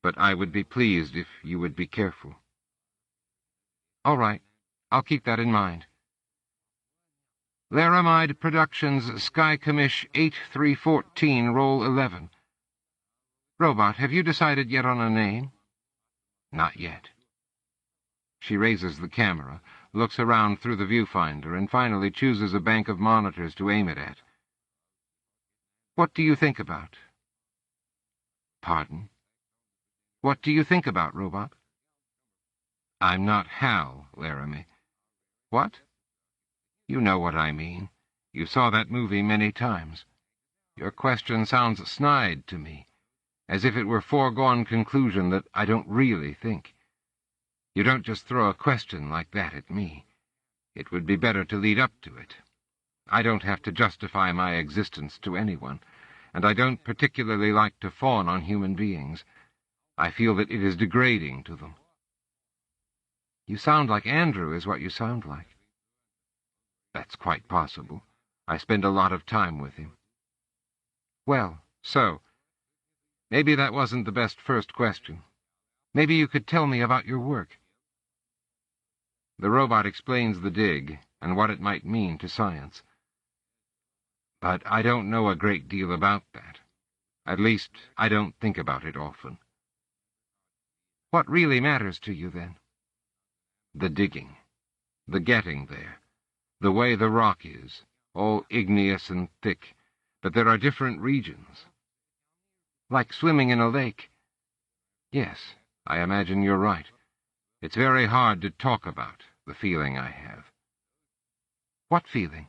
but I would be pleased if you would be careful. All right, I'll keep that in mind. Laramide Productions, Sky Commish 8314, Roll 11. Robot, have you decided yet on a name? Not yet. She raises the camera, looks around through the viewfinder, and finally chooses a bank of monitors to aim it at. What do you think about? Pardon? What do you think about, Robot? I'm not Hal, Laramie. What? You know what I mean. You saw that movie many times. Your question sounds snide to me, as if it were foregone conclusion that I don't really think. You don't just throw a question like that at me. It would be better to lead up to it. I don't have to justify my existence to anyone, and I don't particularly like to fawn on human beings. I feel that it is degrading to them. You sound like Andrew, is what you sound like. That's quite possible. I spend a lot of time with him. Well, so, maybe that wasn't the best first question. Maybe you could tell me about your work. The robot explains the dig and what it might mean to science. But I don't know a great deal about that. At least, I don't think about it often. What really matters to you, then? The digging. The getting there. The way the rock is. All igneous and thick. But there are different regions. Like swimming in a lake. Yes, I imagine you're right. It's very hard to talk about, the feeling I have. What feeling?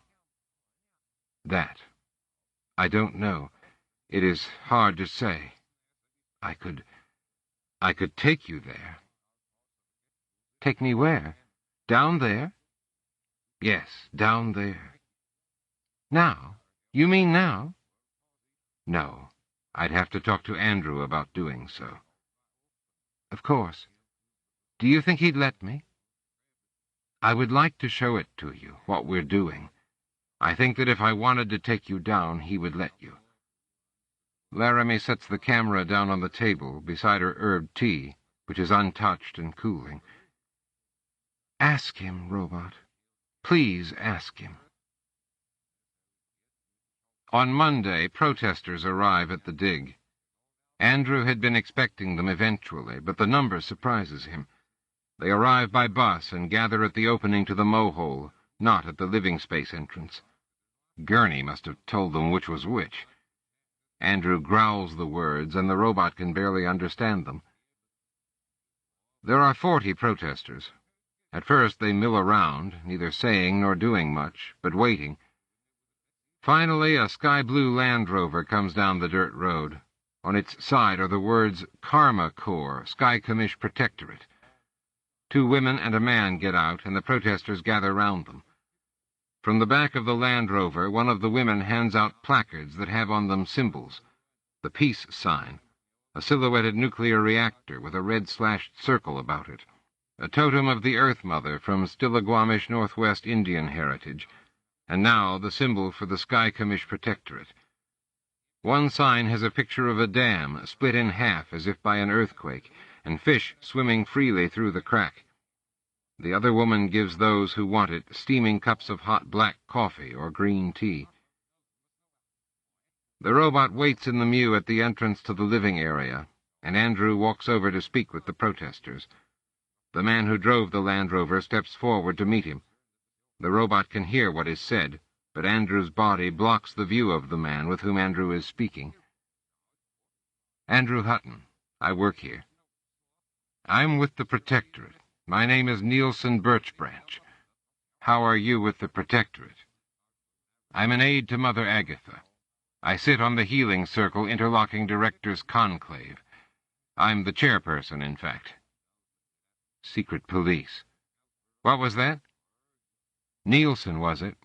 That. I don't know. It is hard to say. I could take you there. Take me where? Down there? Yes, down there. Now? You mean now? No. I'd have to talk to Andrew about doing so. Of course. Do you think he'd let me? I would like to show it to you, what we're doing. I think that if I wanted to take you down, he would let you. Laramie sets the camera down on the table beside her herb tea, which is untouched and cooling. Ask him, Robot. Please ask him. On Monday, protesters arrive at the dig. Andrew had been expecting them eventually, but the number surprises him. They arrive by bus and gather at the opening to the mow-hole, not at the living space entrance. Gurney must have told them which was which. Andrew growls the words, and the robot can barely understand them. There are 40 protesters. At first they mill around, neither saying nor doing much, but waiting. Finally, a sky-blue Land Rover comes down the dirt road. On its side are the words Karma Corps, Sky Commish Protectorate. 2 women and a man get out, and the protesters gather round them. From the back of the Land Rover, one of the women hands out placards that have on them symbols. The peace sign, a silhouetted nuclear reactor with a red-slashed circle about it, a totem of the Earth Mother from Stillaguamish Northwest Indian heritage, and now the symbol for the Sky Commish Protectorate. One sign has a picture of a dam split in half as if by an earthquake, and fish swimming freely through the crack. The other woman gives those who want it steaming cups of hot black coffee or green tea. The robot waits in the mew at the entrance to the living area, and Andrew walks over to speak with the protesters. The man who drove the Land Rover steps forward to meet him. The robot can hear what is said, but Andrew's body blocks the view of the man with whom Andrew is speaking. Andrew Hutton. I work here. I'm with the Protectorate. My name is Nielsen Birchbranch. How are you with the Protectorate? I'm an aide to Mother Agatha. I sit on the Healing Circle Interlocking Directors Conclave. I'm the chairperson, in fact. Secret police. What was that? Nielsen, was it?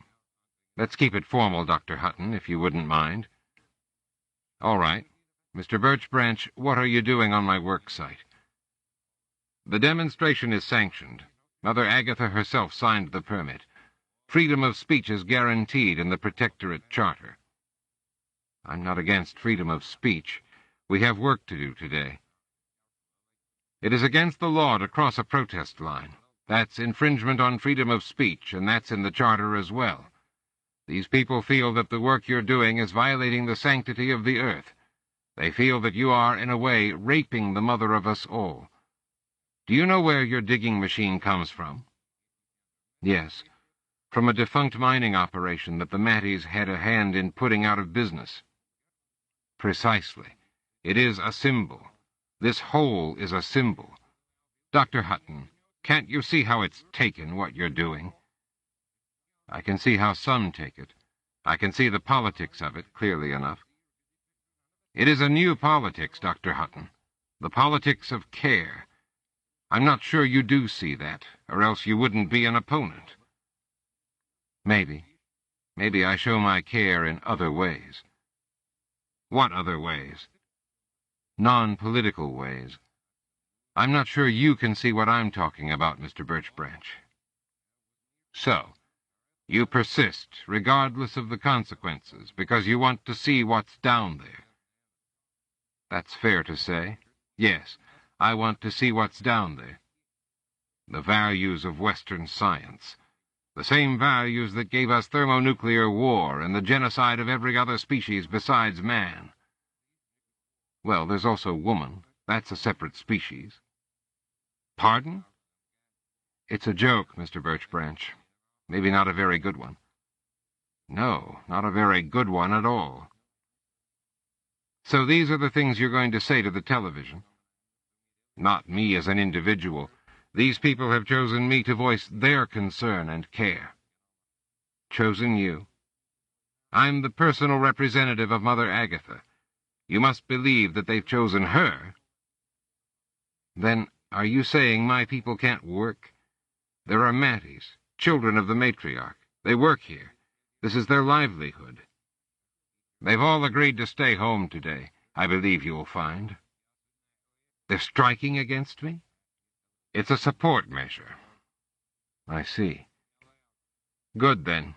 Let's keep it formal, Dr. Hutton, if you wouldn't mind. All right. Mr. Birchbranch, what are you doing on my work site? The demonstration is sanctioned. Mother Agatha herself signed the permit. Freedom of speech is guaranteed in the Protectorate Charter. I'm not against freedom of speech. We have work to do today. It is against the law to cross a protest line. That's infringement on freedom of speech, and that's in the Charter as well. These people feel that the work you're doing is violating the sanctity of the earth. They feel that you are, in a way, raping the mother of us all. Do you know where your digging machine comes from? Yes, from a defunct mining operation that the Matties had a hand in putting out of business. Precisely. It is a symbol. This hole is a symbol. Dr. Hutton, can't you see how it's taken, what you're doing? I can see how some take it. I can see the politics of it clearly enough. It is a new politics, Dr. Hutton. The politics of care. I'm not sure you do see that, or else you wouldn't be an opponent. Maybe. Maybe I show my care in other ways. What other ways? Non-political ways. I'm not sure you can see what I'm talking about, Mr. Birchbranch. So, you persist, regardless of the consequences, because you want to see what's down there. That's fair to say. Yes, I want to see what's down there. The values of Western science. The same values that gave us thermonuclear war and the genocide of every other species besides man. Well, there's also woman. That's a separate species. Pardon? It's a joke, Mr. Birchbranch. Maybe not a very good one. No, not a very good one at all. So these are the things you're going to say to the television? Not me as an individual. These people have chosen me to voice their concern and care. Chosen you? I'm the personal representative of Mother Agatha. You must believe that they've chosen her. Then, are you saying my people can't work? There are Matties, children of the matriarch. They work here. This is their livelihood. They've all agreed to stay home today, I believe you'll find. They're striking against me? It's a support measure. I see. Good, then.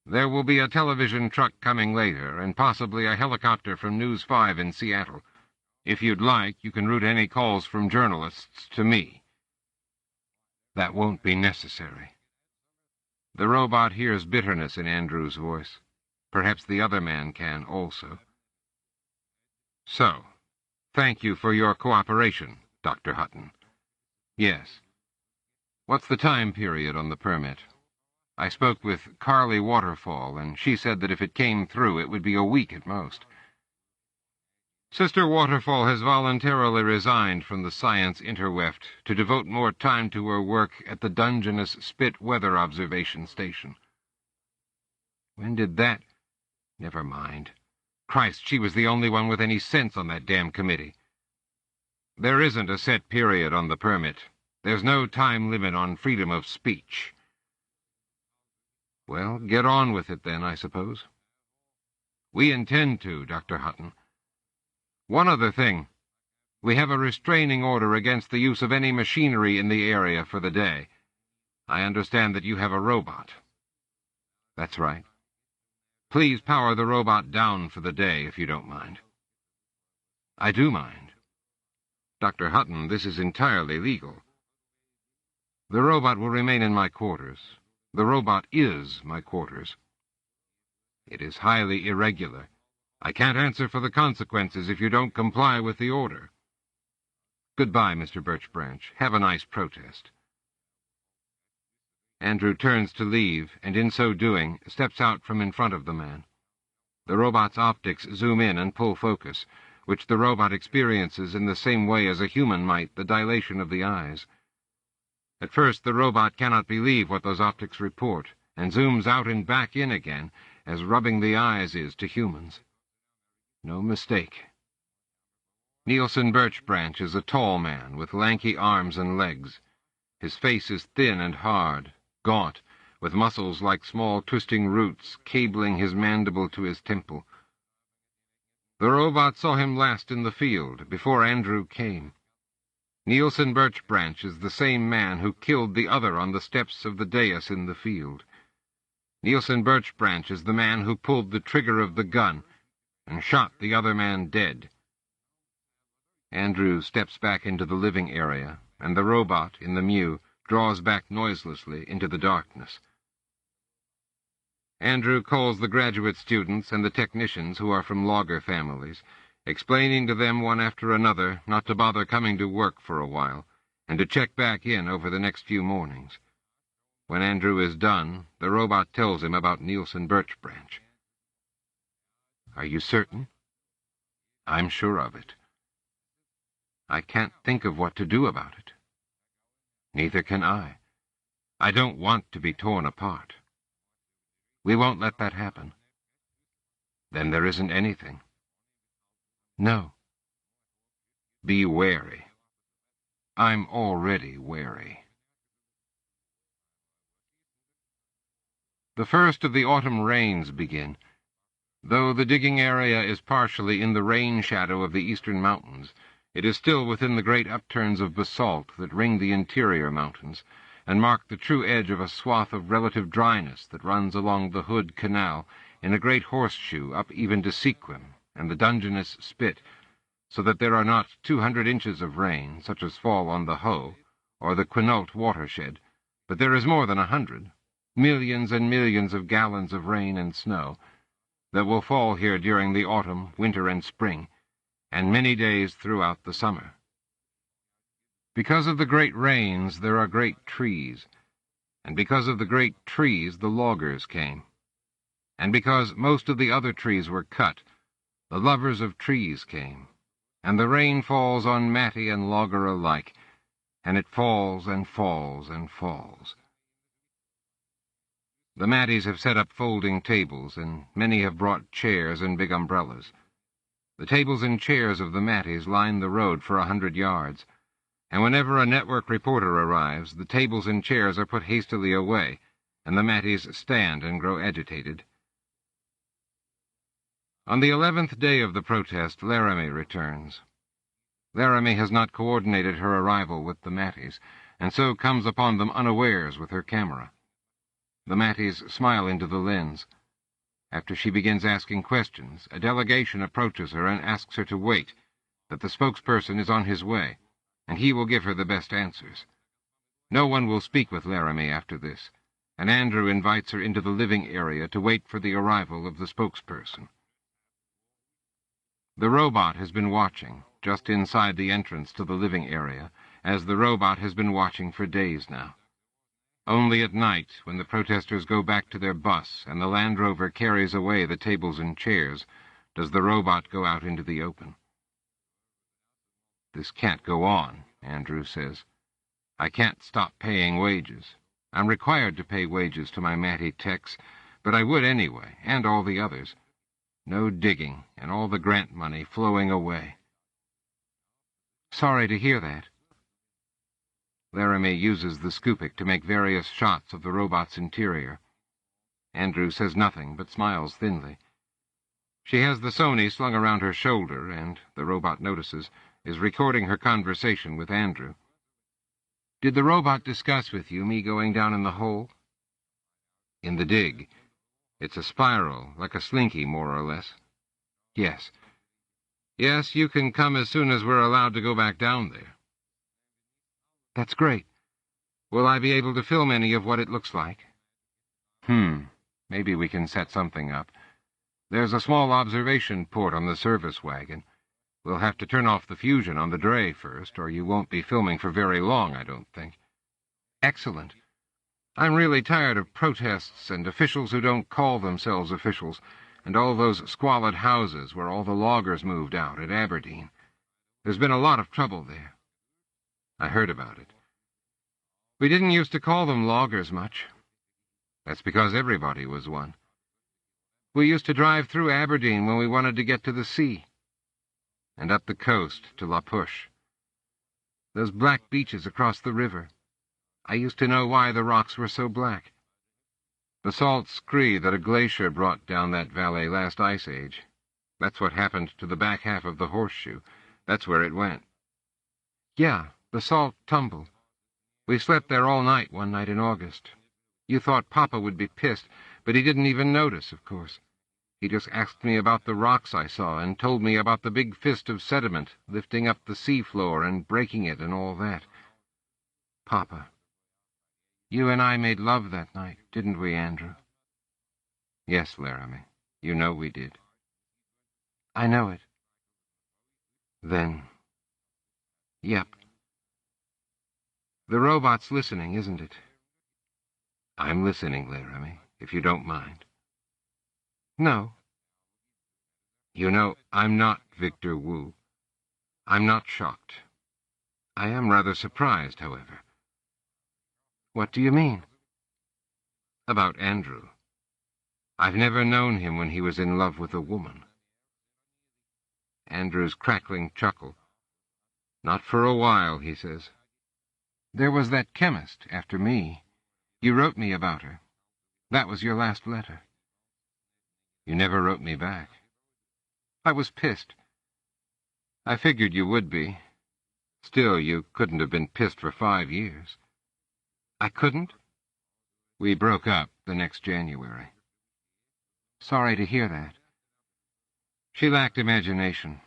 There will be a television truck coming later, and possibly a helicopter from News 5 in Seattle. If you'd like, you can route any calls from journalists to me. That won't be necessary. The robot hears bitterness in Andrew's voice. Perhaps the other man can also. So, thank you for your cooperation, Dr. Hutton. Yes. What's the time period on the permit? I spoke with Carly Waterfall, and she said that if it came through, it would be a week at most. Sister Waterfall has voluntarily resigned from the science interweft to devote more time to her work at the Dungeness Spit Weather Observation Station. When did that? Never mind. Christ, she was the only one with any sense on that damn committee. There isn't a set period on the permit. There's no time limit on freedom of speech. Well, get on with it then, I suppose. We intend to, Dr. Hutton. One other thing. We have a restraining order against the use of any machinery in the area for the day. I understand that you have a robot. That's right. Please power the robot down for the day, if you don't mind." "I do mind." "Dr. Hutton, this is entirely legal." "The robot will remain in my quarters. The robot is my quarters." "It is highly irregular. I can't answer for the consequences if you don't comply with the order." "Goodbye, Mr. Birchbranch. Have a nice protest." Andrew turns to leave, and in so doing, steps out from in front of the man. The robot's optics zoom in and pull focus, which the robot experiences in the same way as a human might the dilation of the eyes. At first the robot cannot believe what those optics report, and zooms out and back in again, as rubbing the eyes is to humans. No mistake. Nielsen Birchbranch is a tall man with lanky arms and legs. His face is thin and hard, gaunt, with muscles like small twisting roots cabling his mandible to his temple. The robot saw him last in the field, before Andrew came. Nielsen Birchbranch is the same man who killed the other on the steps of the dais in the field. Nielsen Birchbranch is the man who pulled the trigger of the gun and shot the other man dead. Andrew steps back into the living area, and the robot, in the mew, draws back noiselessly into the darkness. Andrew calls the graduate students and the technicians who are from logger families, explaining to them one after another not to bother coming to work for a while, and to check back in over the next few mornings. When Andrew is done, the robot tells him about Nielsen Birchbranch. "Are you certain?" "I'm sure of it." "I can't think of what to do about it." "Neither can I. I don't want to be torn apart." "We won't let that happen." "Then there isn't anything." "No." "Be wary." "I'm already wary." The first of the autumn rains begin. Though the digging area is partially in the rain shadow of the eastern mountains, it is still within the great upturns of basalt that ring the interior mountains, and mark the true edge of a swath of relative dryness that runs along the Hood Canal in a great horseshoe up even to Sequim and the Dungeness Spit, so that there are not 200 inches of rain, such as fall on the Hoe, or the Quinault watershed, but there is more than 100, millions and millions of gallons of rain and snow, that will fall here during the autumn, winter, and spring, and many days throughout the summer. Because of the great rains, there are great trees, and because of the great trees, the loggers came. And because most of the other trees were cut, the lovers of trees came, and the rain falls on Matty and logger alike, and it falls and falls and falls. The Matties have set up folding tables, and many have brought chairs and big umbrellas. The tables and chairs of the Matties line the road for 100 yards, and whenever a network reporter arrives, the tables and chairs are put hastily away, and the Matties stand and grow agitated. On the 11th day of the protest, Laramie returns. Laramie has not coordinated her arrival with the Matties, and so comes upon them unawares with her camera. The Matties smile into the lens. After she begins asking questions, a delegation approaches her and asks her to wait, that the spokesperson is on his way, and he will give her the best answers. No one will speak with Laramie after this, and Andrew invites her into the living area to wait for the arrival of the spokesperson. The robot has been watching, just inside the entrance to the living area, as the robot has been watching for days now. Only at night, when the protesters go back to their bus and the Land Rover carries away the tables and chairs, does the robot go out into the open. "This can't go on," Andrew says. "I can't stop paying wages. I'm required to pay wages to my Matty techs, but I would anyway, and all the others. No digging, and all the grant money flowing away." "Sorry to hear that." Laramie uses the scoopik to make various shots of the robot's interior. Andrew says nothing, but smiles thinly. She has the Sony slung around her shoulder and, the robot notices, is recording her conversation with Andrew. "Did the robot discuss with you me going down in the hole?" "In the dig. It's a spiral, like a slinky, more or less. Yes. Yes, you can come as soon as we're allowed to go back down there. That's great. Will I be able to film any of what it looks like? Maybe we can set something up. There's a small observation port on the service wagon. We'll have to turn off the fusion on the dray first, or you won't be filming for very long, I don't think. Excellent. I'm really tired of protests and officials who don't call themselves officials, and all those squalid houses where all the loggers moved out at Aberdeen. There's been a lot of trouble there. I heard about it. We didn't used to call them loggers much. That's because everybody was one. We used to drive through Aberdeen when we wanted to get to the sea, and up the coast to La Push. Those black beaches across the river. I used to know why the rocks were so black. The salt scree that a glacier brought down that valley last ice age. That's what happened to the back half of the horseshoe. That's where it went. Yeah, the salt tumbled. We slept there all night one night in August. You thought Papa would be pissed, but he didn't even notice, of course. He just asked me about the rocks I saw and told me about the big fist of sediment lifting up the sea floor and breaking it and all that. Papa. You and I made love that night, didn't we, Andrew? Yes, Laramie. You know we did. I know it. Then... Yep. The robot's listening, isn't it? I'm listening, Laramie, if you don't mind. No. You know, I'm not Victor Wu. I'm not shocked. I am rather surprised, however. What do you mean? About Andrew. I've never known him when he was in love with a woman. Andrew's crackling chuckle. Not for a while, he says. There was that chemist after me. You wrote me about her. That was your last letter. You never wrote me back. I was pissed. I figured you would be. Still, you couldn't have been pissed for 5 years. I couldn't? We broke up the next January. Sorry to hear that. She lacked imagination.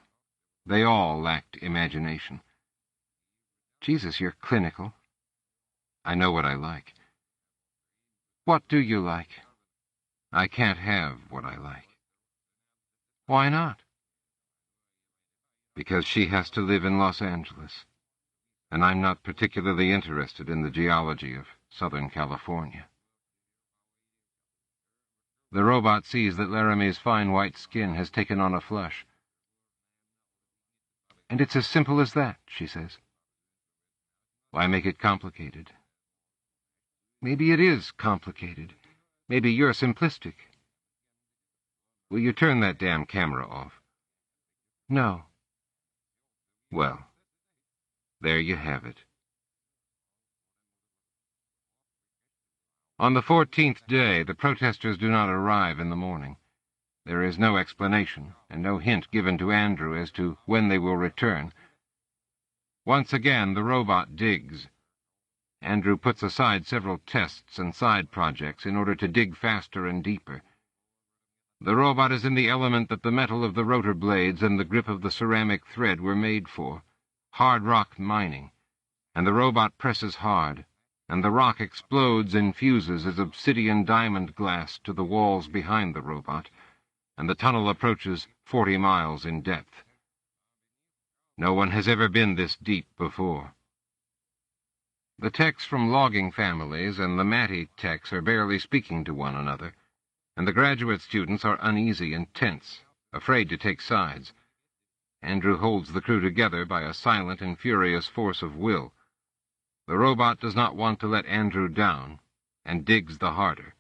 They all lacked imagination. Jesus, you're clinical. I know what I like. What do you like? I can't have what I like. Why not? Because she has to live in Los Angeles, and I'm not particularly interested in the geology of Southern California. The robot sees that Laramie's fine white skin has taken on a flush. And it's as simple as that, she says. Why make it complicated? Maybe it is complicated. Maybe you're simplistic. Will you turn that damn camera off? No. Well, there you have it. On the 14th day, the protesters do not arrive in the morning. There is no explanation, and no hint given to Andrew as to when they will return. Once again, the robot digs. Andrew puts aside several tests and side projects in order to dig faster and deeper. The robot is in the element that the metal of the rotor blades and the grip of the ceramic thread were made for, hard rock mining, and the robot presses hard, and the rock explodes and fuses as obsidian diamond glass to the walls behind the robot, and the tunnel approaches 40 miles in depth. No one has ever been this deep before. The techs from logging families and the Matty techs are barely speaking to one another, and the graduate students are uneasy and tense, afraid to take sides. Andrew holds the crew together by a silent and furious force of will. The robot does not want to let Andrew down, and digs the harder.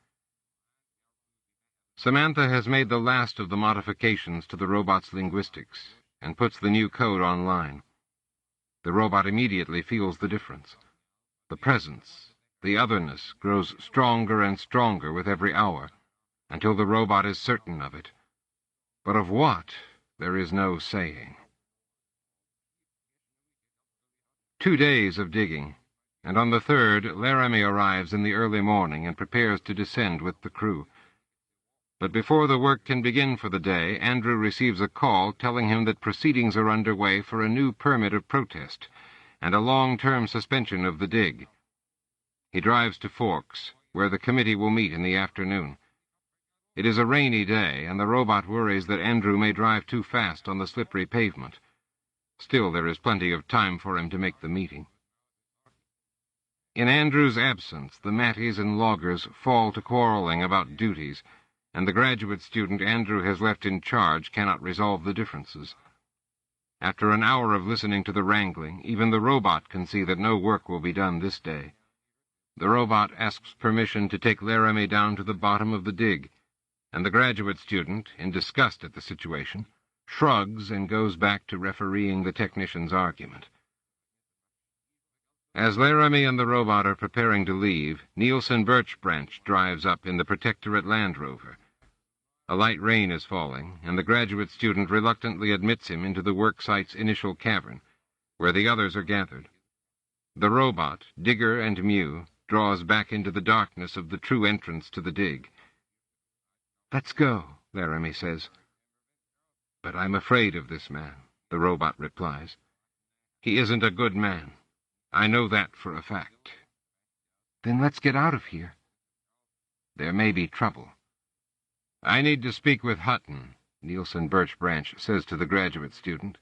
Samantha has made the last of the modifications to the robot's linguistics, and puts the new code online. The robot immediately feels the difference. The presence, the otherness, grows stronger and stronger with every hour, until the robot is certain of it. But of what, there is no saying. 2 days of digging, and on the 3rd, Laramie arrives in the early morning and prepares to descend with the crew. But before the work can begin for the day, Andrew receives a call telling him that proceedings are underway for a new permit of protest and a long-term suspension of the dig. He drives to Forks, where the committee will meet in the afternoon. It is a rainy day, and the robot worries that Andrew may drive too fast on the slippery pavement. Still, there is plenty of time for him to make the meeting. In Andrew's absence, the Matties and loggers fall to quarreling about duties, and the graduate student Andrew has left in charge cannot resolve the differences. After an hour of listening to the wrangling, even the robot can see that no work will be done this day. The robot asks permission to take Laramie down to the bottom of the dig, and the graduate student, in disgust at the situation, shrugs and goes back to refereeing the technician's argument. As Laramie and the robot are preparing to leave, Nielsen Birchbranch drives up in the Protectorate Land Rover. A light rain is falling, and the graduate student reluctantly admits him into the work site's initial cavern, where the others are gathered. The robot, Digger and Mew, draws back into the darkness of the true entrance to the dig. "Let's go," Laramie says. "But I'm afraid of this man," the robot replies. "He isn't a good man. I know that for a fact." "Then let's get out of here." "There may be trouble." "I need to speak with Hutton," Nielsen Birchbranch says to the graduate student.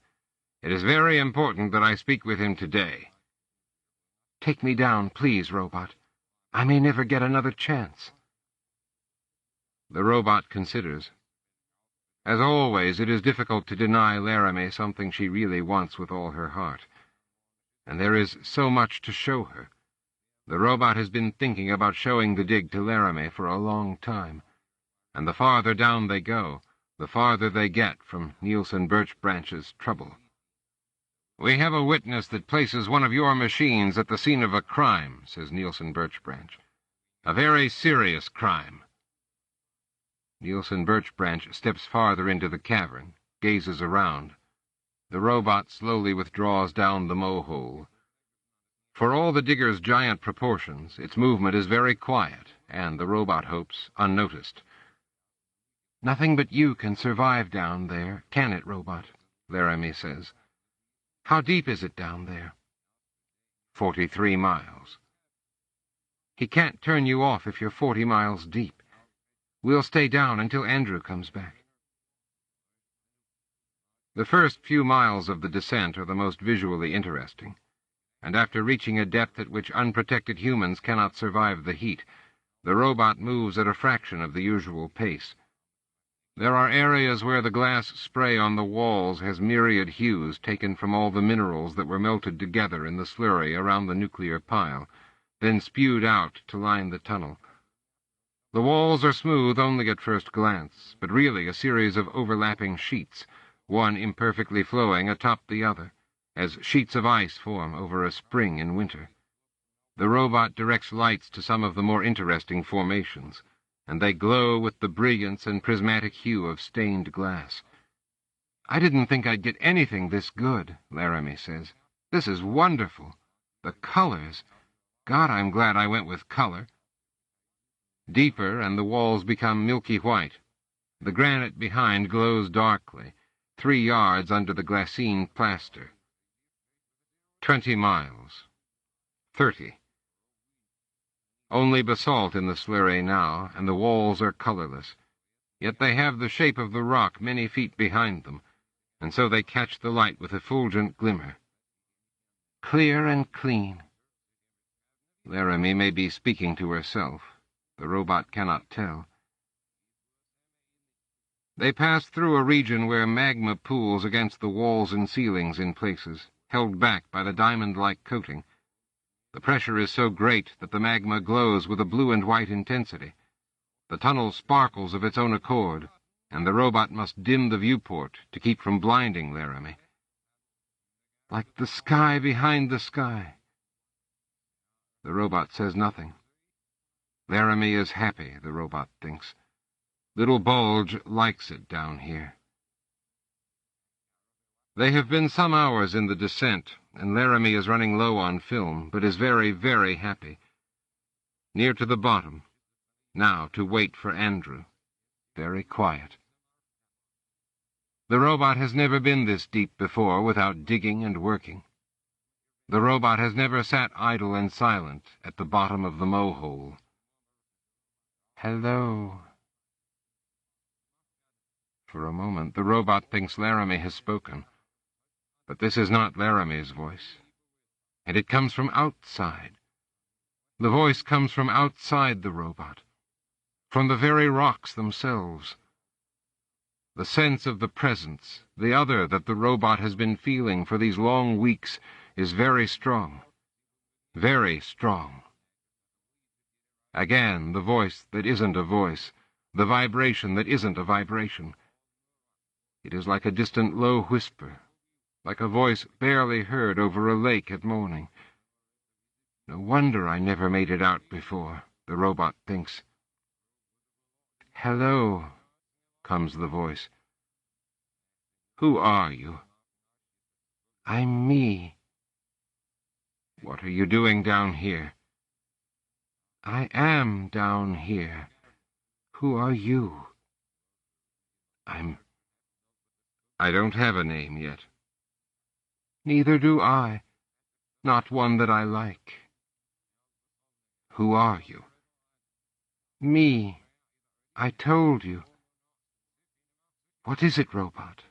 "It is very important that I speak with him today." "Take me down, please, robot. I may never get another chance." The robot considers. As always, it is difficult to deny Laramie something she really wants with all her heart. And there is so much to show her. The robot has been thinking about showing the dig to Laramie for a long time, and the farther down they go, the farther they get from Nielsen Birchbranch's trouble. "We have a witness that places one of your machines at the scene of a crime," says Nielsen Birchbranch. "A very serious crime." Nielsen Birchbranch steps farther into the cavern, gazes around. The robot slowly withdraws down the mow-hole. For all the digger's giant proportions, its movement is very quiet, and, the robot hopes, unnoticed. "Nothing but you can survive down there, can it, robot?" Laramie says. "How deep is it down there?" 43 miles. "He can't turn you off if you're 40 miles deep. We'll stay down until Andrew comes back." The first few miles of the descent are the most visually interesting, and after reaching a depth at which unprotected humans cannot survive the heat, the robot moves at a fraction of the usual pace. There are areas where the glass spray on the walls has myriad hues taken from all the minerals that were melted together in the slurry around the nuclear pile, then spewed out to line the tunnel. The walls are smooth only at first glance, but really a series of overlapping sheets, one imperfectly flowing atop the other, as sheets of ice form over a spring in winter. The robot directs lights to some of the more interesting formations, and they glow with the brilliance and prismatic hue of stained glass. "I didn't think I'd get anything this good," Laramie says. "This is wonderful. The colors. God, I'm glad I went with color." Deeper, and the walls become milky white. The granite behind glows darkly, 3 yards under the glassine plaster. 20 miles. 30. Only basalt in the slurry now, and the walls are colorless. Yet they have the shape of the rock many feet behind them, and so they catch the light with effulgent glimmer. "Clear and clean." Laramie may be speaking to herself. The robot cannot tell. They pass through a region where magma pools against the walls and ceilings in places, held back by the diamond-like coating. The pressure is so great that the magma glows with a blue and white intensity. The tunnel sparkles of its own accord, and the robot must dim the viewport to keep from blinding Laramie. "Like the sky behind the sky." The robot says nothing. Laramie is happy, the robot thinks. Little Bulge likes it down here. They have been some hours in the descent, and Laramie is running low on film, but is very, very happy. Near to the bottom, now to wait for Andrew. very quiet. The robot has never been this deep before without digging and working. The robot has never sat idle and silent at the bottom of the mow-hole. Hello. For a moment, the robot thinks Laramie has spoken. But this is not Laramie's voice. And it comes from outside. The voice comes from outside the robot, from the very rocks themselves. The sense of the presence, the other that the robot has been feeling for these long weeks, is very strong. Very strong. Again, the voice that isn't a voice, the vibration that isn't a vibration. It is like a distant low whisper, like a voice barely heard over a lake at morning. No wonder I never made it out before, the robot thinks. Hello, comes the voice. Who are you? I'm me. What are you doing down here? I am down here. Who are you? I don't have a name yet. Neither do I. Not one that I like. Who are you? Me. I told you. What is it, robot?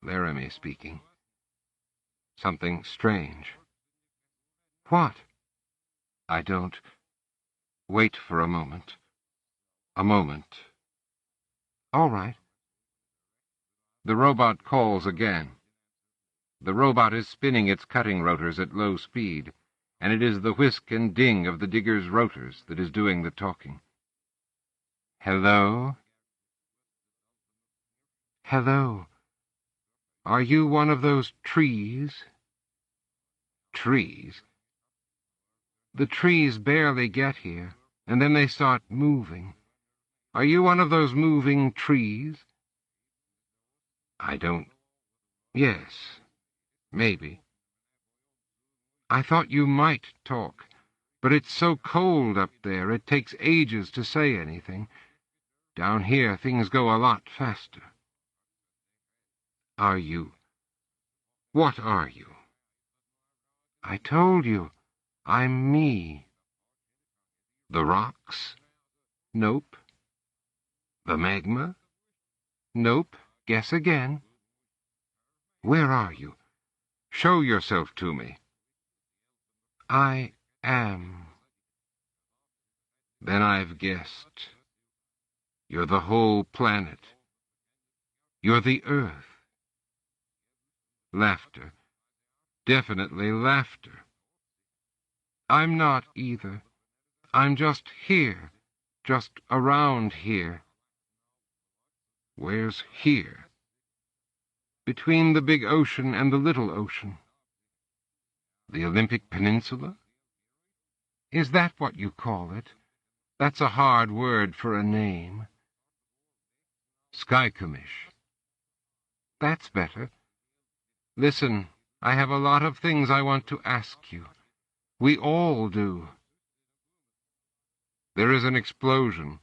Laramie speaking. Something strange. What? I don't. Wait for a moment. A moment. All right. The robot calls again. The robot is spinning its cutting rotors at low speed, and it is the whisk and ding of the digger's rotors that is doing the talking. Hello? Hello. Are you one of those trees? Trees? The trees barely get here, and then they start moving. Are you one of those moving trees? I don't. Yes, maybe. I thought you might talk, but it's so cold up there it takes ages to say anything. Down here things go a lot faster. Are you? What are you? I told you. I'm me. The rocks? Nope. The magma? Nope. Guess again. Where are you? Show yourself to me. I am. Then I've guessed. You're the whole planet. You're the Earth. Laughter. Definitely laughter. I'm not either. I'm just here. Just around here. Where's here? Between the big ocean and the little ocean. The Olympic Peninsula? Is that what you call it? That's a hard word for a name. Skykomish. That's better. Listen, I have a lot of things I want to ask you. We all do. There is an explosion.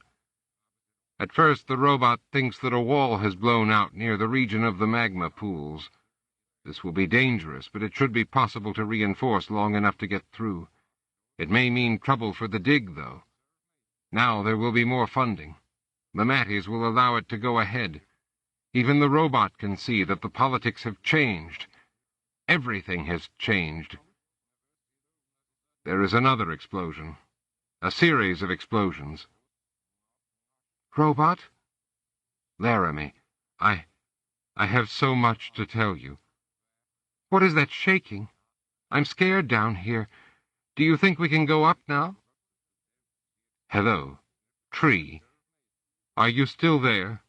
At first, the robot thinks that a wall has blown out near the region of the magma pools. This will be dangerous, but it should be possible to reinforce long enough to get through. It may mean trouble for the dig, though. Now there will be more funding. The Matties will allow it to go ahead. Even the robot can see that the politics have changed. Everything has changed. There is another explosion. A series of explosions. Robot? Laramie, I have so much to tell you. What is that shaking? I'm scared down here. Do you think we can go up now? Hello, tree. Are you still there?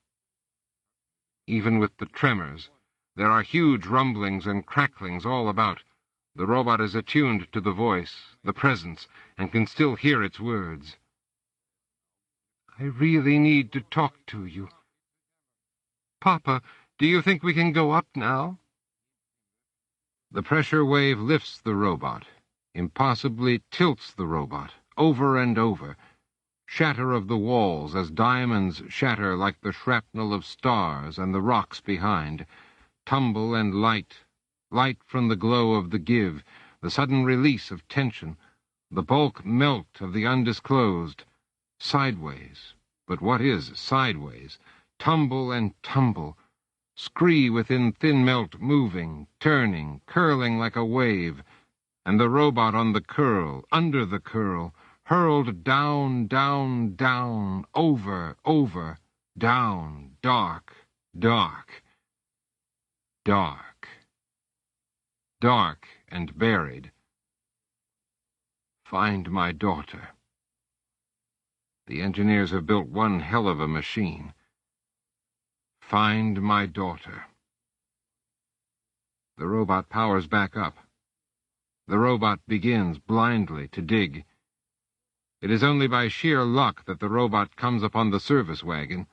Even with the tremors, there are huge rumblings and cracklings all about. The robot is attuned to the voice, the presence, and can still hear its words. I really need to talk to you. Papa, do you think we can go up now? The pressure wave lifts the robot, impossibly tilts the robot, over and over. shatter of the walls as diamonds shatter like the shrapnel of stars and the rocks behind, tumble and light from the glow of the give, the sudden release of tension, the bulk melt of the undisclosed, sideways. But what is sideways? Tumble and tumble, scree within thin melt moving, turning, curling like a wave, and the robot on the curl, under the curl, hurled down, down, down, over, down, dark, dark, dark, dark and buried. Find my daughter. The engineers have built one hell of a machine. Find my daughter. The robot powers back up. The robot begins blindly to dig. It is only by sheer luck that the robot comes upon the service wagon.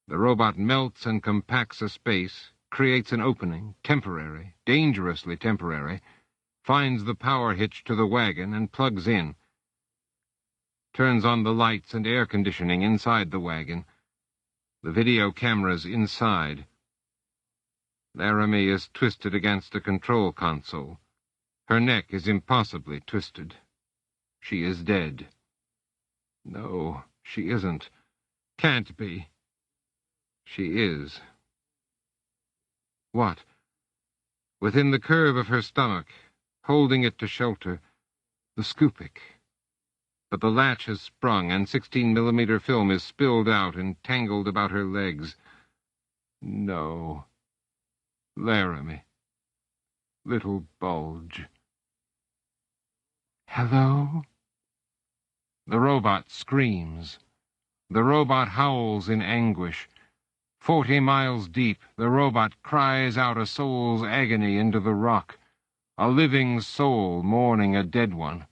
The robot melts and compacts a space, creates an opening, temporary, dangerously temporary, finds the power hitch to the wagon and plugs in. Turns on the lights and air conditioning inside the wagon. The video cameras inside. Laramie is twisted against a control console. Her neck is impossibly twisted. She is dead. No, she isn't. Can't be. She is. What? Within the curve of her stomach, holding it to shelter, the Skupik. But the latch has sprung, and 16mm film is spilled out and tangled about her legs. No. Laramie. Little bulge. Hello? The robot screams. The robot howls in anguish. 40 miles deep, the robot cries out a soul's agony into the rock, a living soul mourning a dead one.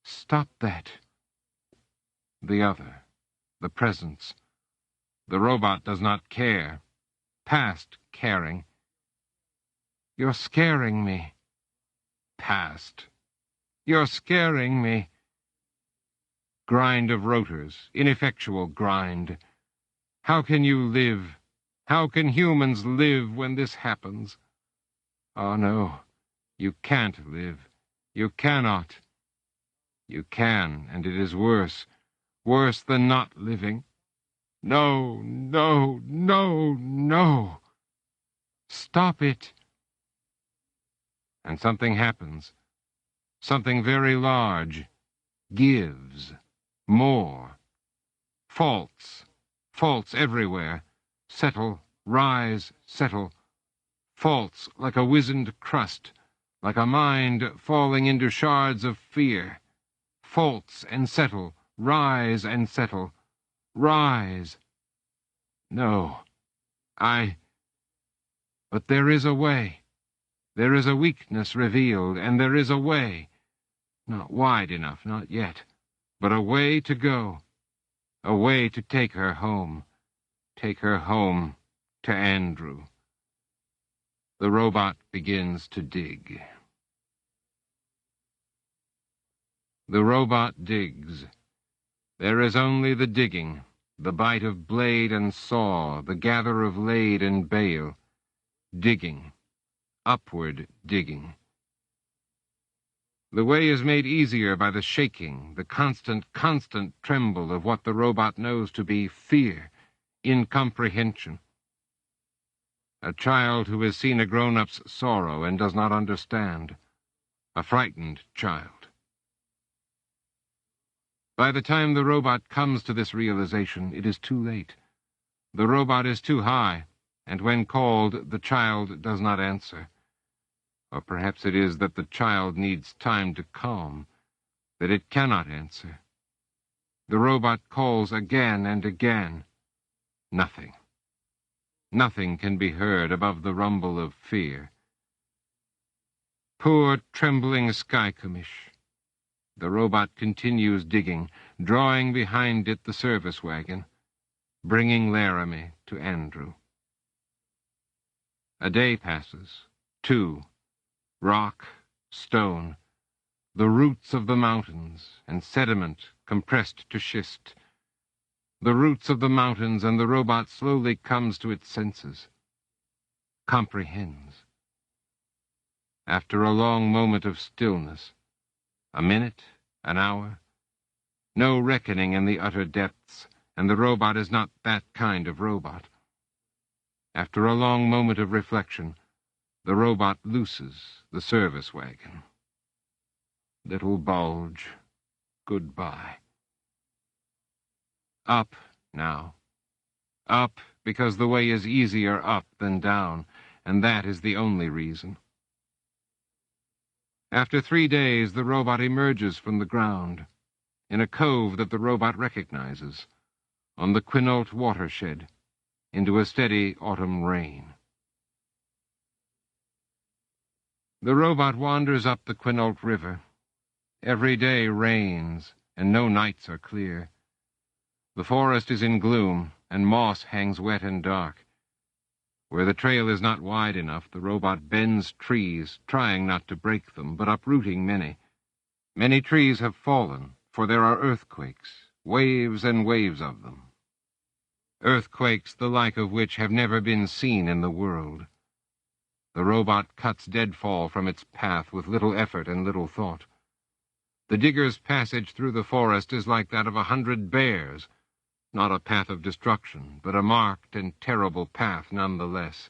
Stop that. The other, the presence. The robot does not care. Past caring. You're scaring me. Past. You're scaring me. Grind of rotors, ineffectual grind. How can you live? How can humans live when this happens? Oh, no. You can't live. You cannot. You can, and it is worse. Worse than not living. No, no, no, no. Stop it. And something happens. Something very large. Gives. More. Faults. Faults everywhere. Settle, rise, settle. Faults like a wizened crust, like a mind falling into shards of fear. Faults and settle, rise and settle. Rise. No. But there is a way. There is a weakness revealed, and there is a way. Not wide enough, not yet, but a way to go. A way to take her home. Take her home to Andrew. The robot begins to dig. The robot digs. There is only the digging, the bite of blade and saw, the gather of lade and bale. Digging. Upward digging. The way is made easier by the shaking, the constant tremble of what the robot knows to be fear, incomprehension. A child who has seen a grown-up's sorrow and does not understand. A frightened child. By the time the robot comes to this realization, it is too late. The robot is too high, and when called, the child does not answer. Or perhaps it is that the child needs time to calm, that it cannot answer. The robot calls again and again. Nothing. Nothing can be heard above the rumble of fear. Poor, trembling Skykomish. The robot continues digging, drawing behind it the service wagon, bringing Laramie to Andrew. A day passes, 2. Rock, stone, the roots of the mountains, and sediment compressed to schist. The roots of the mountains, and the robot slowly comes to its senses. Comprehends. After a long moment of stillness, a minute, an hour, no reckoning in the utter depths, and the robot is not that kind of robot. After a long moment of reflection, the robot looses the service wagon. Little bulge, goodbye. Up now. Up, because the way is easier up than down, and that is the only reason. After 3 days, the robot emerges from the ground, in a cove that the robot recognizes, on the Quinault watershed, into a steady autumn rain. The robot wanders up the Quinault River. Every day rains, and no nights are clear. The forest is in gloom, and moss hangs wet and dark. Where the trail is not wide enough, the robot bends trees, trying not to break them, but uprooting many. Many trees have fallen, for there are earthquakes, waves and waves of them. Earthquakes the like of which have never been seen in the world. The robot cuts deadfall from its path with little effort and little thought. The digger's passage through the forest is like that of 100 bears, not a path of destruction, but a marked and terrible path nonetheless.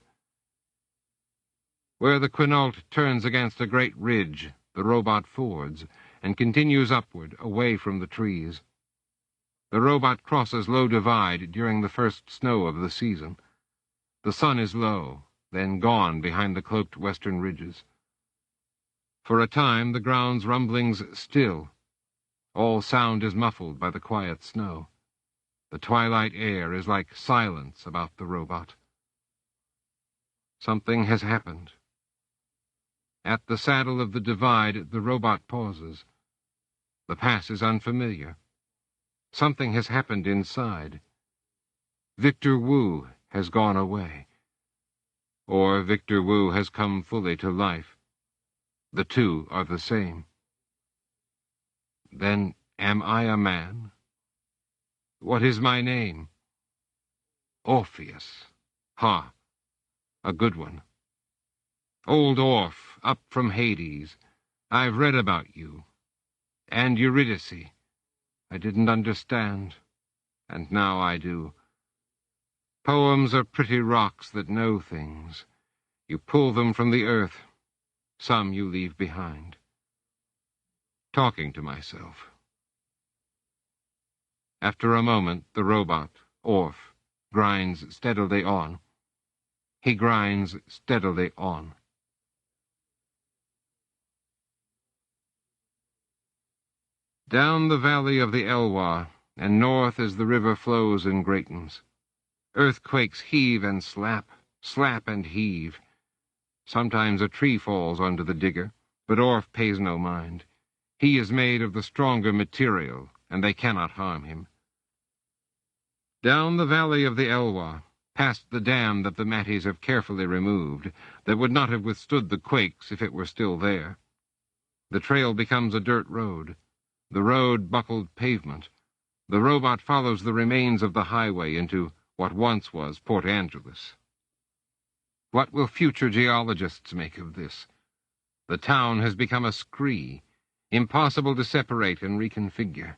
Where the Quinault turns against a great ridge, the robot fords, and continues upward, away from the trees. The robot crosses Low Divide during the first snow of the season. The sun is low, then gone behind the cloaked western ridges. For a time the ground's rumblings still. All sound is muffled by the quiet snow. The twilight air is like silence about the robot. Something has happened. At the saddle of the divide, the robot pauses. The pass is unfamiliar. Something has happened inside. Victor Wu has gone away. Or Victor Wu has come fully to life. The two are the same. Then am I a man? What is my name? Orpheus. Ha! A good one. Old Orph, up from Hades. I've read about you. And Eurydice. I didn't understand, and now I do. Poems are pretty rocks that know things. You pull them from the earth. Some you leave behind. Talking to myself. After a moment, the robot, Orph, grinds steadily on. He grinds steadily on. Down the valley of the Elwha, and north as the river flows and greatens. Earthquakes heave and slap, slap and heave. Sometimes a tree falls onto the digger, but Orph pays no mind. He is made of the stronger material, and they cannot harm him. Down the valley of the Elwha, past the dam that the Matties have carefully removed, that would not have withstood the quakes if it were still there. The trail becomes a dirt road, the road buckled pavement. The robot follows the remains of the highway into what once was Port Angeles. What will future geologists make of this? The town has become a scree, impossible to separate and reconfigure.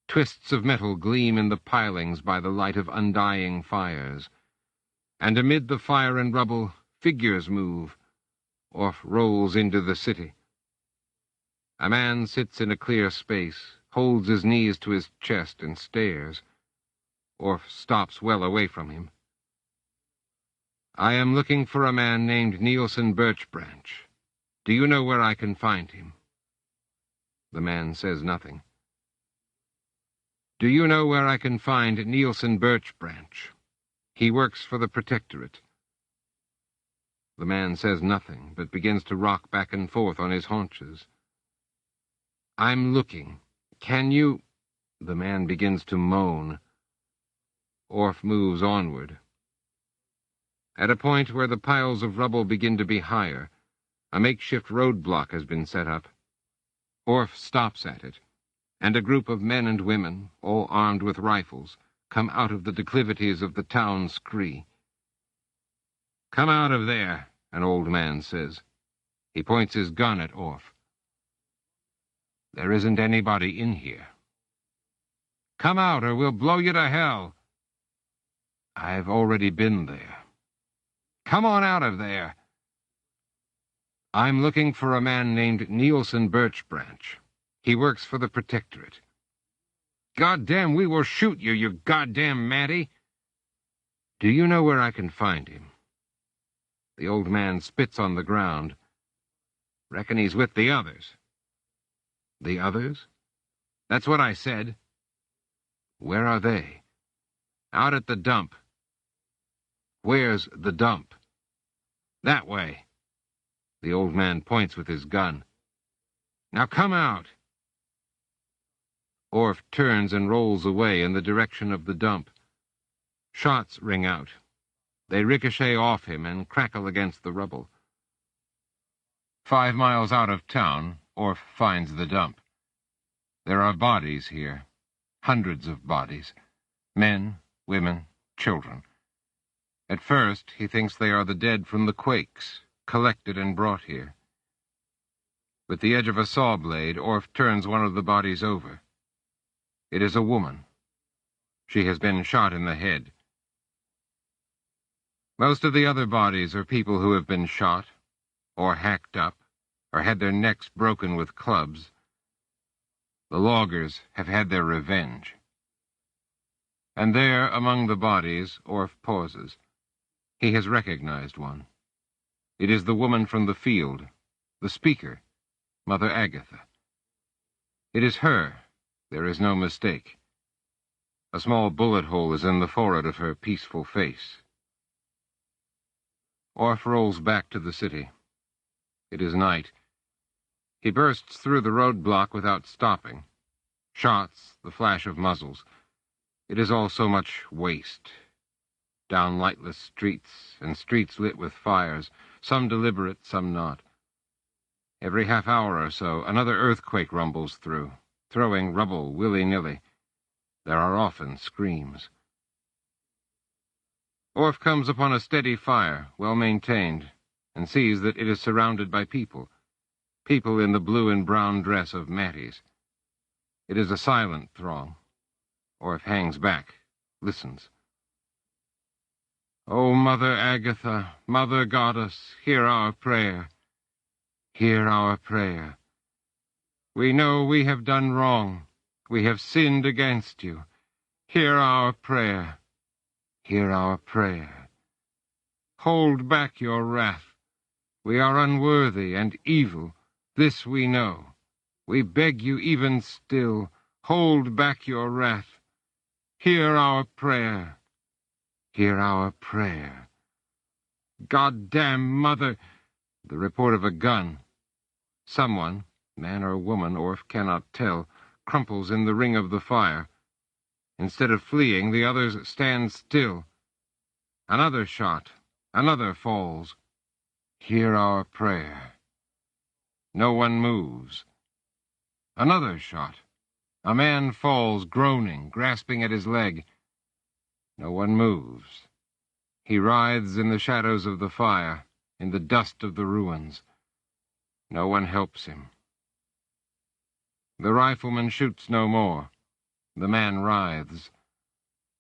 Twists of metal gleam in the pilings by the light of undying fires. And amid the fire and rubble, figures move. Orph rolls into the city. A man sits in a clear space, holds his knees to his chest and stares. Orph stops well away from him. I am looking for a man named Nielsen Birchbranch. Do you know where I can find him? The man says nothing. Do you know where I can find Nielsen Birchbranch? He works for the Protectorate. The man says nothing, but begins to rock back and forth on his haunches. I'm looking. Can you... The man begins to moan. Orph moves onward. At a point where the piles of rubble begin to be higher, a makeshift roadblock has been set up. Orph stops at it. and a group of men and women, all armed with rifles, come out of the declivities of the town scree. "Come out of there," an old man says. He points his gun at Orff. "There isn't anybody in here." "Come out, or we'll blow you to hell." "I've already been there." "Come on out of there." "I'm looking for a man named Nielsen Birchbranch. He works for the Protectorate." "Goddamn, we will shoot you, you goddamn Matty." "Do you know where I can find him?" The old man spits on the ground. "Reckon he's with the others." "The others?" "That's what I said." "Where are they?" "Out at the dump." "Where's the dump?" "That way." The old man points with his gun. "Now come out." Orff turns and rolls away in the direction of the dump. Shots ring out. They ricochet off him and crackle against the rubble. 5 miles out of town, Orff finds the dump. There are bodies here. Hundreds of bodies. Men, women, children. At first, he thinks they are the dead from the quakes, collected and brought here. With the edge of a saw blade, Orff turns one of the bodies over. It is a woman. She has been shot in the head. Most of the other bodies are people who have been shot, or hacked up, or had their necks broken with clubs. The loggers have had their revenge. And there, among the bodies, Orff pauses. He has recognized one. It is the woman from the field, the speaker, Mother Agatha. It is her. There is no mistake. A small bullet hole is in the forehead of her peaceful face. Orff rolls back to the city. It is night. He bursts through the roadblock without stopping. Shots, the flash of muzzles. It is all so much waste. Down lightless streets, and streets lit with fires, some deliberate, some not. Every half hour or so, another earthquake rumbles through, throwing rubble willy-nilly. There are often screams. Orff comes upon a steady fire, well-maintained, and sees that it is surrounded by people in the blue and brown dress of Matties. It is a silent throng. Orff hangs back, listens. "O Mother Agatha, Mother Goddess, hear our prayer. Hear our prayer. We know we have done wrong. We have sinned against you. Hear our prayer. Hear our prayer. Hold back your wrath. We are unworthy and evil. This we know. We beg you even still, hold back your wrath. Hear our prayer. Hear our prayer. Goddamn Mother!" The report of a gun. Someone, man or woman, Orff cannot tell, crumples in the ring of the fire. Instead of fleeing, the others stand still. Another shot. Another falls. Hear our prayer. No one moves. Another shot. A man falls, groaning, grasping at his leg. No one moves. He writhes in the shadows of the fire, in the dust of the ruins. No one helps him. The rifleman shoots no more. The man writhes.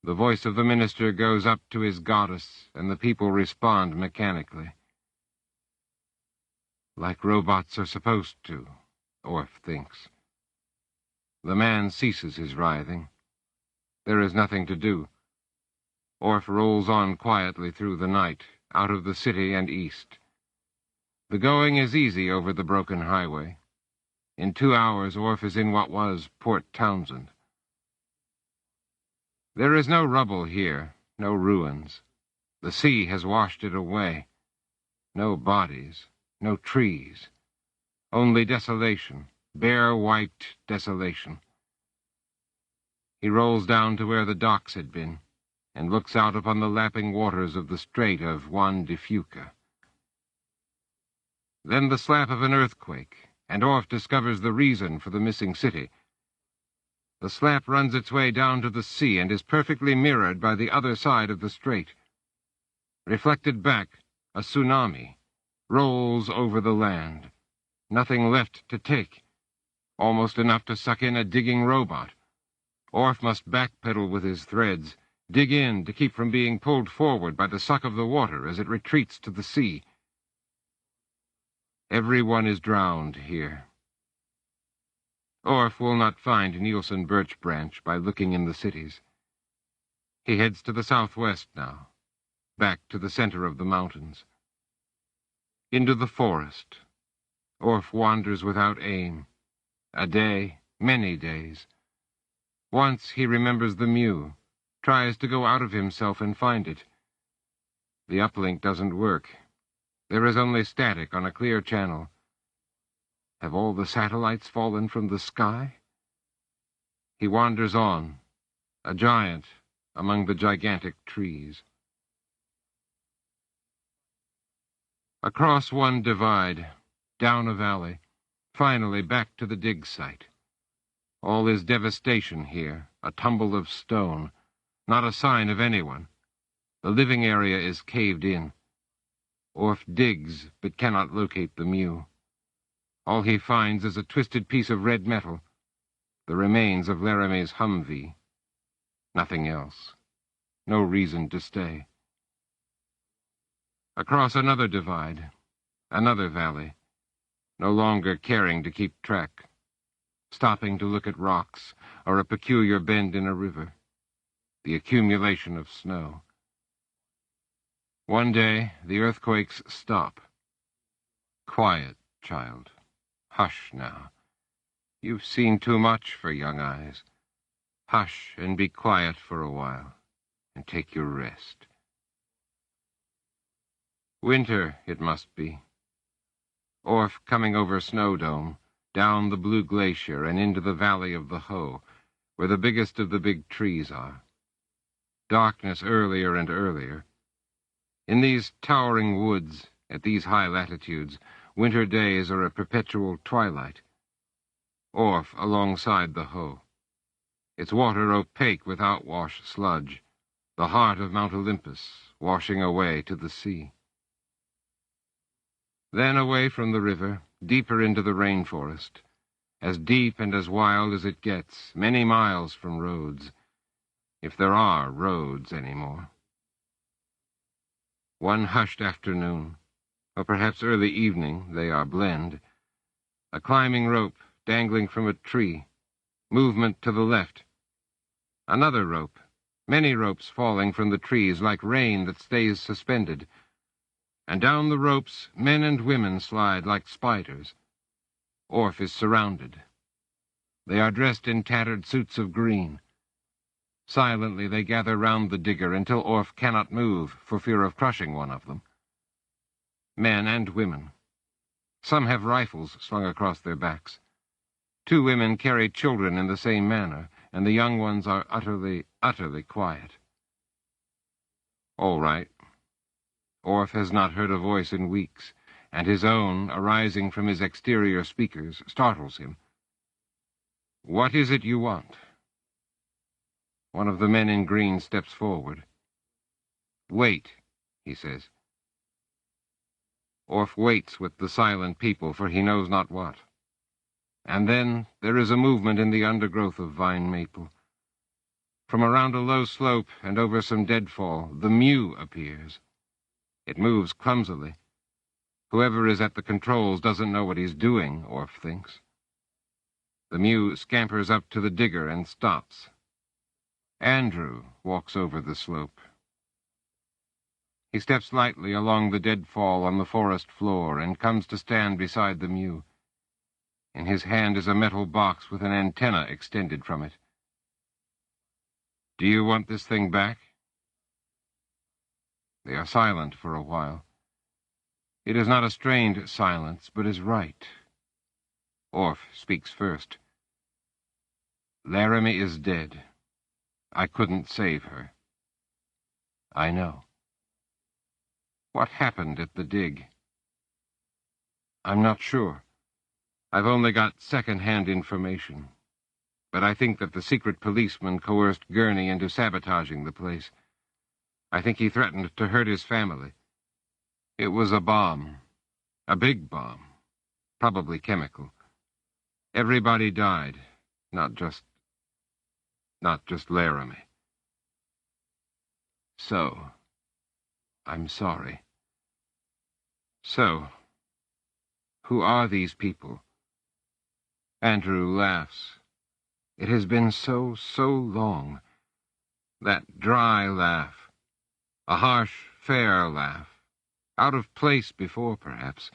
The voice of the minister goes up to his goddess, and the people respond mechanically. Like robots are supposed to, Orff thinks. The man ceases his writhing. There is nothing to do. Orff rolls on quietly through the night, out of the city and east. The going is easy over the broken highway. In 2 hours, Orff is in what was Port Townsend. There is no rubble here, no ruins. The sea has washed it away. No bodies, no trees. Only desolation, bare white desolation. He rolls down to where the docks had been, and looks out upon the lapping waters of the strait of Juan de Fuca. Then the slap of an earthquake, and Orff discovers the reason for the missing city. The slap runs its way down to the sea and is perfectly mirrored by the other side of the strait. Reflected back, a tsunami rolls over the land. Nothing left to take. Almost enough to suck in a digging robot. Orf must backpedal with his threads, dig in to keep from being pulled forward by the suck of the water as it retreats to the sea. Everyone is drowned here. Orf will not find Nielsen Birch Branch by looking in the cities. He heads to the southwest now, back to the center of the mountains. Into the forest. Orf wanders without aim. A day, many days. Once he remembers the mew, tries to go out of himself and find it. The uplink doesn't work. There is only static on a clear channel. Have all the satellites fallen from the sky? He wanders on, a giant among the gigantic trees. Across one divide, down a valley, finally back to the dig site. All is devastation here, a tumble of stone, not a sign of anyone. The living area is caved in. Orf digs, but cannot locate the mew. All he finds is a twisted piece of red metal, the remains of Laramie's Humvee. Nothing else. No reason to stay. Across another divide, another valley, no longer caring to keep track, stopping to look at rocks or a peculiar bend in a river, the accumulation of snow. One day, the earthquakes stop. Quiet, child. Hush now. You've seen too much for young eyes. Hush and be quiet for a while, and take your rest. Winter, it must be. Orf coming over Snow Dome, down the Blue Glacier and into the valley of the Hoe, where the biggest of the big trees are. Darkness earlier and earlier. In these towering woods, at these high latitudes, winter days are a perpetual twilight. Orf alongside the Hoe. Its water opaque with outwash sludge, the heart of Mount Olympus, washing away to the sea. Then away from the river, deeper into the rainforest, as deep and as wild as it gets, many miles from roads, if there are roads anymore. One hushed afternoon, or perhaps early evening, they are blend. A climbing rope dangling from a tree, movement to the left. Another rope, many ropes falling from the trees like rain that stays suspended. And down the ropes men and women slide like spiders. Orf is surrounded. They are dressed in tattered suits of green. Silently they gather round the digger until Orf cannot move for fear of crushing one of them. Men and women. Some have rifles slung across their backs. 2 women carry children in the same manner, and the young ones are utterly, utterly quiet. All right. Orf has not heard a voice in weeks, and his own, arising from his exterior speakers, startles him. What is it you want? One of the men in green steps forward. Wait, he says. Orf waits with the silent people, for he knows not what. And then there is a movement in the undergrowth of vine maple. From around a low slope and over some deadfall, the mew appears. It moves clumsily. Whoever is at the controls doesn't know what he's doing, Orf thinks. The mew scampers up to the digger and stops. Andrew walks over the slope. He steps lightly along the deadfall on the forest floor and comes to stand beside the mew. In his hand is a metal box with an antenna extended from it. Do you want this thing back? They are silent for a while. It is not a strained silence, but is right. Orf speaks first. Laramie is dead. I couldn't save her. I know. What happened at the dig? I'm not sure. I've only got second-hand information. but I think that the secret policeman coerced Gurney into sabotaging the place. I think he threatened to hurt his family. It was a bomb. A big bomb. Probably chemical. Everybody died. Not just Laramie. So, I'm sorry. So, who are these people? Andrew laughs. It has been so long. That dry laugh. A harsh, fair laugh. Out of place before, perhaps,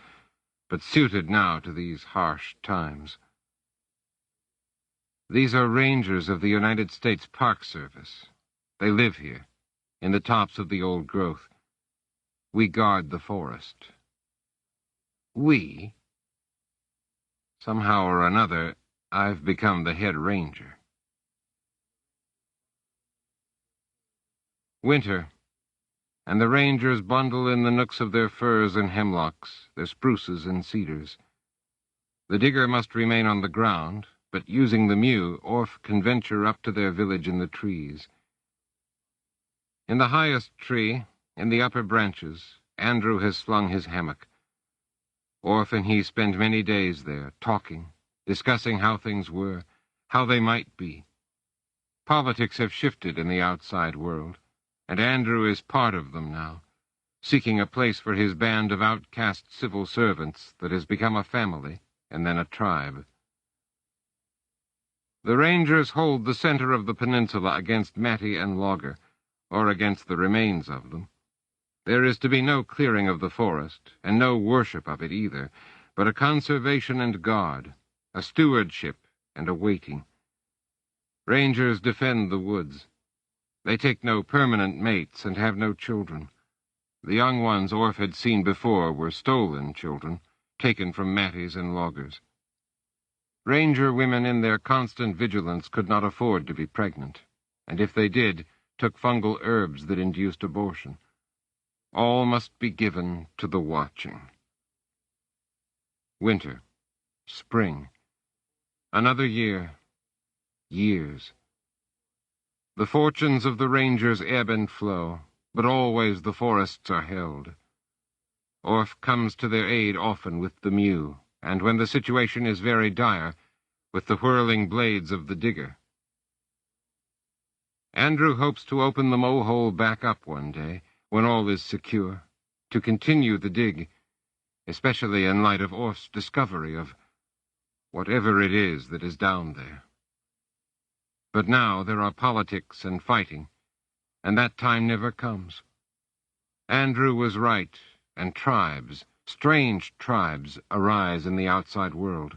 but suited now to these harsh times. These are rangers of the United States Park Service. They live here, in the tops of the old growth. We guard the forest. We? Somehow or another, I've become the head ranger. Winter, and the rangers bundle in the nooks of their firs and hemlocks, their spruces and cedars. The digger must remain on the ground, but using the mew, Orf can venture up to their village in the trees. In the highest tree, in the upper branches, Andrew has slung his hammock. Orf and he spend many days there, talking, discussing how things were, how they might be. Politics have shifted in the outside world, and Andrew is part of them now, seeking a place for his band of outcast civil servants that has become a family and then a tribe. The rangers hold the center of the peninsula against Matty and Logger, or against the remains of them. There is to be no clearing of the forest, and no worship of it either, but a conservation and guard, a stewardship and a waiting. Rangers defend the woods. They take no permanent mates and have no children. The young ones Orf had seen before were stolen children, taken from Matties and Loggers. Ranger women in their constant vigilance could not afford to be pregnant, and if they did, took fungal herbs that induced abortion. All must be given to the watching. Winter. Spring. Another year. Years. The fortunes of the rangers ebb and flow, but always the forests are held. Orf comes to their aid often with the mew, and when the situation is very dire, with the whirling blades of the digger. Andrew hopes to open the mow-hole back up one day, when all is secure, to continue the dig, especially in light of Orf's discovery of whatever it is that is down there. But now there are politics and fighting, and that time never comes. Andrew was right, and tribes, strange tribes, arise in the outside world.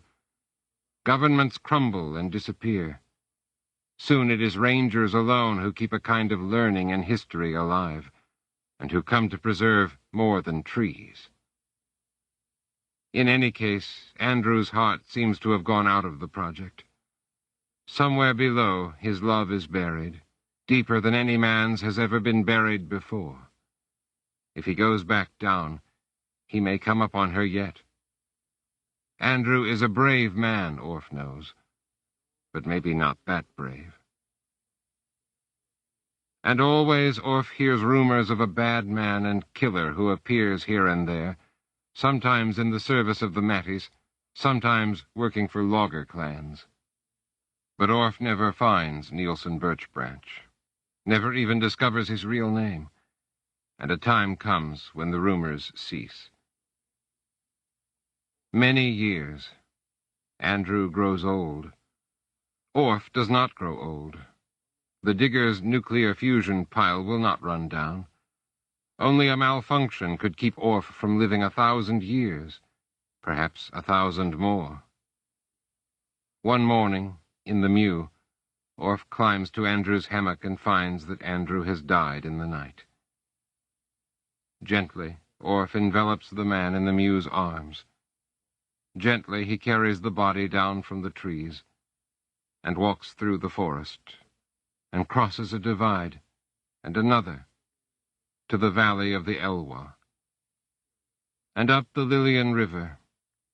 Governments crumble and disappear. Soon it is rangers alone who keep a kind of learning and history alive, and who come to preserve more than trees. In any case, Andrew's heart seems to have gone out of the project. Somewhere below, his love is buried, deeper than any man's has ever been buried before. If he goes back down, he may come upon her yet. Andrew is a brave man, Orf knows, but maybe not that brave. And always Orf hears rumors of a bad man and killer who appears here and there, sometimes in the service of the Matties, sometimes working for logger clans. But Orf never finds Nielsen Birchbranch, never even discovers his real name, and a time comes when the rumors cease. Many years. Andrew grows old. Orf does not grow old. The digger's nuclear fusion pile will not run down. Only a malfunction could keep Orf from living 1,000 years, perhaps 1,000 more. One morning, in the mew, Orf climbs to Andrew's hammock and finds that Andrew has died in the night. Gently, Orf envelops the man in the mew's arms. Gently he carries the body down from the trees, and walks through the forest, and crosses a divide, and another, to the valley of the Elwha, and up the Lillian River,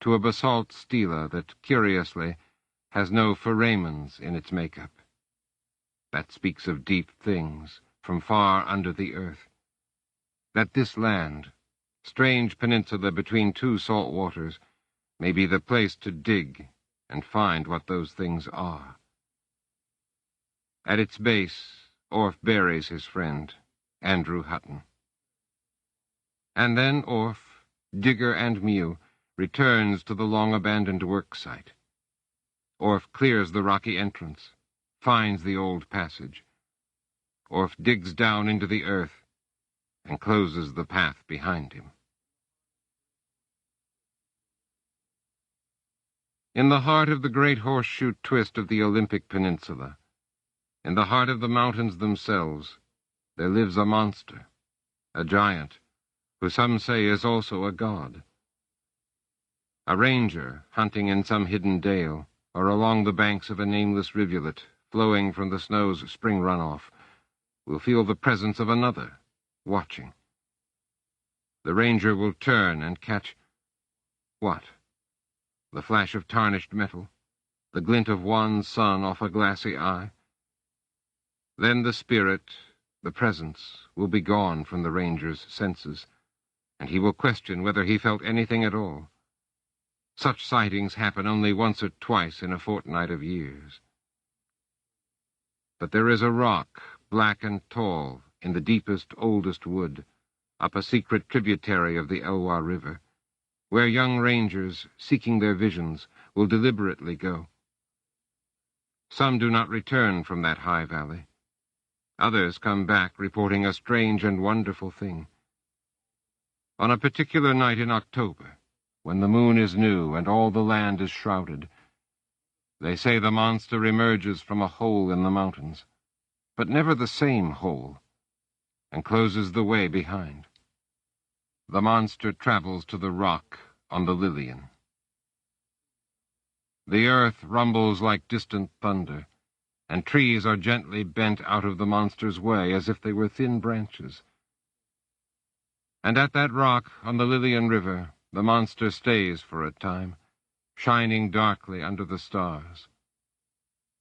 to a basalt stela that, curiously, has no foramens in its makeup. That speaks of deep things from far under the earth. That this land, strange peninsula between two salt waters, may be the place to dig and find what those things are. At its base, Orf buries his friend, Andrew Hutton. And then Orf, digger and Mew, returns to the long-abandoned work site. Orf clears the rocky entrance, finds the old passage. Orf digs down into the earth and closes the path behind him. In the heart of the great horseshoe twist of the Olympic Peninsula, in the heart of the mountains themselves, there lives a monster, a giant, who some say is also a god. A ranger, hunting in some hidden dale, or along the banks of a nameless rivulet flowing from the snow's spring runoff, will feel the presence of another, watching. The ranger will turn and catch what? The flash of tarnished metal, the glint of wan sun off a glassy eye. Then the spirit, the presence, will be gone from the ranger's senses, and he will question whether he felt anything at all. Such sightings happen only once or twice in a fortnight of years. But there is a rock, black and tall, in the deepest, oldest wood, up a secret tributary of the Elwha River, where young rangers, seeking their visions, will deliberately go. Some do not return from that high valley. Others come back reporting a strange and wonderful thing. On a particular night in October, when the moon is new and all the land is shrouded, they say the monster emerges from a hole in the mountains, but never the same hole, and closes the way behind. The monster travels to the rock on the Lillian. The earth rumbles like distant thunder, and trees are gently bent out of the monster's way as if they were thin branches. And at that rock on the Lillian River, the monster stays for a time, shining darkly under the stars.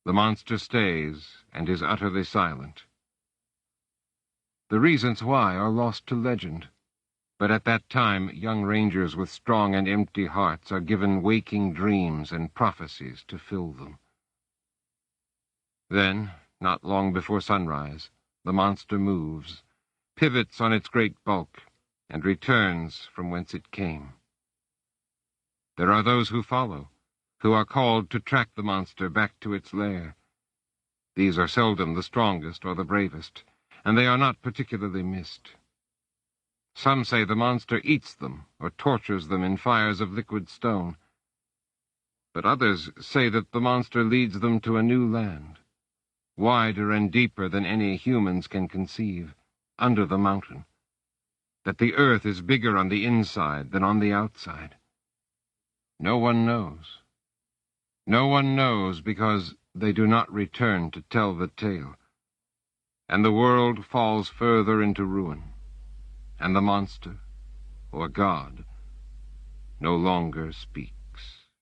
The monster stays and is utterly silent. The reasons why are lost to legend, but at that time young rangers with strong and empty hearts are given waking dreams and prophecies to fill them. Then, not long before sunrise, the monster moves, pivots on its great bulk, and returns from whence it came. There are those who follow, who are called to track the monster back to its lair. These are seldom the strongest or the bravest, and they are not particularly missed. Some say the monster eats them or tortures them in fires of liquid stone. But others say that the monster leads them to a new land, wider and deeper than any humans can conceive, under the mountain. That the earth is bigger on the inside than on the outside. No one knows. No one knows because they do not return to tell the tale. And the world falls further into ruin, and the monster, or God, no longer speaks.